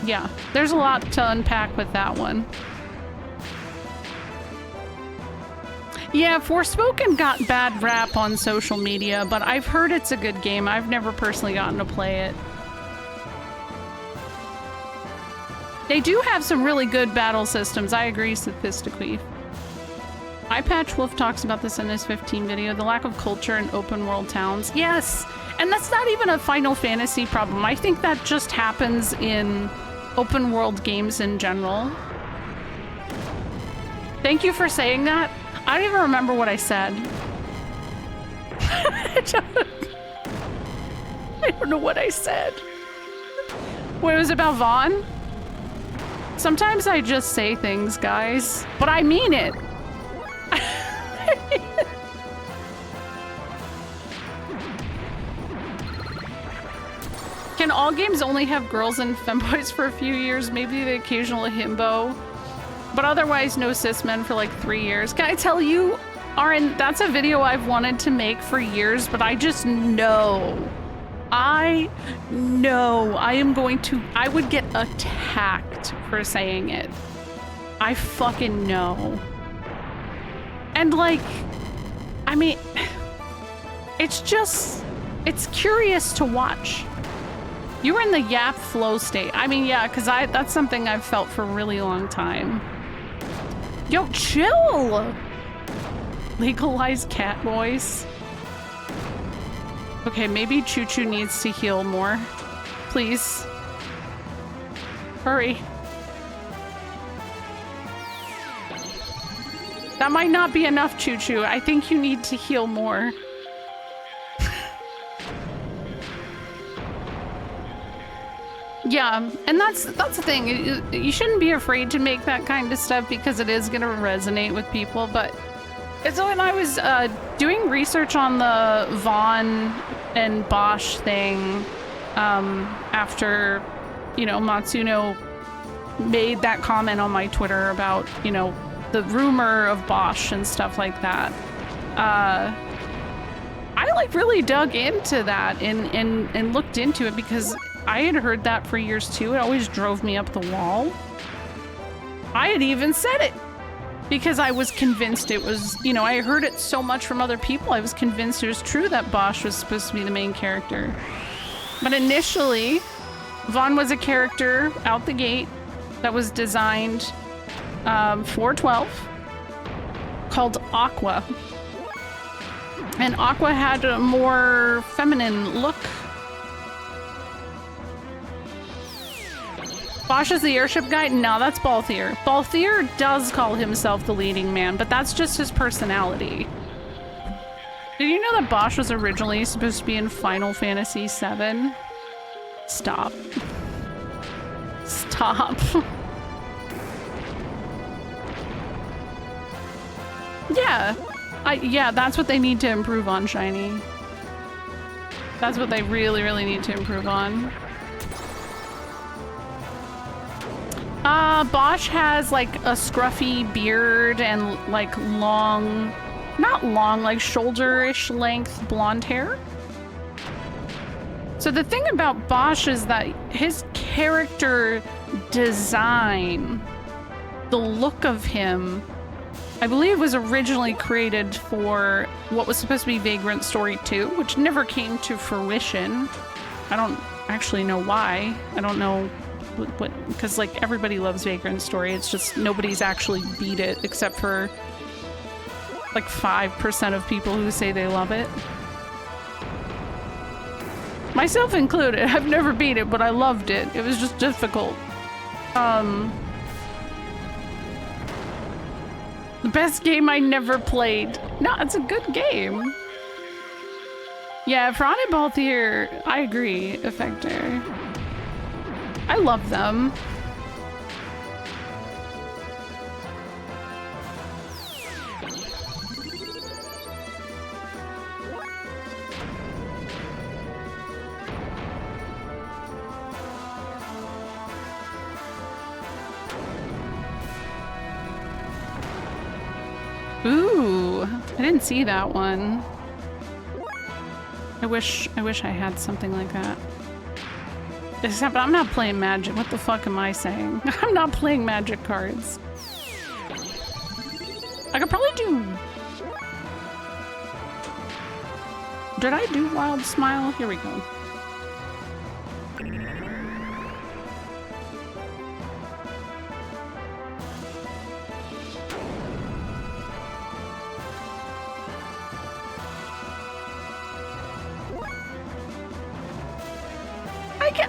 Yeah, there's a lot to unpack with that one. Yeah, Forspoken got bad rap on social media, but I've heard it's a good game. I've never personally gotten to play it. They do have some really good battle systems. I agree, Sophistiqueef. Eyepatch Wolf talks about this in his 15 video. The lack of culture in open world towns. Yes, and that's not even a Final Fantasy problem. I think that just happens in open world games in general. Thank you for saying that. I don't even remember what I said. I don't know what I said. What, it was about Vaughn? Sometimes I just say things, guys, but I mean it. Can all games only have girls and femboys for a few years? Maybe the occasional himbo, but otherwise no cis men for like 3 years. Can I tell you, Aaron, that's a video I've wanted to make for years, but I just know. I would get attacked for saying it. I fucking know. And like, I mean, it's curious to watch. You were in the yap flow state. I mean, yeah, because that's something I've felt for a really long time. Yo, chill! Legalize cat voice. Okay, maybe Choo Choo needs to heal more. Please. Hurry. That might not be enough, Choo Choo. I think you need to heal more. Yeah, and that's the thing. You shouldn't be afraid to make that kind of stuff because it is going to resonate with people, but so when I was doing research on the Vaughn and Bosch thing, after, you know, Matsuno made that comment on my Twitter about, you know, the rumor of Bosch and stuff like that, I like really dug into that and looked into it because I had heard that for years too. It always drove me up the wall. I had even said it. Because I was convinced it was, you know, I heard it so much from other people, I was convinced it was true that Bosch was supposed to be the main character. But initially, Vaughn was a character out the gate that was designed for 12 called Aqua. And Aqua had a more feminine look. Bosch is the airship guy? No, that's Balthier. Balthier does call himself the leading man, but that's just his personality. Did you know that Bosch was originally supposed to be in Final Fantasy VII? Stop. Stop. Yeah. Yeah, that's what they need to improve on, Shiny. That's what they really, really need to improve on. Bosch has like a scruffy beard and like long, not long, like shoulder-ish length blonde hair. So the thing about Bosch is that his character design, the look of him, I believe was originally created for what was supposed to be Vagrant Story 2, which never came to fruition. I don't actually know why. I don't know what, because like everybody loves Vagrant Story. It's just nobody's actually beat it except for like 5% of people who say they love it. Myself included. I've never beat it, but I loved it. It was just difficult. The best game I never played. No, it's a good game. Yeah, Fran and Balthier, I agree, Effector. I love them. Ooh, I didn't see that one. I wish I had something like that. Except I'm not playing Magic. What the fuck am I saying? I'm not playing Magic cards. I could probably do... Did I do Wild Smile? Here we go.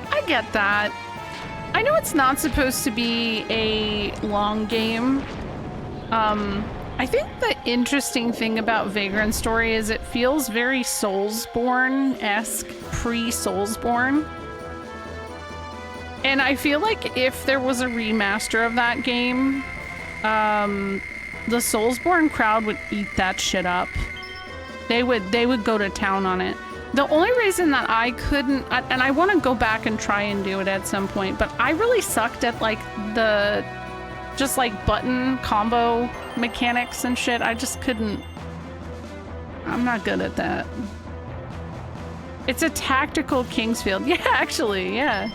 I get that. I know it's not supposed to be a long game. I think the interesting thing about Vagrant Story is it feels very Soulsborne-esque, pre-Soulsborne. And I feel like if there was a remaster of that game, the Soulsborne crowd would eat that shit up. They would go to town on it. The only reason that I couldn't, and I want to go back and try and do it at some point, but I really sucked at like the just like button combo mechanics and shit. I just couldn't. I'm not good at that. It's a tactical Kingsfield. Yeah, actually, yeah.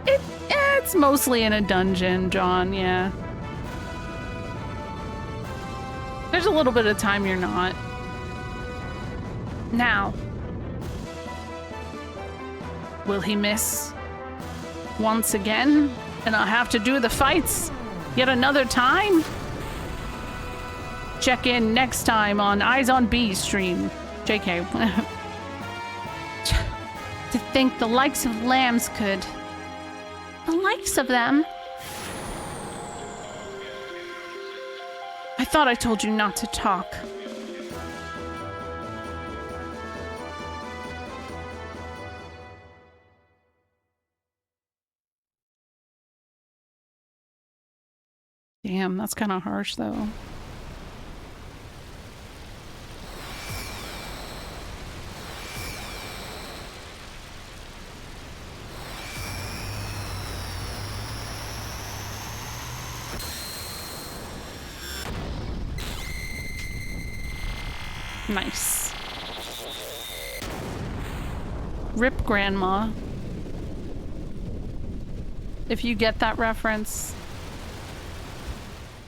It's mostly in a dungeon, John, yeah. There's a little bit of time you're not. Now, will he miss once again? And I'll have to do the fights yet another time? Check in next time on Eyes on B stream. JK. To think the likes of lambs could. The likes of them? I thought I told you not to talk. Damn, that's kind of harsh, though. Nice. Rip Grandma. If you get that reference,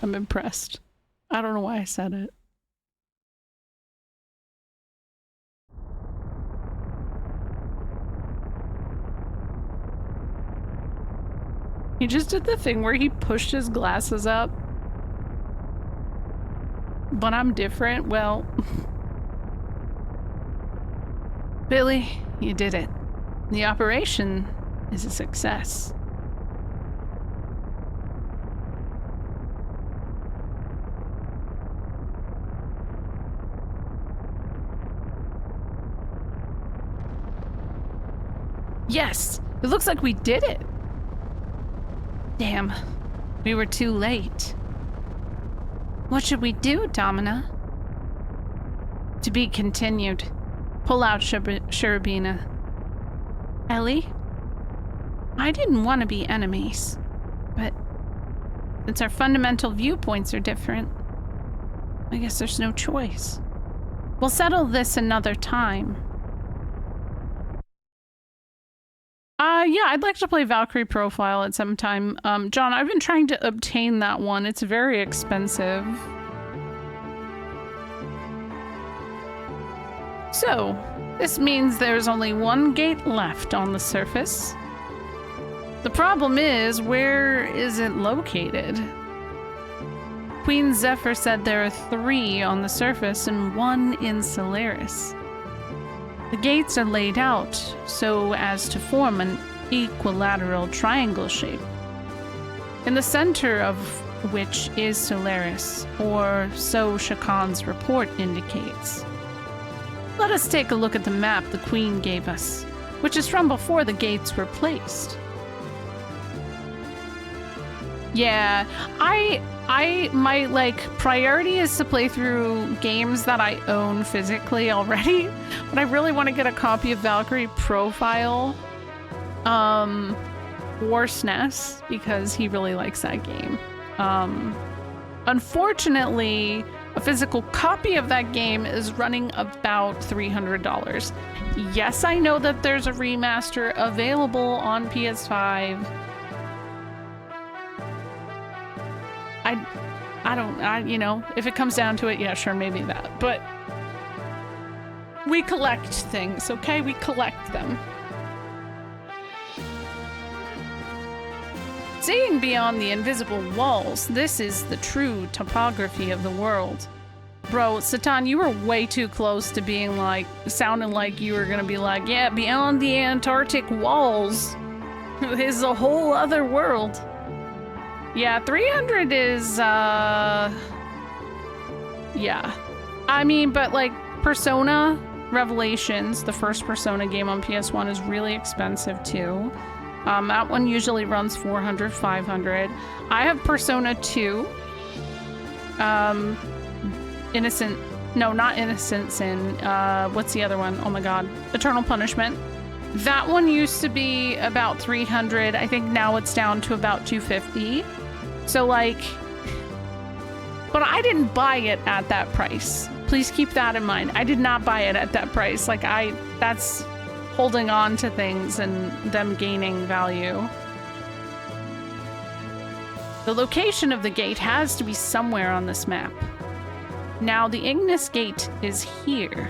I'm impressed. I don't know why I said it. He just did the thing where he pushed his glasses up. But I'm different. Well, Billy, you did it. The operation is a success. Yes, it looks like we did it. Damn, we were too late. What should we do, Domina? To be continued. Pull out, Cherubina. Ellie? I didn't want to be enemies, but since our fundamental viewpoints are different, I guess there's no choice. We'll settle this another time. Yeah, I'd like to play Valkyrie Profile at some time. John, I've been trying to obtain that one. It's very expensive. So, this means there's only one gate left on the surface. The problem is, where is it located? Queen Zephyr said there are 3 on the surface and 1 in Solaris. The gates are laid out so as to form an equilateral triangle shape, in the center of which is Solaris, or so Shakan's report indicates. Let us take a look at the map the Queen gave us, which is from before the gates were placed. Yeah, my like priority is to play through games that I own physically already, but I really want to get a copy of Valkyrie Profile or SNES because he really likes that game. Unfortunately, a physical copy of that game is running about $300. Yes, I know that there's a remaster available on PS5. You know, if it comes down to it, yeah, sure, maybe that. But we collect things, okay? We collect them. Seeing beyond the invisible walls, this is the true topography of the world. Bro, Satan, you were way too close to being like, sounding like you were gonna be like, yeah, beyond the Antarctic walls is a whole other world. Yeah, 300 is, yeah. I mean, but like, Persona Revelations, the first Persona game on PS1, is really expensive too. That one usually runs 400, 500. I have Persona 2. Not Innocent Sin. What's the other one? Oh my god. Eternal Punishment. That one used to be about 300. I think now it's down to about 250. So like, but I didn't buy it at that price. Please keep that in mind. I did not buy it at that price. Like that's holding on to things and them gaining value. The location of the gate has to be somewhere on this map. Now the Ignis Gate is here.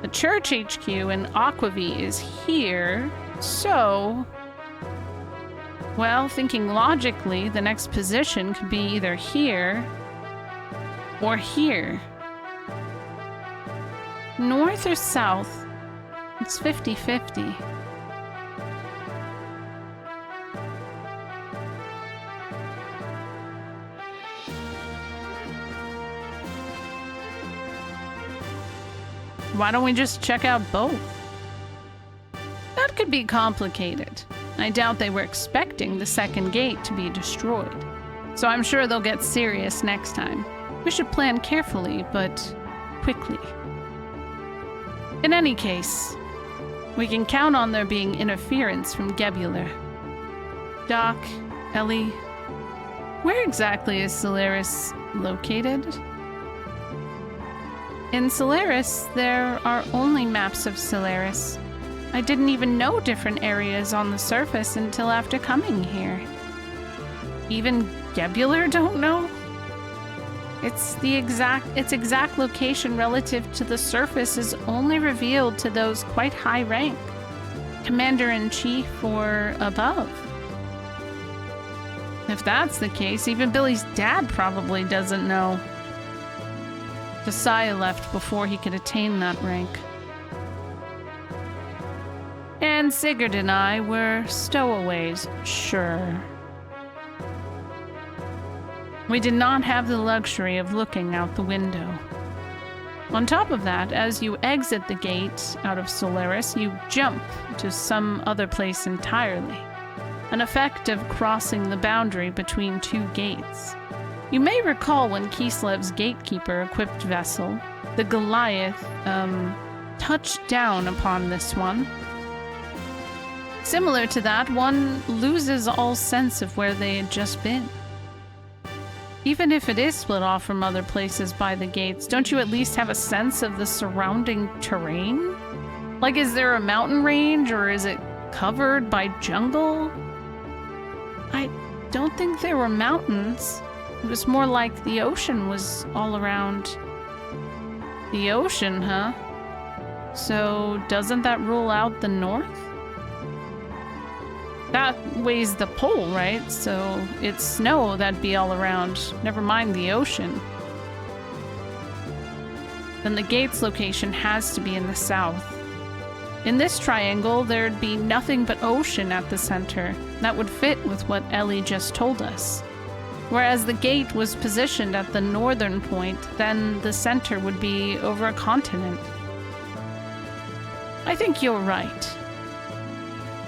The Church HQ in Aquavie is here, so... Well, thinking logically, the next position could be either here or here. North or south? It's 50-50. Why don't we just check out both? That could be complicated. I doubt they were expecting the second gate to be destroyed, so I'm sure they'll get serious next time. We should plan carefully, but quickly. In any case, we can count on there being interference from Gebular. Doc, Ellie, where exactly is Solaris located? In Solaris, there are only maps of Solaris. I didn't even know different areas on the surface until after coming here. Even Gebular don't know? Its exact location relative to the surface is only revealed to those quite high rank, Commander-in-Chief or above. If that's the case, even Billy's dad probably doesn't know. Josiah left before he could attain that rank. And Sigurd and I were stowaways, sure. We did not have the luxury of looking out the window. On top of that, as you exit the gate out of Solaris, you jump to some other place entirely. An effect of crossing the boundary between two gates. You may recall when Kislev's gatekeeper-equipped vessel, the Goliath, touched down upon this one. Similar to that, one loses all sense of where they had just been. Even if it is split off from other places by the gates, don't you at least have a sense of the surrounding terrain? Like, is there a mountain range, or is it covered by jungle? I don't think there were mountains. It was more like the ocean was all around. The ocean, huh? So doesn't that rule out the north? That weighs the pole, right? So it's snow that'd be all around. Never mind the ocean. Then the gate's location has to be in the south. In this triangle, there'd be nothing but ocean at the center. That would fit with what Ellie just told us. Whereas the gate was positioned at the northern point, then the center would be over a continent. I think you're right.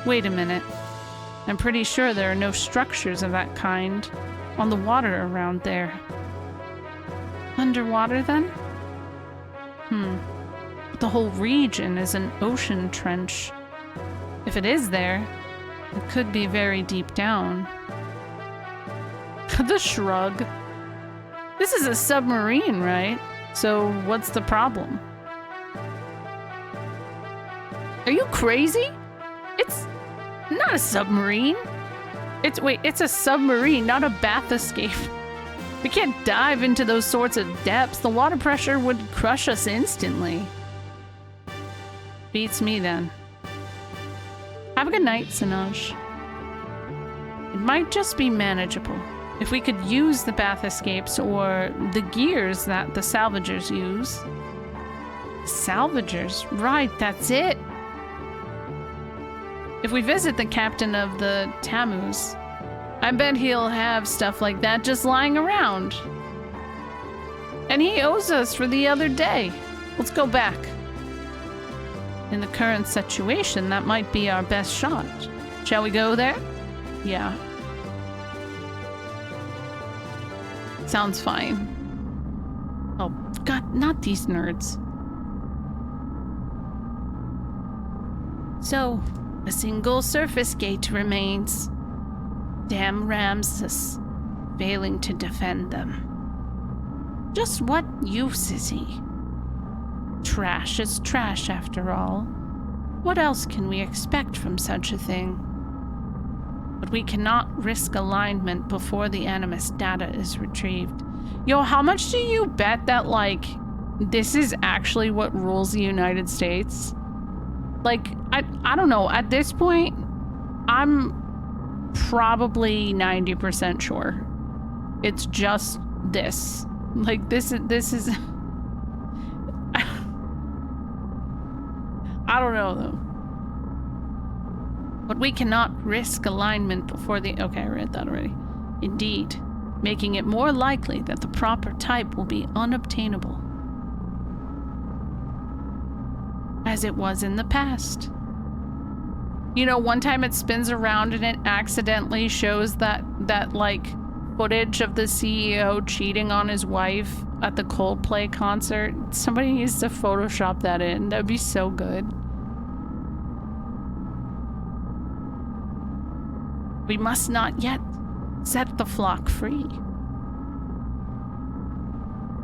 Wait a minute. I'm pretty sure there are no structures of that kind on the water around there. Underwater, then? The whole region is an ocean trench. If it is there, it could be very deep down. The shrug. This is a submarine, right? So what's the problem? Are you crazy? It's not a submarine. It's a submarine, not a bath escape. We can't dive into those sorts of depths. The water pressure would crush us instantly. Beats me then. Have a good night, Sinaj. It might just be manageable. If we could use the bath escapes or the gears that the salvagers use. Salvagers? Right, that's it. If we visit the captain of the Tammuz, I bet he'll have stuff like that just lying around. And he owes us for the other day. Let's go back. In the current situation, that might be our best shot. Shall we go there? Yeah. Sounds fine. Oh, God, not these nerds. So, a single surface gate remains. Damn Ramses, failing to defend them. Just what use is he? Trash is trash, after all. What else can we expect from such a thing? But we cannot risk alignment before the Animus data is retrieved. Yo, how much do you bet that, like, this is actually what rules the United States? Like, I don't know. At this point, I'm probably 90% sure. It's just this. Like, this is... I don't know, though. But we cannot risk alignment before the... Okay, I read that already. Indeed, making it more likely that the proper type will be unobtainable. As it was in the past. You know, one time it spins around and it accidentally shows that like, footage of the CEO cheating on his wife at the Coldplay concert. Somebody needs to Photoshop that in. That'd be so good. We must not yet set the flock free.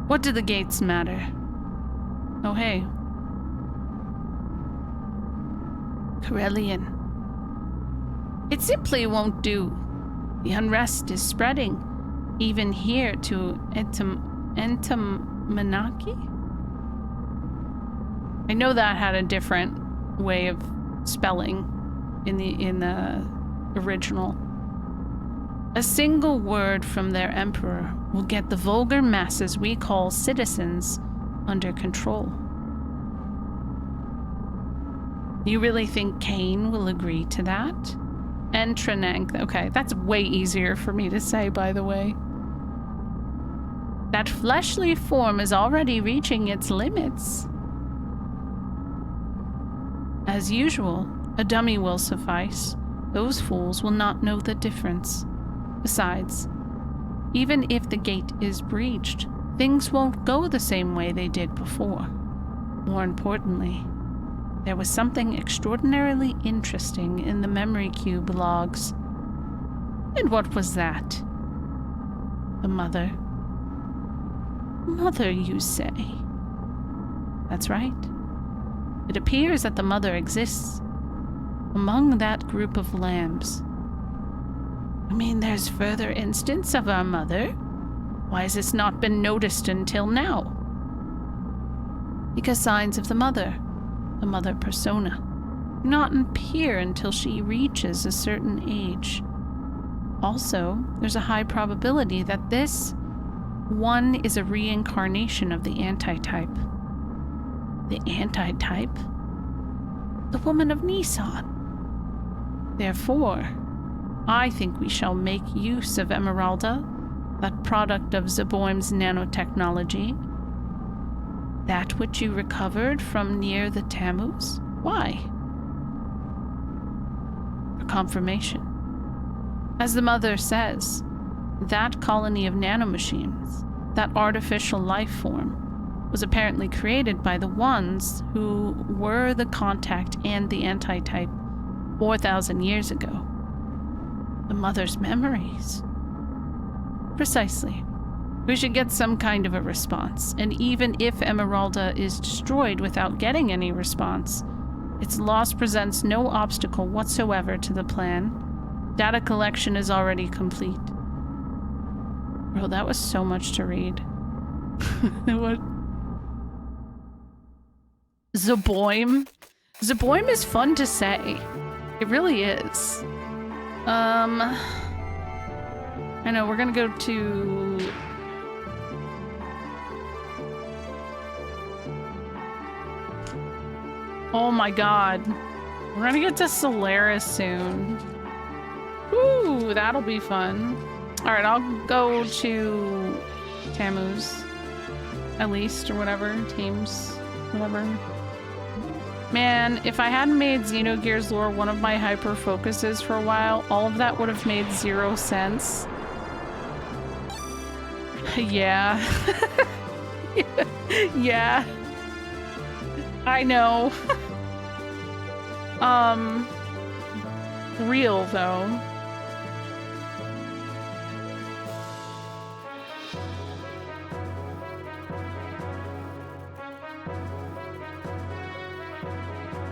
What do the gates matter? Oh, hey. Corellian. It simply won't do. The unrest is spreading. even here to Entomanaki? I know that had a different way of spelling in the original. A single word from their emperor will get the vulgar masses we call citizens under control. You really think Cain will agree to that? Entranank. Okay, that's way easier for me to say, by the way. That fleshly form is already reaching its limits. As usual, a dummy will suffice. Those fools will not know the difference. Besides, even if the gate is breached, things won't go the same way they did before. More importantly, there was something extraordinarily interesting in the memory cube logs. And what was that? The mother. Mother, you say? That's right. It appears that the mother exists among that group of lambs. I mean, there's further instance of our mother. Why has this not been noticed until now? Because signs of the mother persona, do not appear until she reaches a certain age. Also, there's a high probability that this one is a reincarnation of the antitype. The antitype? The woman of Nissan. Therefore, I think we shall make use of Emeralda, that product of Zeboim's nanotechnology. That which you recovered from near the Tammuz? Why? For confirmation. As the mother says, that colony of nanomachines, that artificial life form, was apparently created by the ones who were the contact and the antitype 4,000 years ago. The mother's memories. Precisely. We should get some kind of a response, and even if Emeralda is destroyed without getting any response, its loss presents no obstacle whatsoever to the plan. Data collection is already complete. Bro, that was so much to read. What? Zeboim? Zeboim is fun to say. It really is. I know, we're gonna go to... Oh my god. We're gonna get to Solaris soon. Ooh, that'll be fun. Alright, I'll go to Tammuz. At least, or whatever. Teams. Whatever. Man, if I hadn't made Xenogears lore one of my hyper focuses for a while, all of that would have made 0 sense. Yeah. Yeah. I know. Real though.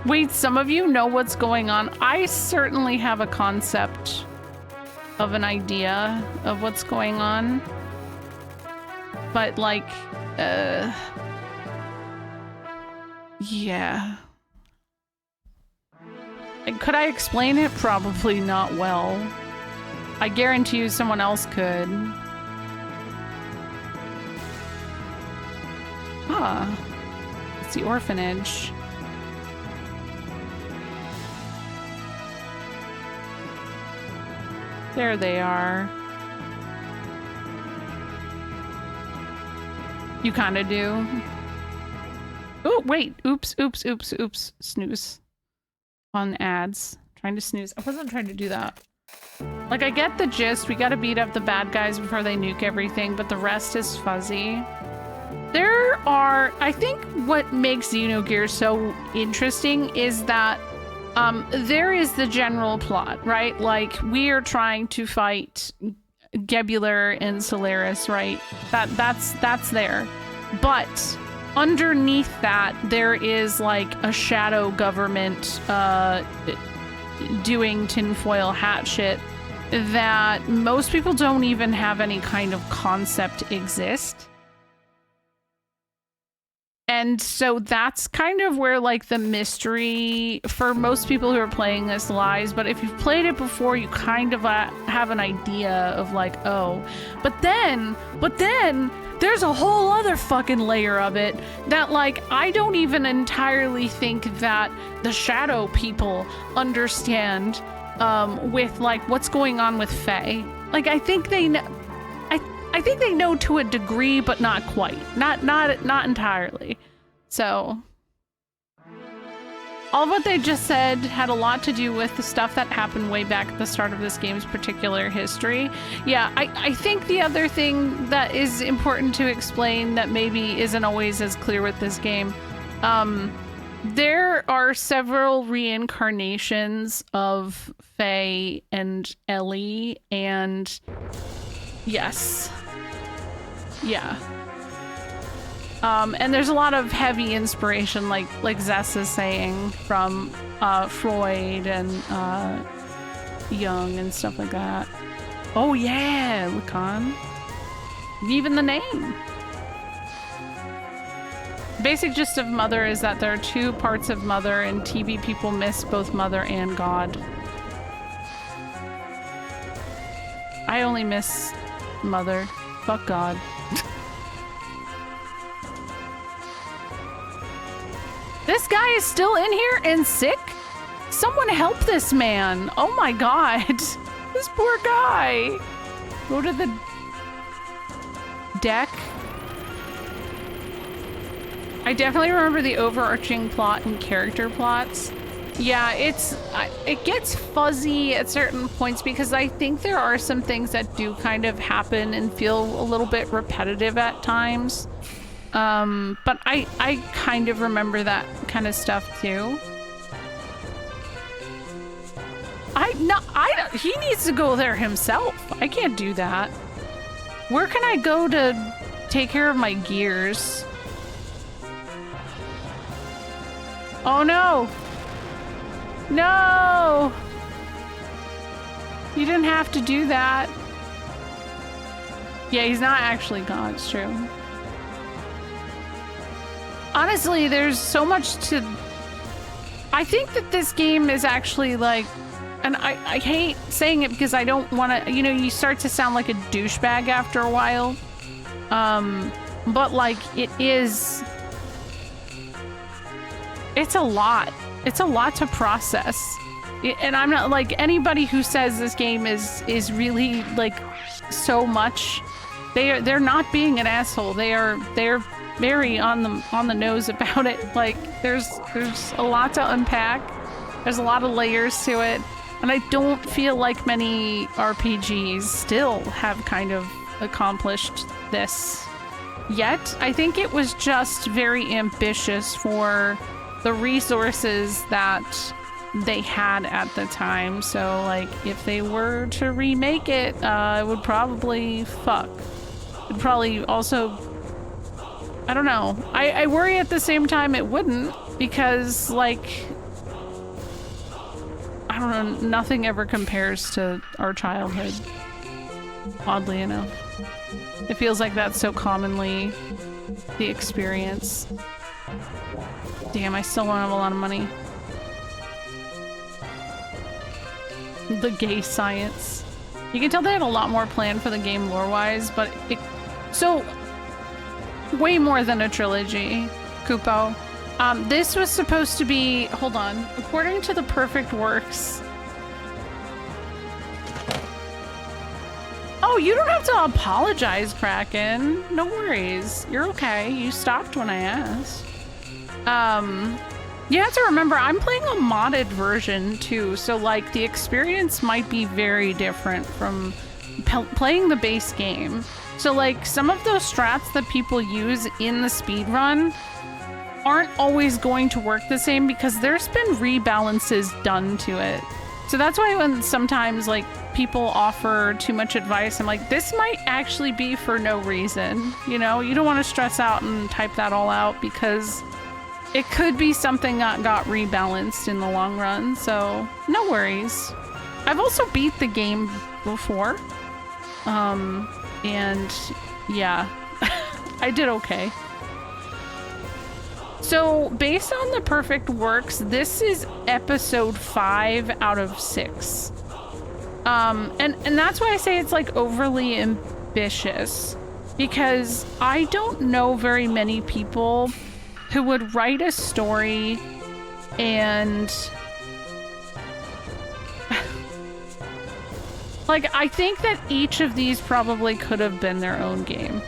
Wait, some of you know what's going on. I certainly have a concept of an idea of what's going on. But like, yeah. And could I explain it? Probably not well. I guarantee you someone else could. Ah, it's the orphanage. There they are. You kind of do. Oh, wait. Oops, oops, oops, oops. Snooze. On ads. Trying to snooze. I wasn't trying to do that. Like, I get the gist. We gotta beat up the bad guys before they nuke everything, but the rest is fuzzy. There are... I think what makes Xenogears so interesting is that there is the general plot, right? Like, we are trying to fight Gebular and Solaris, right? That's there. But underneath that, there is like a shadow government doing tinfoil hat shit. that most people don't even have any kind of concept exist. And so that's kind of where like the mystery for most people who are playing this lies. But if you've played it before, you kind of have an idea of like, oh, but then there's a whole other fucking layer of it that like I don't even entirely think that the shadow people understand with like what's going on with Faye. Like I think they know. I think they know to a degree, but not quite. Not entirely. So, all of what they just said had a lot to do with the stuff that happened way back at the start of this game's particular history. Yeah, I think the other thing that is important to explain that maybe isn't always as clear with this game, there are several reincarnations of Faye and Ellie, and yes. Yeah. And there's a lot of heavy inspiration, like Zess is saying, from Freud and Jung and stuff like that. Oh yeah, Lacan. Even the name. Basic gist of Mother is that there are two parts of Mother, and TV people miss both Mother and God. I only miss Mother. Fuck God. This guy is still in here and sick? Someone help this man. Oh my God. This poor guy. Go to the deck. I definitely remember the overarching plot and character plots. Yeah, it gets fuzzy at certain points because I think there are some things that do kind of happen and feel a little bit repetitive at times. But I kind of remember that kind of stuff too. He needs to go there himself. I can't do that. Where can I go to take care of my gears? Oh no! No! You didn't have to do that. Yeah, he's not actually gone, it's true. Honestly, there's so much to... I think that this game is actually like... And I hate saying it because I don't want to... You know, you start to sound like a douchebag after a while. But like, it is... It's a lot. It's a lot to process. And I'm not like anybody who says this game is really like so much. They're not being an asshole. They're very on the nose about it. Like there's a lot to unpack. There's a lot of layers to it. And I don't feel like many RPGs still have kind of accomplished this yet. I think it was just very ambitious for the resources that they had at the time. So like if they were to remake it, it would probably fuck. It'd probably also, I don't know. I worry at the same time it wouldn't, because like, I don't know, nothing ever compares to our childhood, oddly enough. It feels like that's so commonly the experience. Damn, I still don't have a lot of money. The gay science. You can tell they had a lot more planned for the game lore-wise, but it... So, way more than a trilogy, Kupo. This was supposed to be... Hold on. According to the Perfect Works... Oh, you don't have to apologize, Kraken. No worries. You're okay. You stopped when I asked. You have to remember, I'm playing a modded version too, so like the experience might be very different from playing the base game. So like some of those strats that people use in the speedrun aren't always going to work the same because there's been rebalances done to it. So that's why when sometimes like people offer too much advice, I'm like, this might actually be for no reason. You know, you don't want to stress out and type that all out because it could be something that got rebalanced in the long run, so no worries. I've also beat the game before. And yeah, I did okay. So based on the perfect works, this is episode 5 out of 6. And that's why I say it's like overly ambitious, because I don't know very many people who would write a story and like, I think that each of these probably could have been their own game.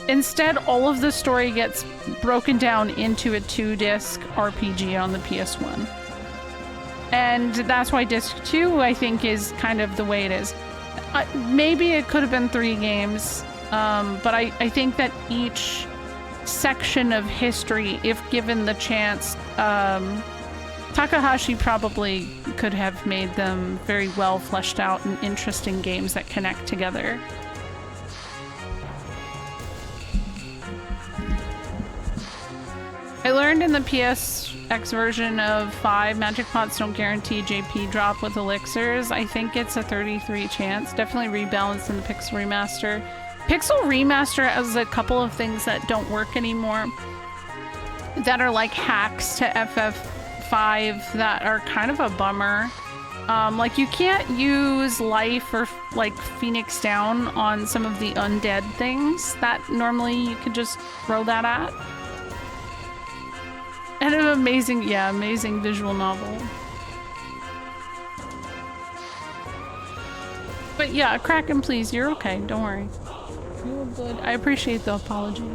Instead, all of the story gets broken down into a 2-disc RPG on the PS1. And that's why disc 2, I think, is kind of the way it is. Maybe it could have been 3 games, but I think that each section of history, if given the chance, Takahashi probably could have made them very well fleshed out and interesting games that connect together. I learned in the PSX version of 5, magic pots don't guarantee JP drop with elixirs. I think it's a 33 chance. Definitely rebalanced in the Pixel Remaster. Pixel Remaster has a couple of things that don't work anymore that are like hacks to FF5 that are kind of a bummer. Like, you can't use life or like Phoenix Down on some of the undead things that normally you could just throw that at. And an amazing, yeah, amazing visual novel. But yeah, Kraken, please, you're okay, don't worry. You're good. I appreciate the apology.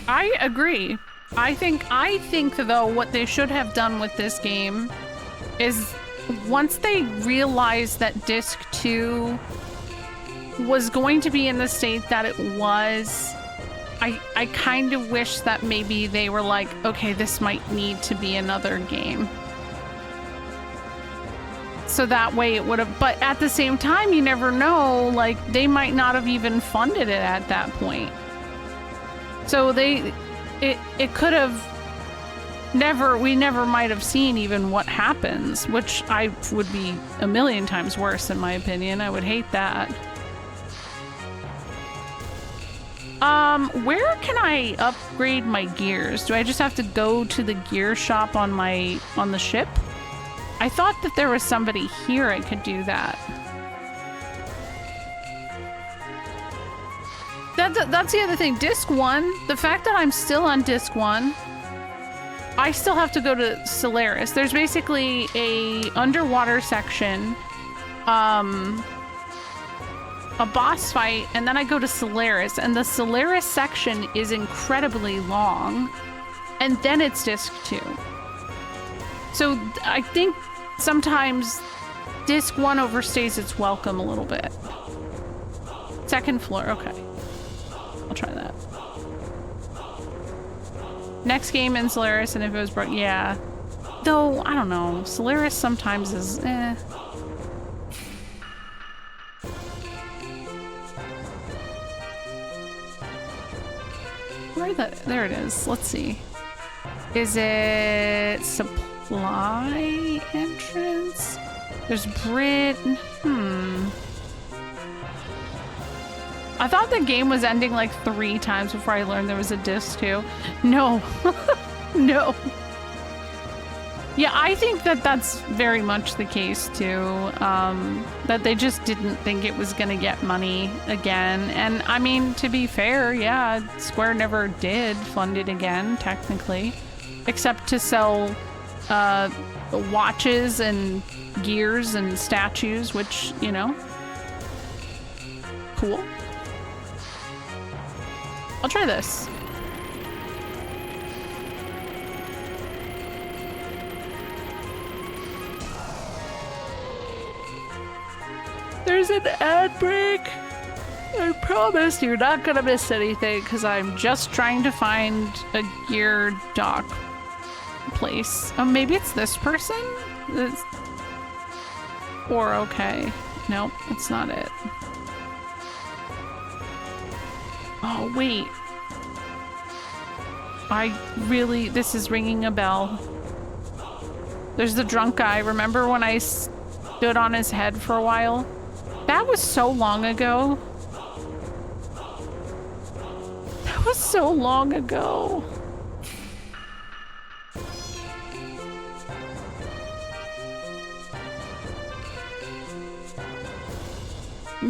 I agree. I think though what they should have done with this game is, once they realized that disc 2 was going to be in the state that it was, I kind of wish that maybe they were like, okay, this might need to be another game. So that way it would have, but at the same time, you never know, like, they might not have even funded it at that point. So it could have we never might have seen even what happens, which I would be a million times worse in my opinion. I would hate that. Where can I upgrade my gears? Do I just have to go to the gear shop on the ship? I thought that there was somebody here I could do that. That's the other thing. Disc 1, the fact that I'm still on Disc 1, I still have to go to Solaris. There's basically a underwater section, a boss fight, and then I go to Solaris, and the Solaris section is incredibly long, and then it's Disc 2. So I think sometimes Disc 1 overstays its welcome a little bit. Second floor, okay. I'll try that. Next game in Solaris, and if it was broke, yeah. Though, I don't know. Solaris sometimes is, eh. There it is. Let's see. Is it supply entrance? There's Brit. I thought the game was ending like 3 times before I learned there was a disc 2. No. No. Yeah, I think that that's very much the case too. That they just didn't think it was gonna get money again. And I mean, to be fair, yeah, Square never did fund it again, technically. Except to sell watches and gears and statues, which, you know, cool. I'll try this. There's an ad break. I promise you're not gonna miss anything because I'm just trying to find a gear dock place. Oh, maybe it's this person? Or okay. Nope, it's not it. Oh, wait. This is ringing a bell. There's the drunk guy. Remember when I stood on his head for a while? That was so long ago. That was so long ago.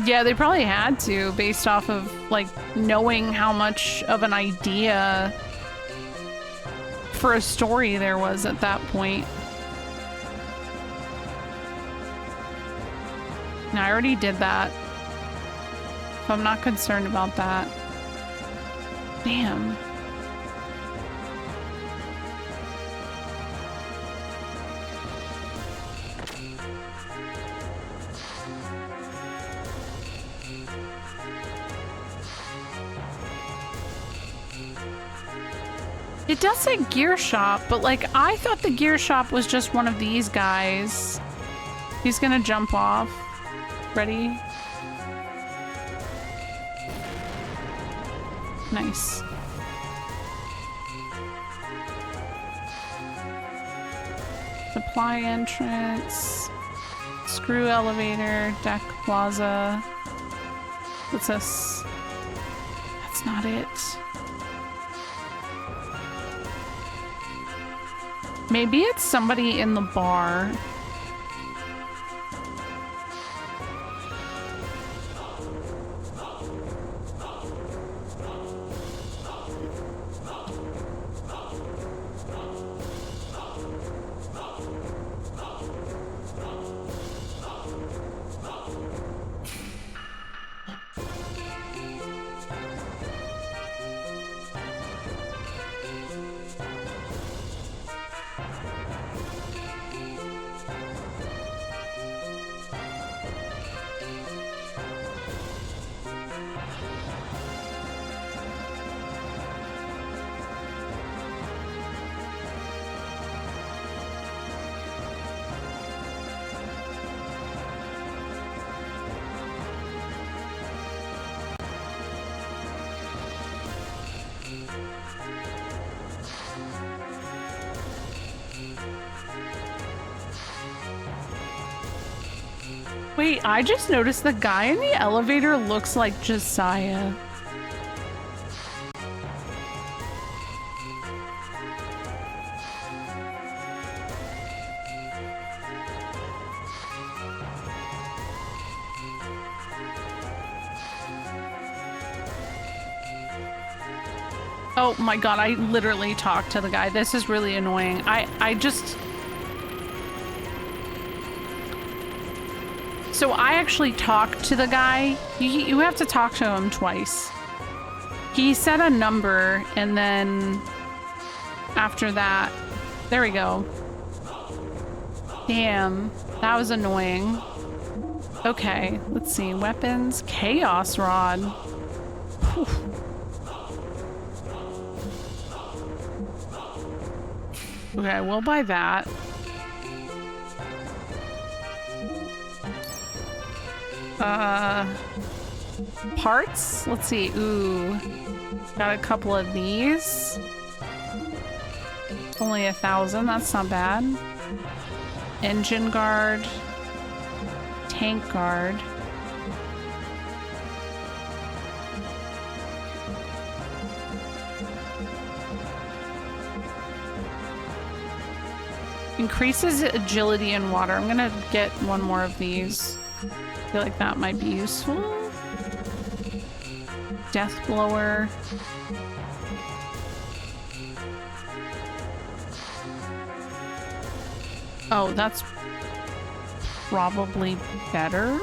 Yeah, they probably had to, based off of, like, knowing how much of an idea for a story there was at that point. No, I already did that. So I'm not concerned about that. Damn. It does say gear shop, but like I thought the gear shop was just one of these guys. He's gonna jump off. Ready? Nice. Supply entrance. Screw elevator. Deck plaza. What's this? That's not it. Maybe it's somebody in the bar. Wait, I just noticed the guy in the elevator looks like Josiah. Oh my god, I literally talked to the guy. This is really annoying. So I actually talked to the guy. You have to talk to him twice. He said a number, and then after that, there we go. Damn, that was annoying. Okay, let's see. Weapons, Chaos Rod. Whew. Okay, we'll buy that. Parts? Let's see. Ooh. Got a couple of these. Only 1,000. That's not bad. Engine guard. Tank guard. Increases agility in water. I'm gonna get one more of these. I feel like that might be useful. Death blower. Oh, that's probably better.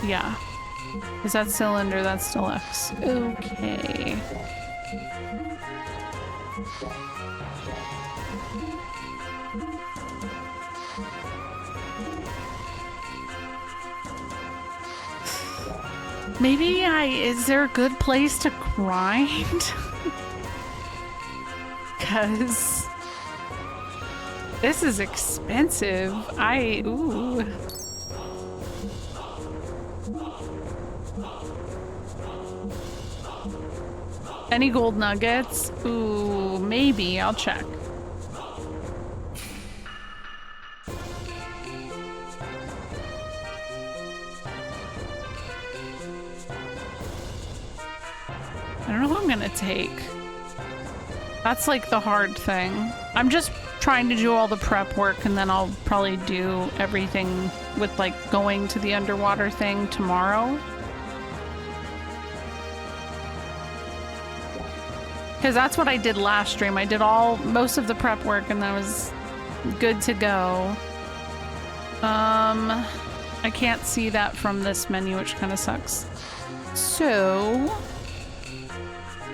Yeah. Is that cylinder? That's still X. Okay. Maybe is there a good place to grind? Because This is expensive. Ooh. Any gold nuggets? Ooh, maybe. I'll check. I don't know who I'm gonna take. That's like the hard thing. I'm just trying to do all the prep work and then I'll probably do everything with like going to the underwater thing tomorrow. Because that's what I did last stream. I did most of the prep work and that was good to go. I can't see that from this menu, which kind of sucks. So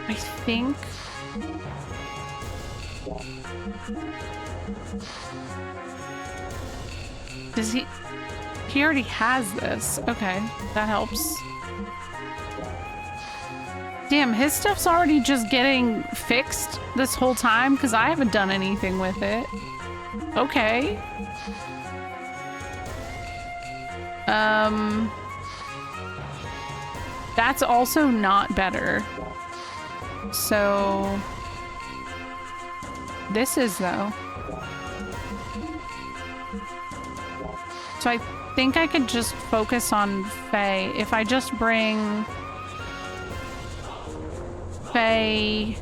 I think does he already has this. Okay, that helps. Damn, his stuff's already just getting fixed this whole time because I haven't done anything with it. Okay. That's also not better. So this is though. So I think I could just focus on Faye. If I just bring Faye,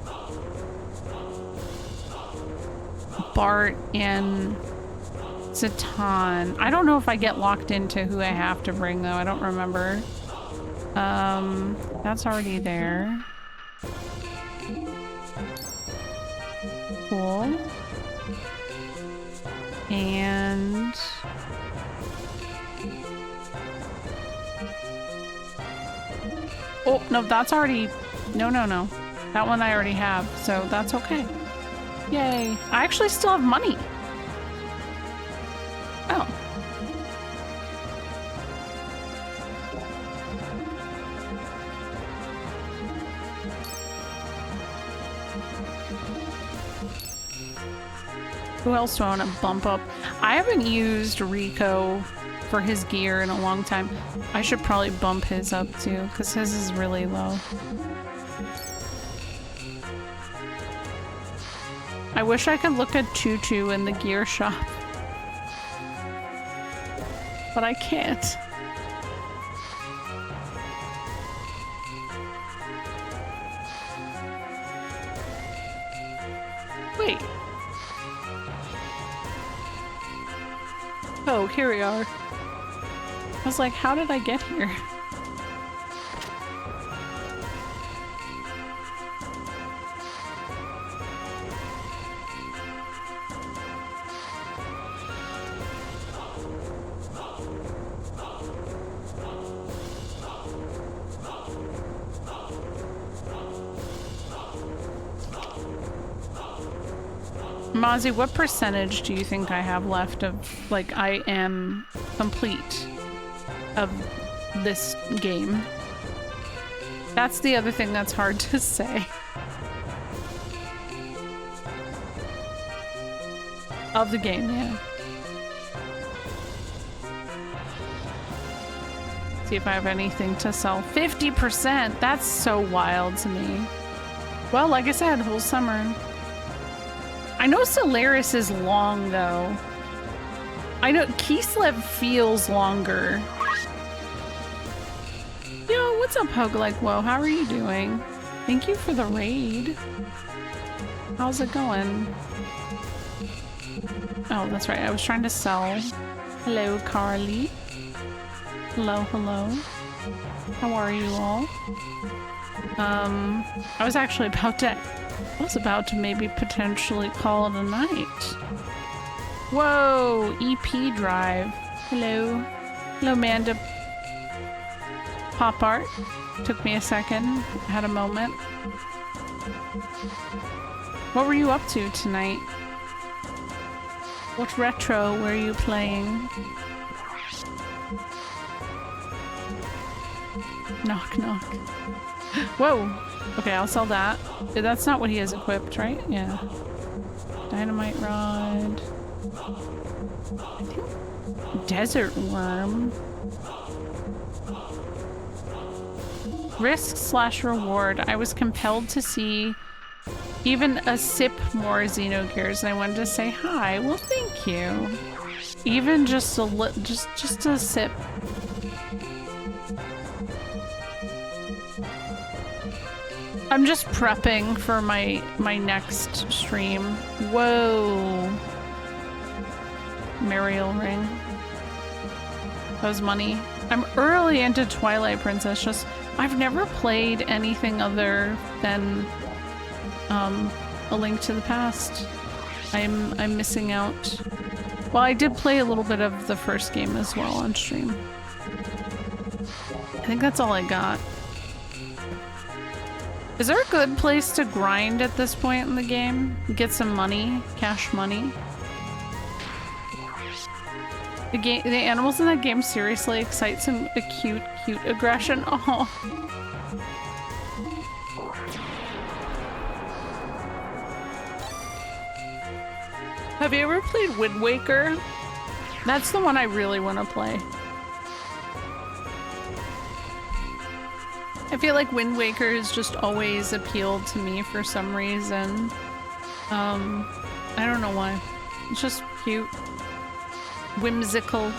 Bart, and Zatan. I don't know if I get locked into who I have to bring though. I don't remember. That's already there. Cool. And oh, no, that's already... No. That one I already have, so that's okay. Yay. I actually still have money. Oh. Who else do I want to bump up? I haven't used Rico for his gear in a long time. I should probably bump his up too, because his is really low. I wish I could look at Choo Choo in the gear shop. But I can't. Wait. Oh, here we are. I was like, how did I get here? Mozzie, what percentage do you think I have left of, like, I am complete of this game? That's the other thing that's hard to say. Of the game, yeah. See if I have anything to sell. 50%! That's so wild to me. Well, like I said, whole summer. I know Solaris is long, though. I know Kislev feels longer. Yo, what's up, Hug Like Whoa? How are you doing? Thank you for the raid. How's it going? Oh, that's right. I was trying to sell. Hello, Carly. Hello. How are you all? I was actually about to maybe potentially call it a night. Whoa, EP drive. Hello. Hello, Amanda. Pop art. Took me a second. I had a moment. What were you up to tonight? What retro were you playing? Knock, knock. Whoa! Okay, I'll sell that. That's not what he has equipped, right? Yeah. Dynamite rod. I think desert worm. Risk/reward. I was compelled to see even a sip more Xenogears, and I wanted to say hi. Well, thank you. Even just just a sip. I'm just prepping for my next stream. Whoa. Mariel ring. That was money. I'm early into Twilight Princess. Just I've never played anything other than A Link to the Past. I'm missing out. Well, I did play a little bit of the first game as well on stream. I think that's all I got. Is there a good place to grind at this point in the game? Get some money, cash money. The animals in that game seriously excite some cute aggression. Oh. Have you ever played Wind Waker? That's the one I really want to play. I feel like Wind Waker has just always appealed to me for some reason. I don't know why. It's just cute. Whimsical.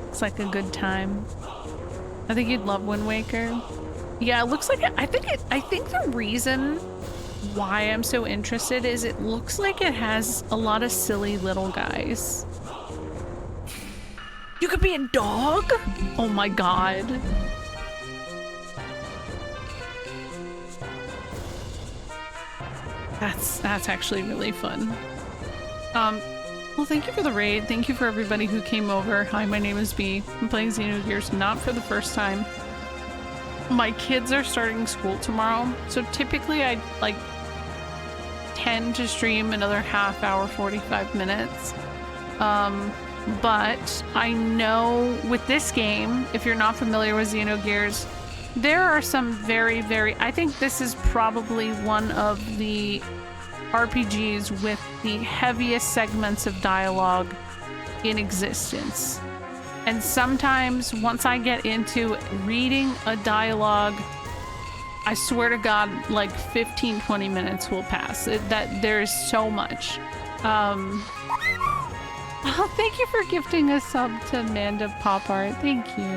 It's like a good time. I think you'd love Wind Waker. Yeah, it looks like it, I think the reason why I'm so interested is it looks like it has a lot of silly little guys. You could be a dog? Oh my god. That's actually really fun. Well, thank you for the raid. Thank you for everybody who came over. Hi, my name is B. I'm playing Xenogears not for the first time. My kids are starting school tomorrow, so typically I like tend to stream another half hour, 45 minutes. But I know with this game, if you're not familiar with Xenogears, there are some very, I think this is probably one of the RPGs with the heaviest segments of dialogue in existence. And sometimes once I get into reading a dialogue, I swear to God, like 15-20 minutes will pass. That there is so much. Oh, thank you for gifting a sub to Amanda Pop Art. Thank you.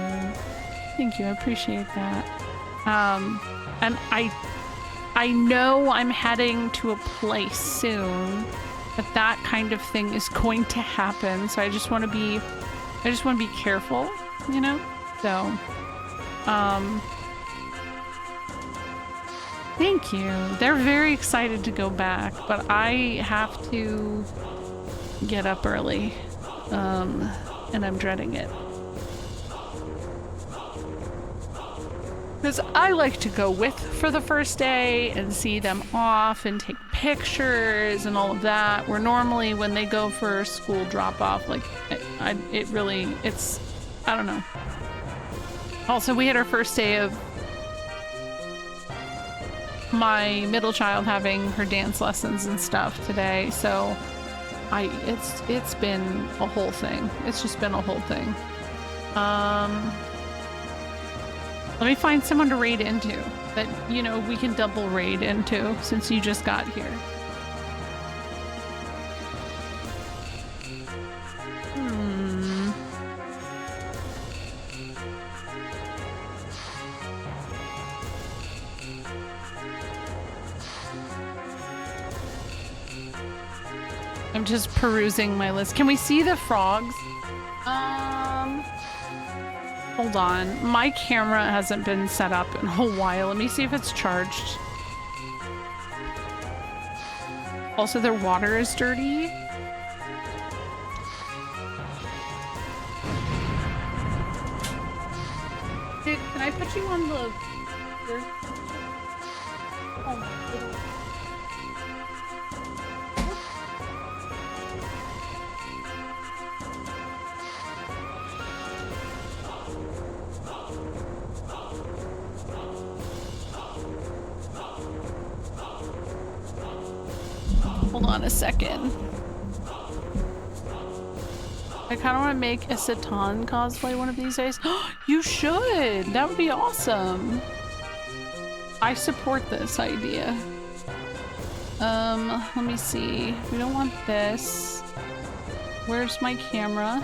Thank you, I appreciate that. And I know I'm heading to a place soon that kind of thing is going to happen. So I just want to be careful, you know? So, thank you. They're very excited to go back, but I have to get up early, and I'm dreading it. Because I like to go with for the first day and see them off and take pictures and all of that. Where normally when they go for school drop off, like it's, I don't know. Also, we had our first day of my middle child having her dance lessons and stuff today. So it's been a whole thing. It's just been a whole thing. Let me find someone to raid into that, you know, we can double raid into since you just got here. I'm just perusing my list. Can we see the frogs? Hold on. My camera hasn't been set up in a while. Let me see if it's charged. Also, their water is dirty. Dude, can I put you on the... Oh my goodness. Hold on a second. I kind of want to make a Satan cosplay one of these days. You should! That would be awesome. I support this idea. Let me see. We don't want this. Where's my camera?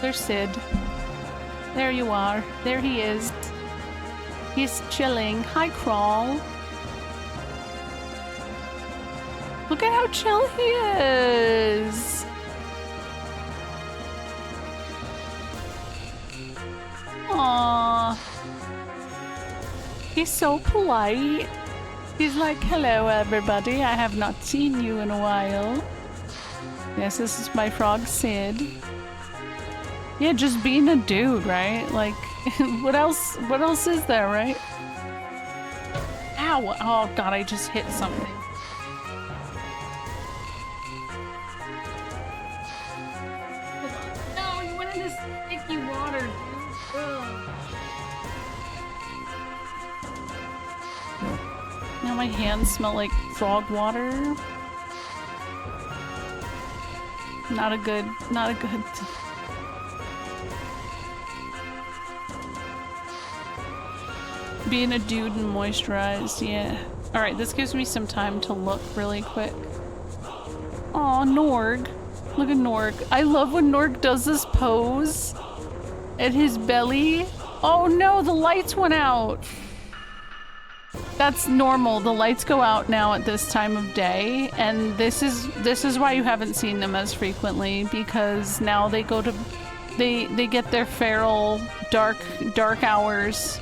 There's Sid. There you are. There he is. He's chilling. Hi, Crawl. Look at how chill he is. Aww. He's so polite. He's like, hello everybody, I have not seen you in a while. Yes, this is my frog Sid. Yeah, just being a dude, right? Like, what else is there, right? Ow! Oh god, I just hit something. No, you went in this sticky water, dude. Ugh. Now my hands smell like frog water. Not a good. Being a dude and moisturized, yeah. Alright, this gives me some time to look really quick. Aw, Norg. Look at Norg. I love when Norg does this pose at his belly. Oh no, the lights went out. That's normal. The lights go out now at this time of day, and this is why you haven't seen them as frequently, because now they go to they get their feral dark hours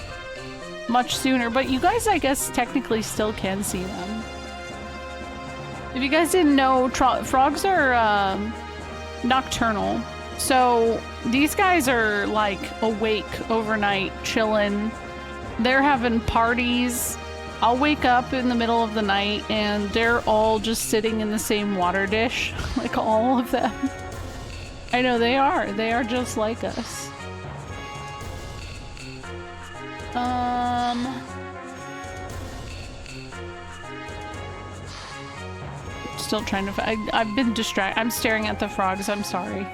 much sooner. But you guys, I guess, technically still can see them. If you guys didn't know, frogs are nocturnal. So these guys are like awake overnight, chilling. They're having parties. I'll wake up in the middle of the night and they're all just sitting in the same water dish. Like all of them. I know they are. They are just like us. Still trying to I've been distracted. I'm staring at the frogs. I'm sorry.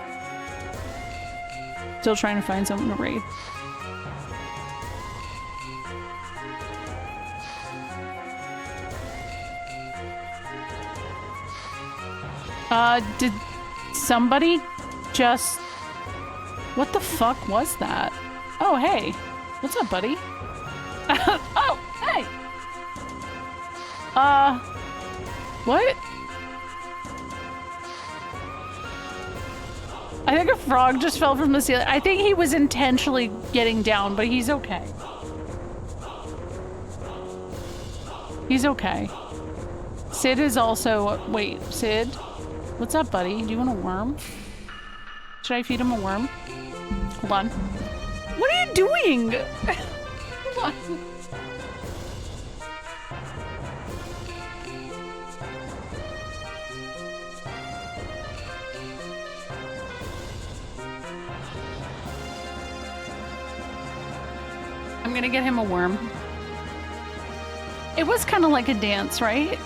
Still trying to find someone to raid. Did somebody just... What the fuck was that? Oh, hey. What's up, buddy? Oh, hey! What? I think a frog just fell from the ceiling. I think he was intentionally getting down, but he's okay. He's okay. Sid is also... Wait, Sid? What's up, buddy? Do you want a worm? Should I feed him a worm? Hold on. What are you doing? Hold on. I'm gonna get him a worm. It was kind of like a dance, right?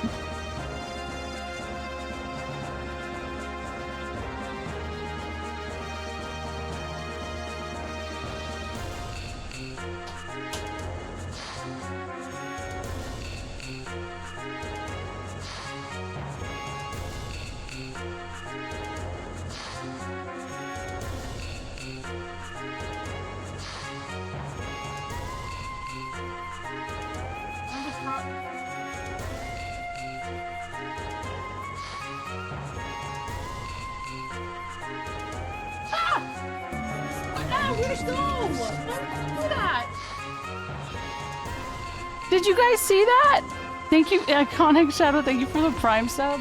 Did you guys see that? Thank you, Iconic Shadow. Thank you for the Prime sub.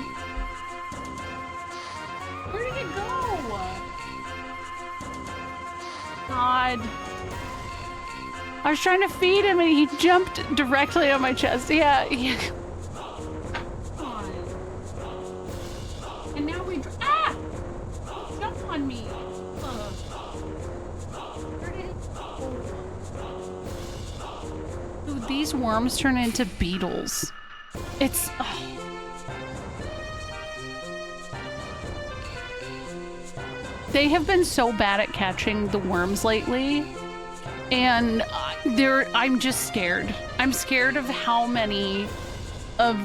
Where did it go? God. I was trying to feed him and he jumped directly on my chest. Yeah. And now we... Ah! Jump on me. Dude, these worms turn into beetles. It's... Oh. They have been so bad at catching the worms lately, and I'm just scared. I'm scared of how many of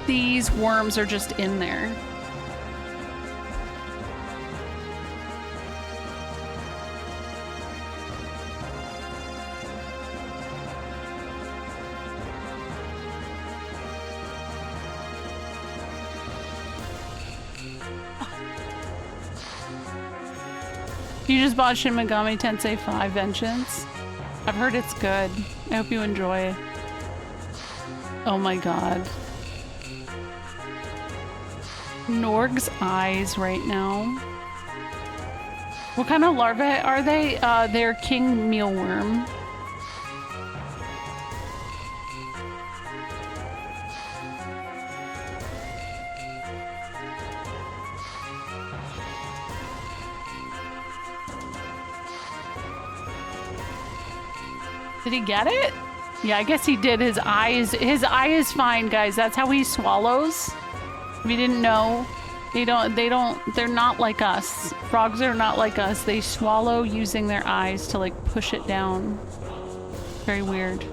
these worms are just in there. You just bought Shin Megami Tensei 5 Vengeance? I've heard it's good. I hope you enjoy it. Oh my god. Norg's eyes right now. What kind of larvae are they? They're king mealworm. Did he get it? Yeah, I guess he did. His eye is fine, guys. That's how he swallows. If you didn't know, they're not like us. Frogs are not like us. They swallow using their eyes to like push it down. Very weird.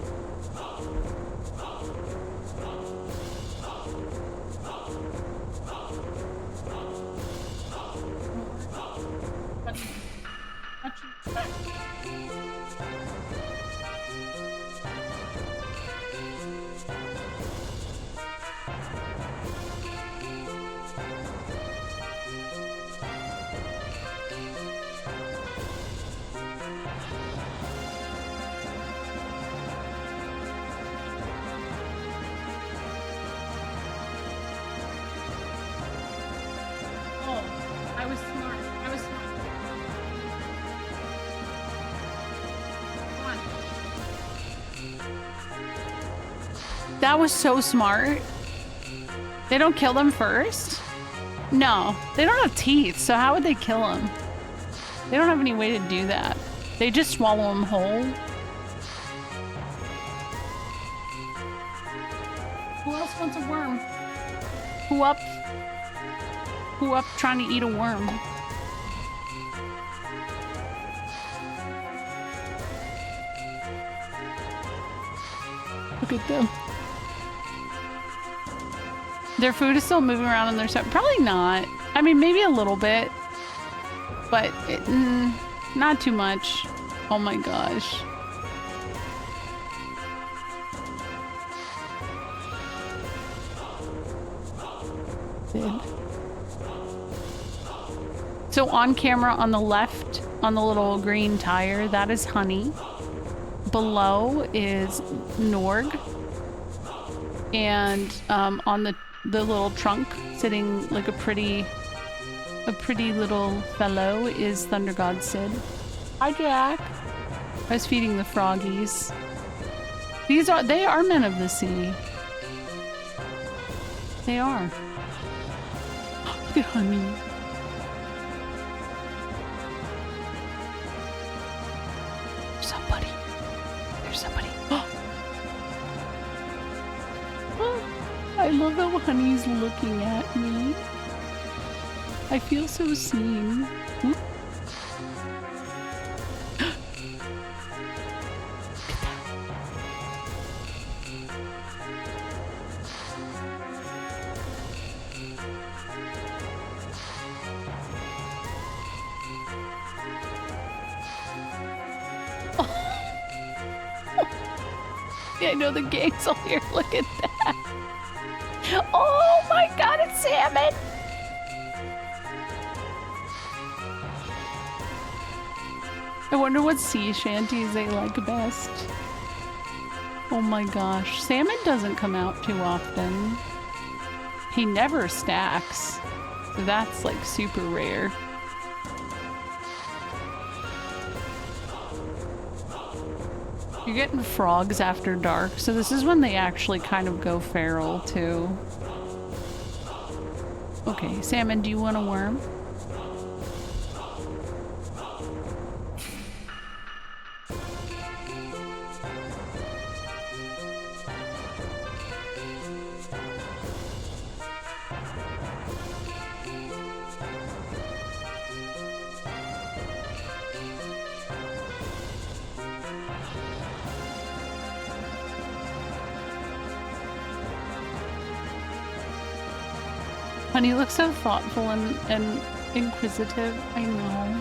That was so smart. They don't kill them first? No, they don't have teeth, so how would they kill them? They don't have any way to do that. They just swallow them whole. Who else wants a worm? Who up trying to eat a worm? Look at them. Their food is still moving around in their stomach. Probably not. I mean, maybe a little bit. But not too much. Oh my gosh. So on camera on the left, on the little green tire, that is Honey. Below is Norg. And on the little trunk, sitting like a pretty little fellow, is Thunder God Sid. Hi, Jack. I was feeding the froggies. They are men of the sea. They are. Look at Honey. There's somebody. I love how Honey's looking at me. I feel so seen. Oop. I know the gang's all here. Look at that. Oh my god, it's salmon! I wonder what sea shanties they like best. Oh my gosh. Salmon doesn't come out too often. He never stacks. So that's like super rare. You're getting frogs after dark, so this is when they actually kind of go feral too. Okay, Salmon, do you want a worm? Honey looks so thoughtful and inquisitive. I know.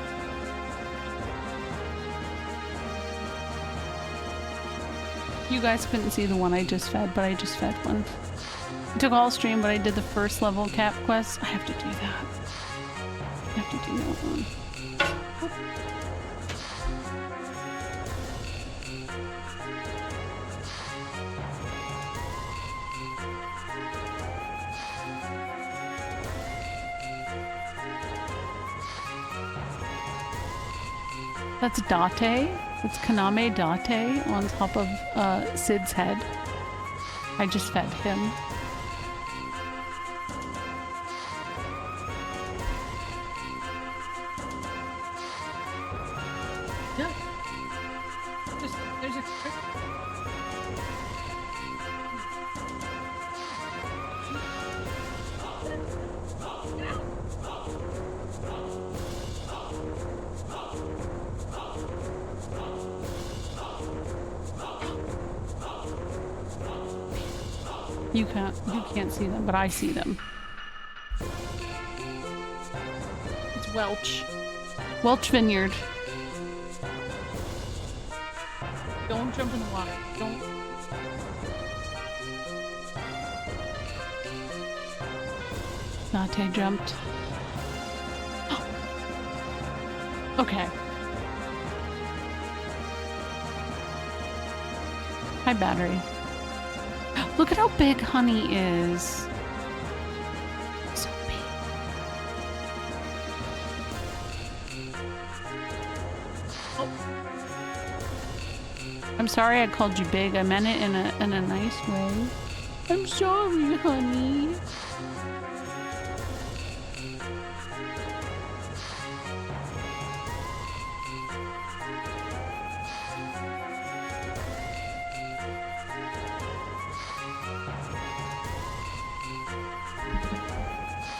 You guys couldn't see the one I just fed, but I just fed one. I took all stream, but I did the first level cap quest. I have to do that. I have to do that one. That's Date. It's Kaname Date on top of Sid's head. I just fed him. Yeah. There's a trick. You can't see them, but I see them. It's Welch. Welch Vineyard. Don't jump in the water. Don't. Nate jumped. Okay. Hi, battery. Look at how big Honey is. So big. Oh. I'm sorry I called you big. I meant it in a nice way. I'm sorry, Honey.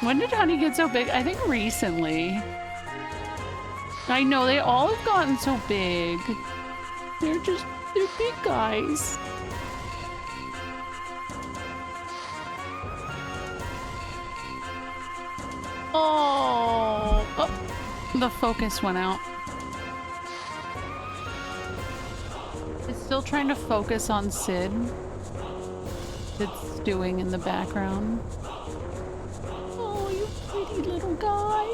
When did Honey get so big? I think recently. I know, they all have gotten so big. They're big guys. Oh, the focus went out. It's still trying to focus on Sid. It's stewing in the background. Pretty little guy.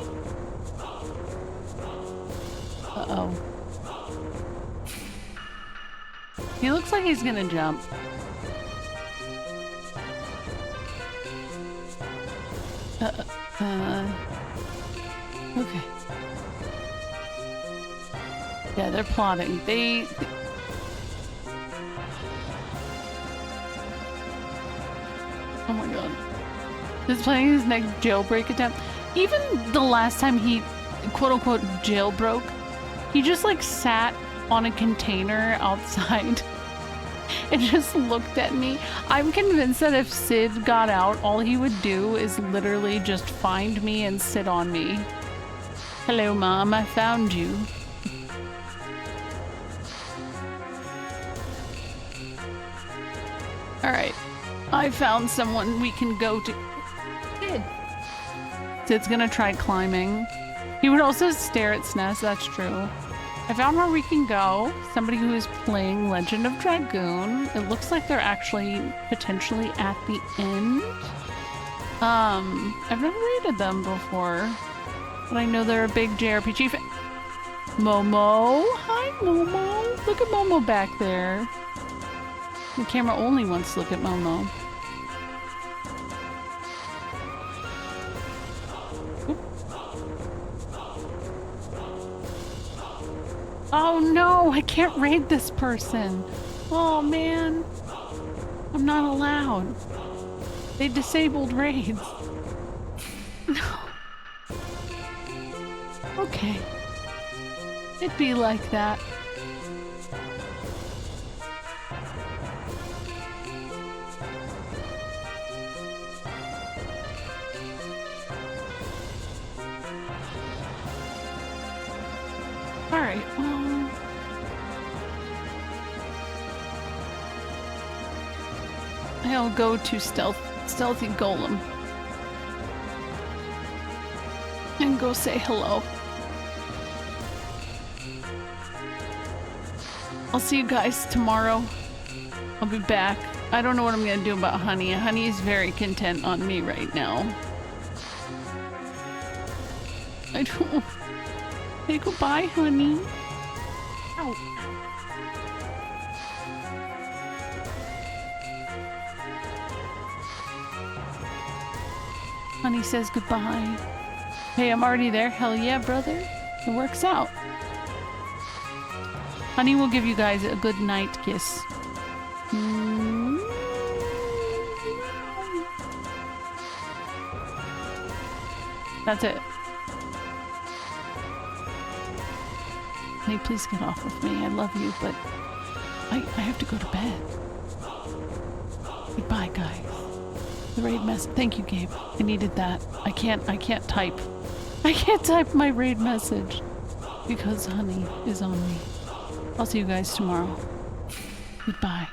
Uh-oh. He looks like he's gonna jump. Okay. Yeah, they're plotting. Oh my god. He's planning his next jailbreak attempt. Even the last time he quote-unquote jailbroke, he just like sat on a container outside and just looked at me. I'm convinced that if Sid got out, all he would do is literally just find me and sit on me. Hello, Mom, I found you. Alright, I found someone we can go to. Sid. Sid's gonna try climbing. He would also stare at SNES, that's true. I found where we can go. Somebody who is playing Legend of Dragoon. It looks like they're actually potentially at the end. I've never rated them before, but I know they're a big JRPG fan. Momo! Hi, Momo! Look at Momo back there. The camera only wants to look at Momo. Oh no, I can't raid this person. Oh man. I'm not allowed. They disabled raids. No. Okay. It'd be like that. Alright, well... I'll go to Stealthy Golem. and go say hello. I'll see you guys tomorrow. I'll be back. I don't know what I'm gonna do about Honey. Honey is very content on me right now. I don't... Say goodbye, Honey. Ow. Honey says goodbye. Hey, I'm already there. Hell yeah, brother. It works out. Honey will give you guys a good night kiss. That's it. Honey, please get off of me. I love you, but I have to go to bed. Goodbye, guys. The raid message. Thank you, Gabe. I needed that. I can't type. I can't type my raid message because Honey is on me. I'll see you guys tomorrow. Goodbye.